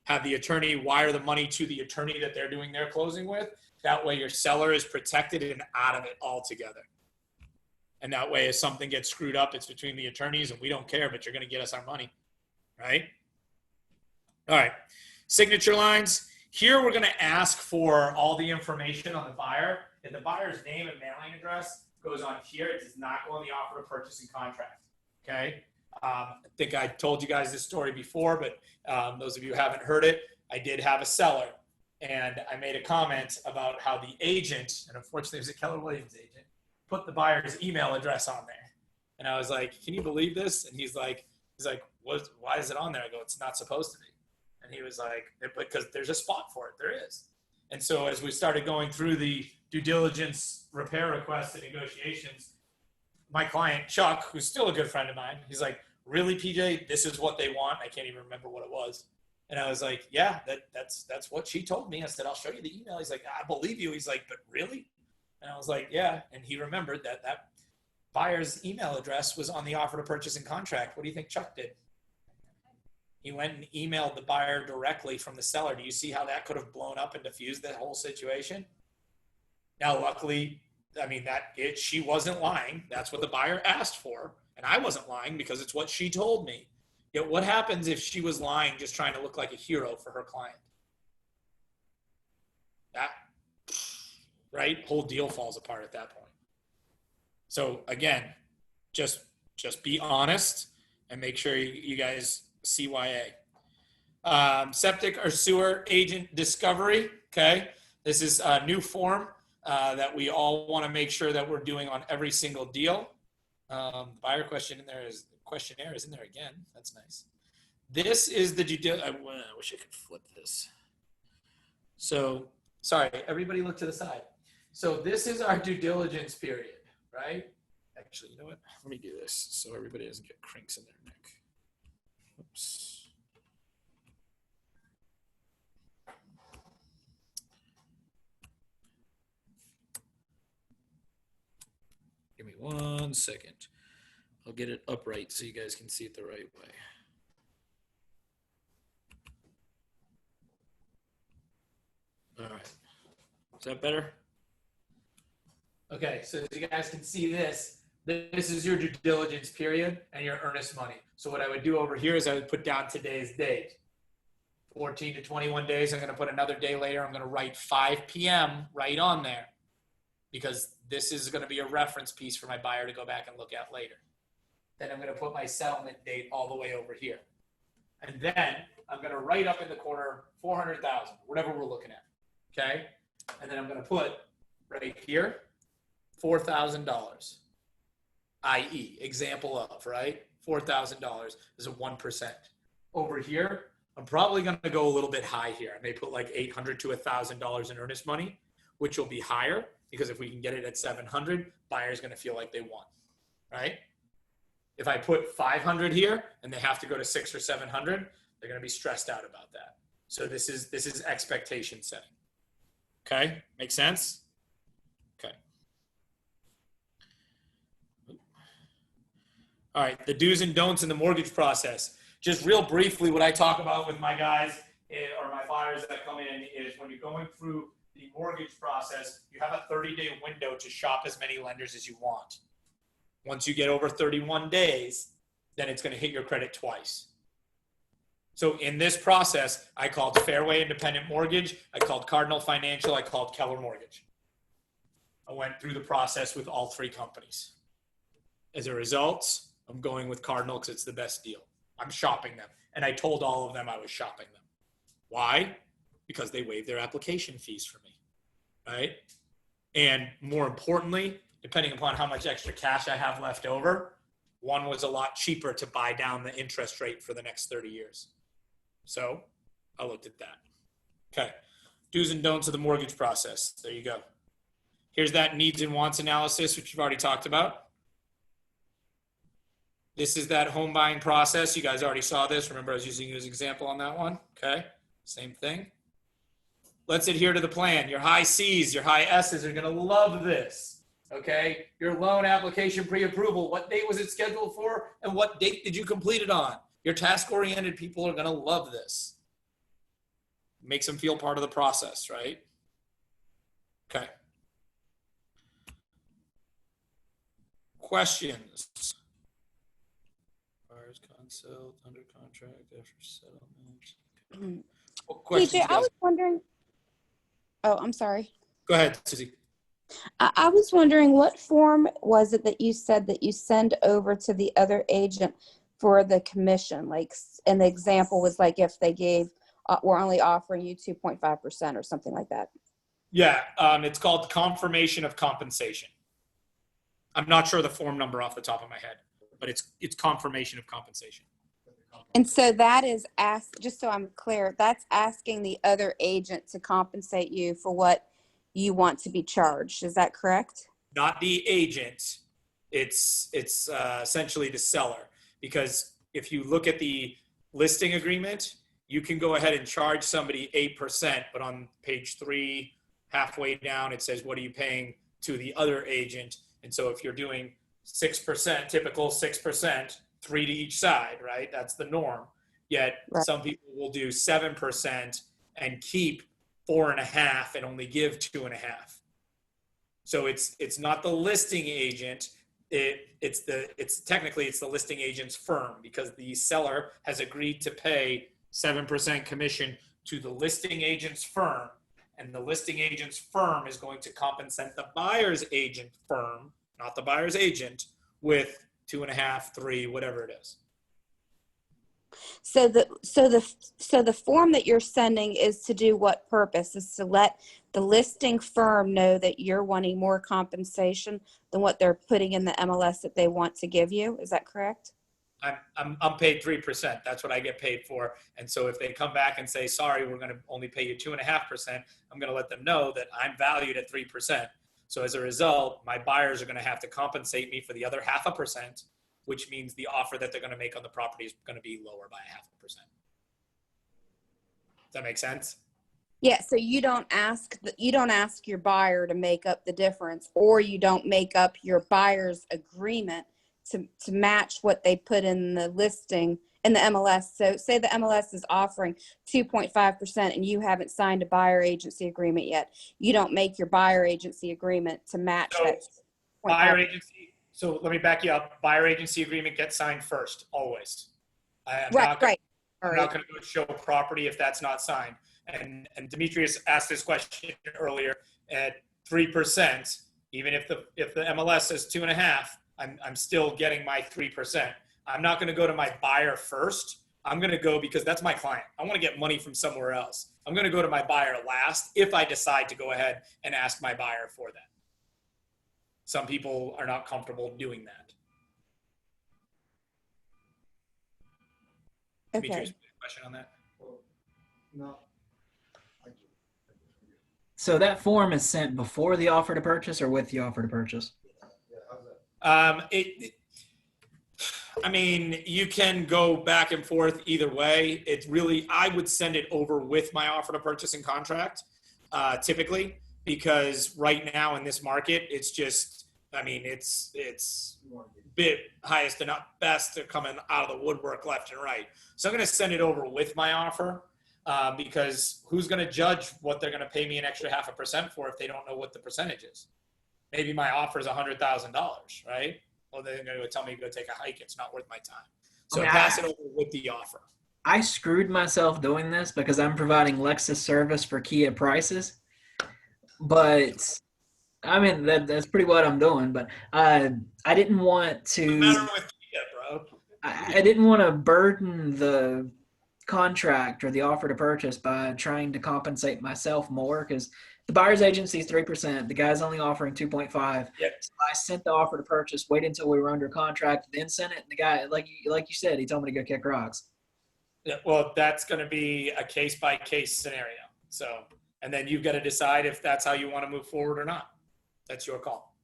Have the attorney wire the money to the attorney that they're doing their closing with. That way your seller is protected and out of it altogether. And that way if something gets screwed up, it's between the attorneys and we don't care, but you're going to get us our money, right? All right, signature lines. Here we're going to ask for all the information on the buyer. If the buyer's name and mailing address goes on here, it does not go on the offer of purchase and contract, okay? I think I told you guys this story before, but those of you who haven't heard it, I did have a seller, and I made a comment about how the agent, and unfortunately it was a Keller Williams agent, put the buyer's email address on there. And I was like, can you believe this? And he's like, why is it on there? I go, it's not supposed to be. And he was like, because there's a spot for it. There is. And so as we started going through the due diligence repair requests and negotiations, my client, Chuck, who's still a good friend of mine, he's like, really, PJ, this is what they want? I can't even remember what it was. And I was like, yeah, that's what she told me. I said, I'll show you the email. He's like, I believe you. He's like, but really? And I was like, yeah. And he remembered that buyer's email address was on the offer to purchase and contract. What do you think Chuck did? He went and emailed the buyer directly from the seller. Do you see how that could have blown up and diffused the whole situation? Now, luckily, I mean, she wasn't lying. That's what the buyer asked for. And I wasn't lying because it's what she told me. Yet what happens if she was lying, just trying to look like a hero for her client? That, right? Whole deal falls apart at that point. So again, just be honest and make sure you guys CYA. Septic or sewer agent discovery. Okay. This is a new form that we all want to make sure that we're doing on every single deal. Buyer questionnaire is in there again. That's nice. This is the I wish I could flip this. So, sorry, everybody look to the side. So this is our due diligence period, right? Actually, you know what? Let me do this so everybody doesn't get crinks in their neck. Oops. Give me 1 second. I'll get it upright so you guys can see it the right way. All right. Is that better? Okay, so as you guys can see this is your due diligence period and your earnest money. So what I would do over here is I would put down today's date. 14 to 21 days. I'm going to put another day later. I'm going to write 5 p.m. right on there because this is going to be a reference piece for my buyer to go back and look at later. Then I'm going to put my settlement date all the way over here. And then I'm going to write up in the corner 400,000, whatever we're looking at. Okay? And then I'm going to put right here $4,000, i.e. example of, right? $4,000 is a 1%. Over here, I'm probably going to go a little bit high here. I may put like $800 to $1,000 in earnest money, which will be higher because if we can get it at 700, buyer's going to feel like they won, right? If I put 500 here and they have to go to 600 or 700, they're going to be stressed out about that. So this is expectation setting. Okay, make sense? Okay. All right, the do's and don'ts in the mortgage process. Just real briefly, what I talk about with my guys or my buyers that come in is when you're going through the mortgage process, you have a 30-day window to shop as many lenders as you want. Once you get over 31 days, then it's going to hit your credit twice. So in this process, I called Fairway Independent Mortgage, I called Cardinal Financial, I called Keller Mortgage. I went through the process with all 3 companies. As a result, I'm going with Cardinal because it's the best deal. I'm shopping them. And I told all of them I was shopping them. Why? Because they waived their application fees for me, right? And more importantly, depending upon how much extra cash I have left over, one was a lot cheaper to buy down the interest rate for the next 30 years. So I looked at that. Okay. Do's and don'ts of the mortgage process. There you go. Here's that needs and wants analysis, which you've already talked about. This is that home buying process. You guys already saw this. Remember, I was using you as an example on that one. Okay. Same thing. Let's adhere to the plan. Your high C's, your high S's are going to love this. Okay. Your loan application pre-approval. What date was it scheduled for? And what date did you complete it on? Your task-oriented people are going to love this. Makes them feel part of the process, right? Okay. Questions? Buyer's consult, under contract, after settlement. What questions, PJ, I was wondering. Oh, I'm sorry. Go ahead, Susie. I was wondering what form was it that you said that you send over to the other agent for the commission? Like, and the example was like if they gave, we're only offering you 2.5% or something like that. Yeah, it's called confirmation of compensation. I'm not sure the form number off the top of my head, but it's confirmation of compensation. And so that is just so I'm clear, that's asking the other agent to compensate you for what you want to be charged. Is that correct? Not the agent. It's essentially the seller. Because if you look at the listing agreement, you can go ahead and charge somebody 8%, but on page 3, halfway down, it says, what are you paying to the other agent? And so if you're doing 6%, typical 6%, 3 to each side, right? That's the norm. Yet some people will do 7% and keep 4.5 and only give 2.5. So it's not the listing agent. It's technically the listing agent's firm because the seller has agreed to pay 7% commission to the listing agent's firm, and the listing agent's firm is going to compensate the buyer's agent firm, not the buyer's agent, with 2.5, 3, whatever it is. So the form that you're sending is to do what purpose? Is to let the listing firm know that you're wanting more compensation than what they're putting in the MLS that they want to give you. Is that correct? I'm paid 3%. That's what I get paid for. And so if they come back and say, sorry, we're going to only pay you 2.5%, I'm going to let them know that I'm valued at 3%. So as a result, my buyers are going to have to compensate me for the other 0.5%, which means the offer that they're going to make on the property is going to be lower by 0.5%. Does that make sense? Yeah. So you don't ask your buyer to make up the difference, or you don't make up your buyer's agreement to match what they put in the listing in the MLS. So say the MLS is offering 2.5% and you haven't signed a buyer agency agreement yet. You don't make your buyer agency agreement to match that. Buyer agency. So let me back you up. Buyer agency agreement gets signed first, always. I'm not going to go show property if that's not signed. And Demetrius asked this question earlier. At 3%, even if the MLS says 2.5%, I'm still getting my 3%. I'm not going to go to my buyer first. I'm going to go because that's my client. I want to get money from somewhere else. I'm going to go to my buyer last if I decide to go ahead and ask my buyer for that. Some people are not comfortable doing that. Okay. Demetrius, question on that? No. So that form is sent before the offer to purchase or with the offer to purchase? I mean, you can go back and forth either way. It's really, I would send it over with my offer to purchase and contract, typically, because right now in this market, it's just, I mean, it's bit highest and not best. They're coming out of the woodwork left and right. So I'm going to send it over with my offer because who's going to judge what they're going to pay me an extra 0.5% for if they don't know what the percentage is? Maybe my offer is $100,000, right? Well, they're going to tell me to go take a hike. It's not worth my time. So pass it over with the offer. I screwed myself doing this because I'm providing Lexus service for Kia prices. But, I mean, that's pretty what I'm doing. But I didn't want to – no matter with Kia, bro. I didn't want to burden the contract or the offer to purchase by trying to compensate myself more because – the buyer's agency is 3%. The guy's only offering 2.5%. Yep. So I sent the offer to purchase, waited until we were under contract, then sent it. And the guy, like you said, he told me to go kick rocks. Yeah, well, that's going to be a case-by-case scenario. So, and then you've got to decide if that's how you want to move forward or not. That's your call.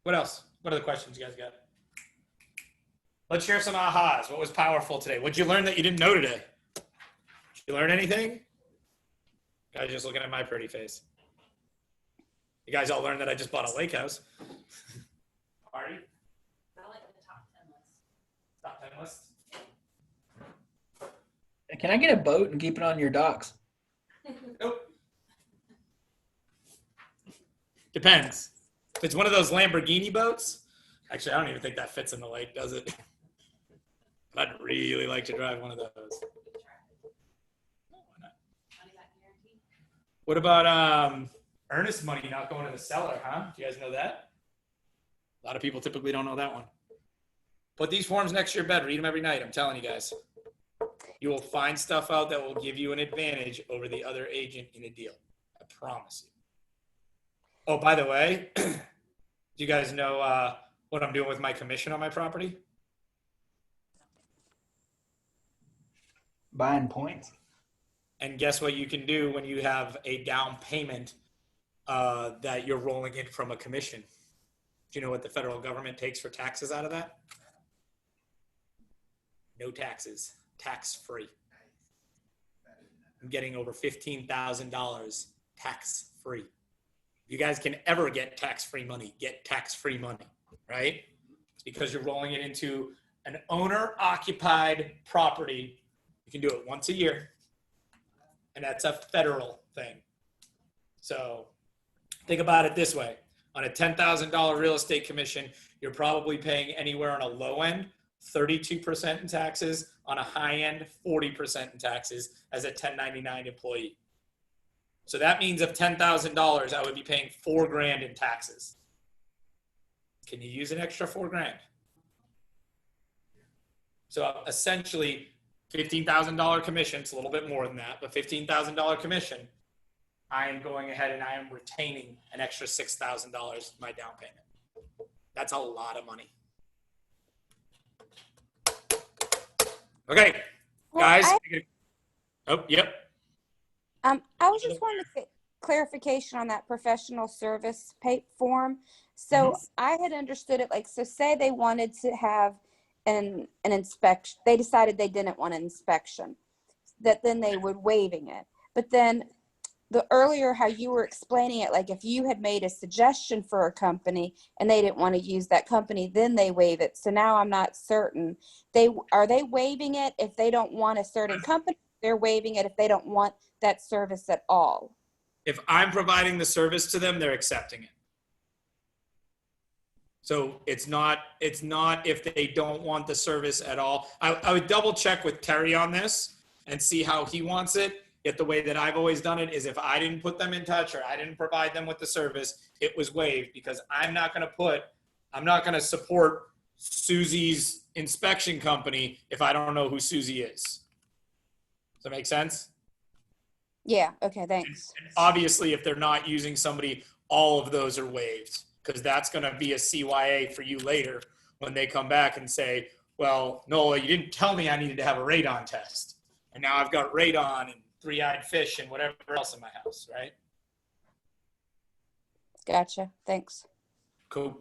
What else? What other questions you guys got? Let's share some ahas. What was powerful today? What'd you learn that you didn't know today? Did you learn anything? Guys just looking at my pretty face. You guys all learned that I just bought a lake house. Party? I like the top 10 list. Top 10 list? Can I get a boat and keep it on your docks? Nope. Depends. If it's one of those Lamborghini boats, actually, I don't even think that fits in the lake, does it? I'd really like to drive one of those. What about earnest money not going to the seller, huh? Do you guys know that? A lot of people typically don't know that one. Put these forms next to your bed. Read them every night. I'm telling you guys. You will find stuff out that will give you an advantage over the other agent in a deal. I promise you. Oh, by the way, do you guys know what I'm doing with my commission on my property? Buying points. And guess what you can do when you have a down payment that you're rolling in from a commission? Do you know what the federal government takes for taxes out of that? No taxes, tax-free. I'm getting over $15,000 tax-free. If you guys can ever get tax-free money, get tax-free money, right? It's because you're rolling it into an owner-occupied property. You can do it once a year. And that's a federal thing. So think about it this way. On a $10,000 real estate commission, you're probably paying anywhere on a low end, 32% in taxes, on a high end, 40% in taxes as a 1099 employee. So that means of $10,000, I would be paying $4,000 in taxes. Can you use an extra $4,000? So essentially, $15,000 commission. It's a little bit more than that, but $15,000 commission. I am going ahead and I am retaining an extra $6,000 my down payment. That's a lot of money. Okay, guys. Oh, yep. I was just wanting to get clarification on that professional service form. So I had understood it like, so say they wanted to have an inspection, they decided they didn't want an inspection, that then they would waiving it. But then the earlier how you were explaining it, like if you had made a suggestion for a company and they didn't want to use that company, then they waive it. So now I'm not certain. Are they waiving it if they don't want a certain company? They're waiving it if they don't want that service at all. If I'm providing the service to them, they're accepting it. So it's not if they don't want the service at all. I would double check with Terry on this and see how he wants it. Yet the way that I've always done it is if I didn't put them in touch or I didn't provide them with the service, it was waived, because I'm not going to support Susie's inspection company if I don't know who Susie is. Does that make sense? Yeah. Okay. Thanks. And obviously, if they're not using somebody, all of those are waived, because that's going to be a CYA for you later when they come back and say, well, Nola, you didn't tell me I needed to have a radon test. And now I've got radon and three-eyed fish and whatever else in my house, right? Gotcha. Thanks. Cool.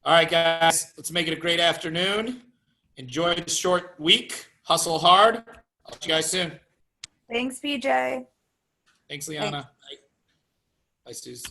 All right, guys, let's make it a great afternoon. Enjoy the short week. Hustle hard. I'll see you guys soon. Thanks, PJ. Thanks, Liana. Bye, Suze.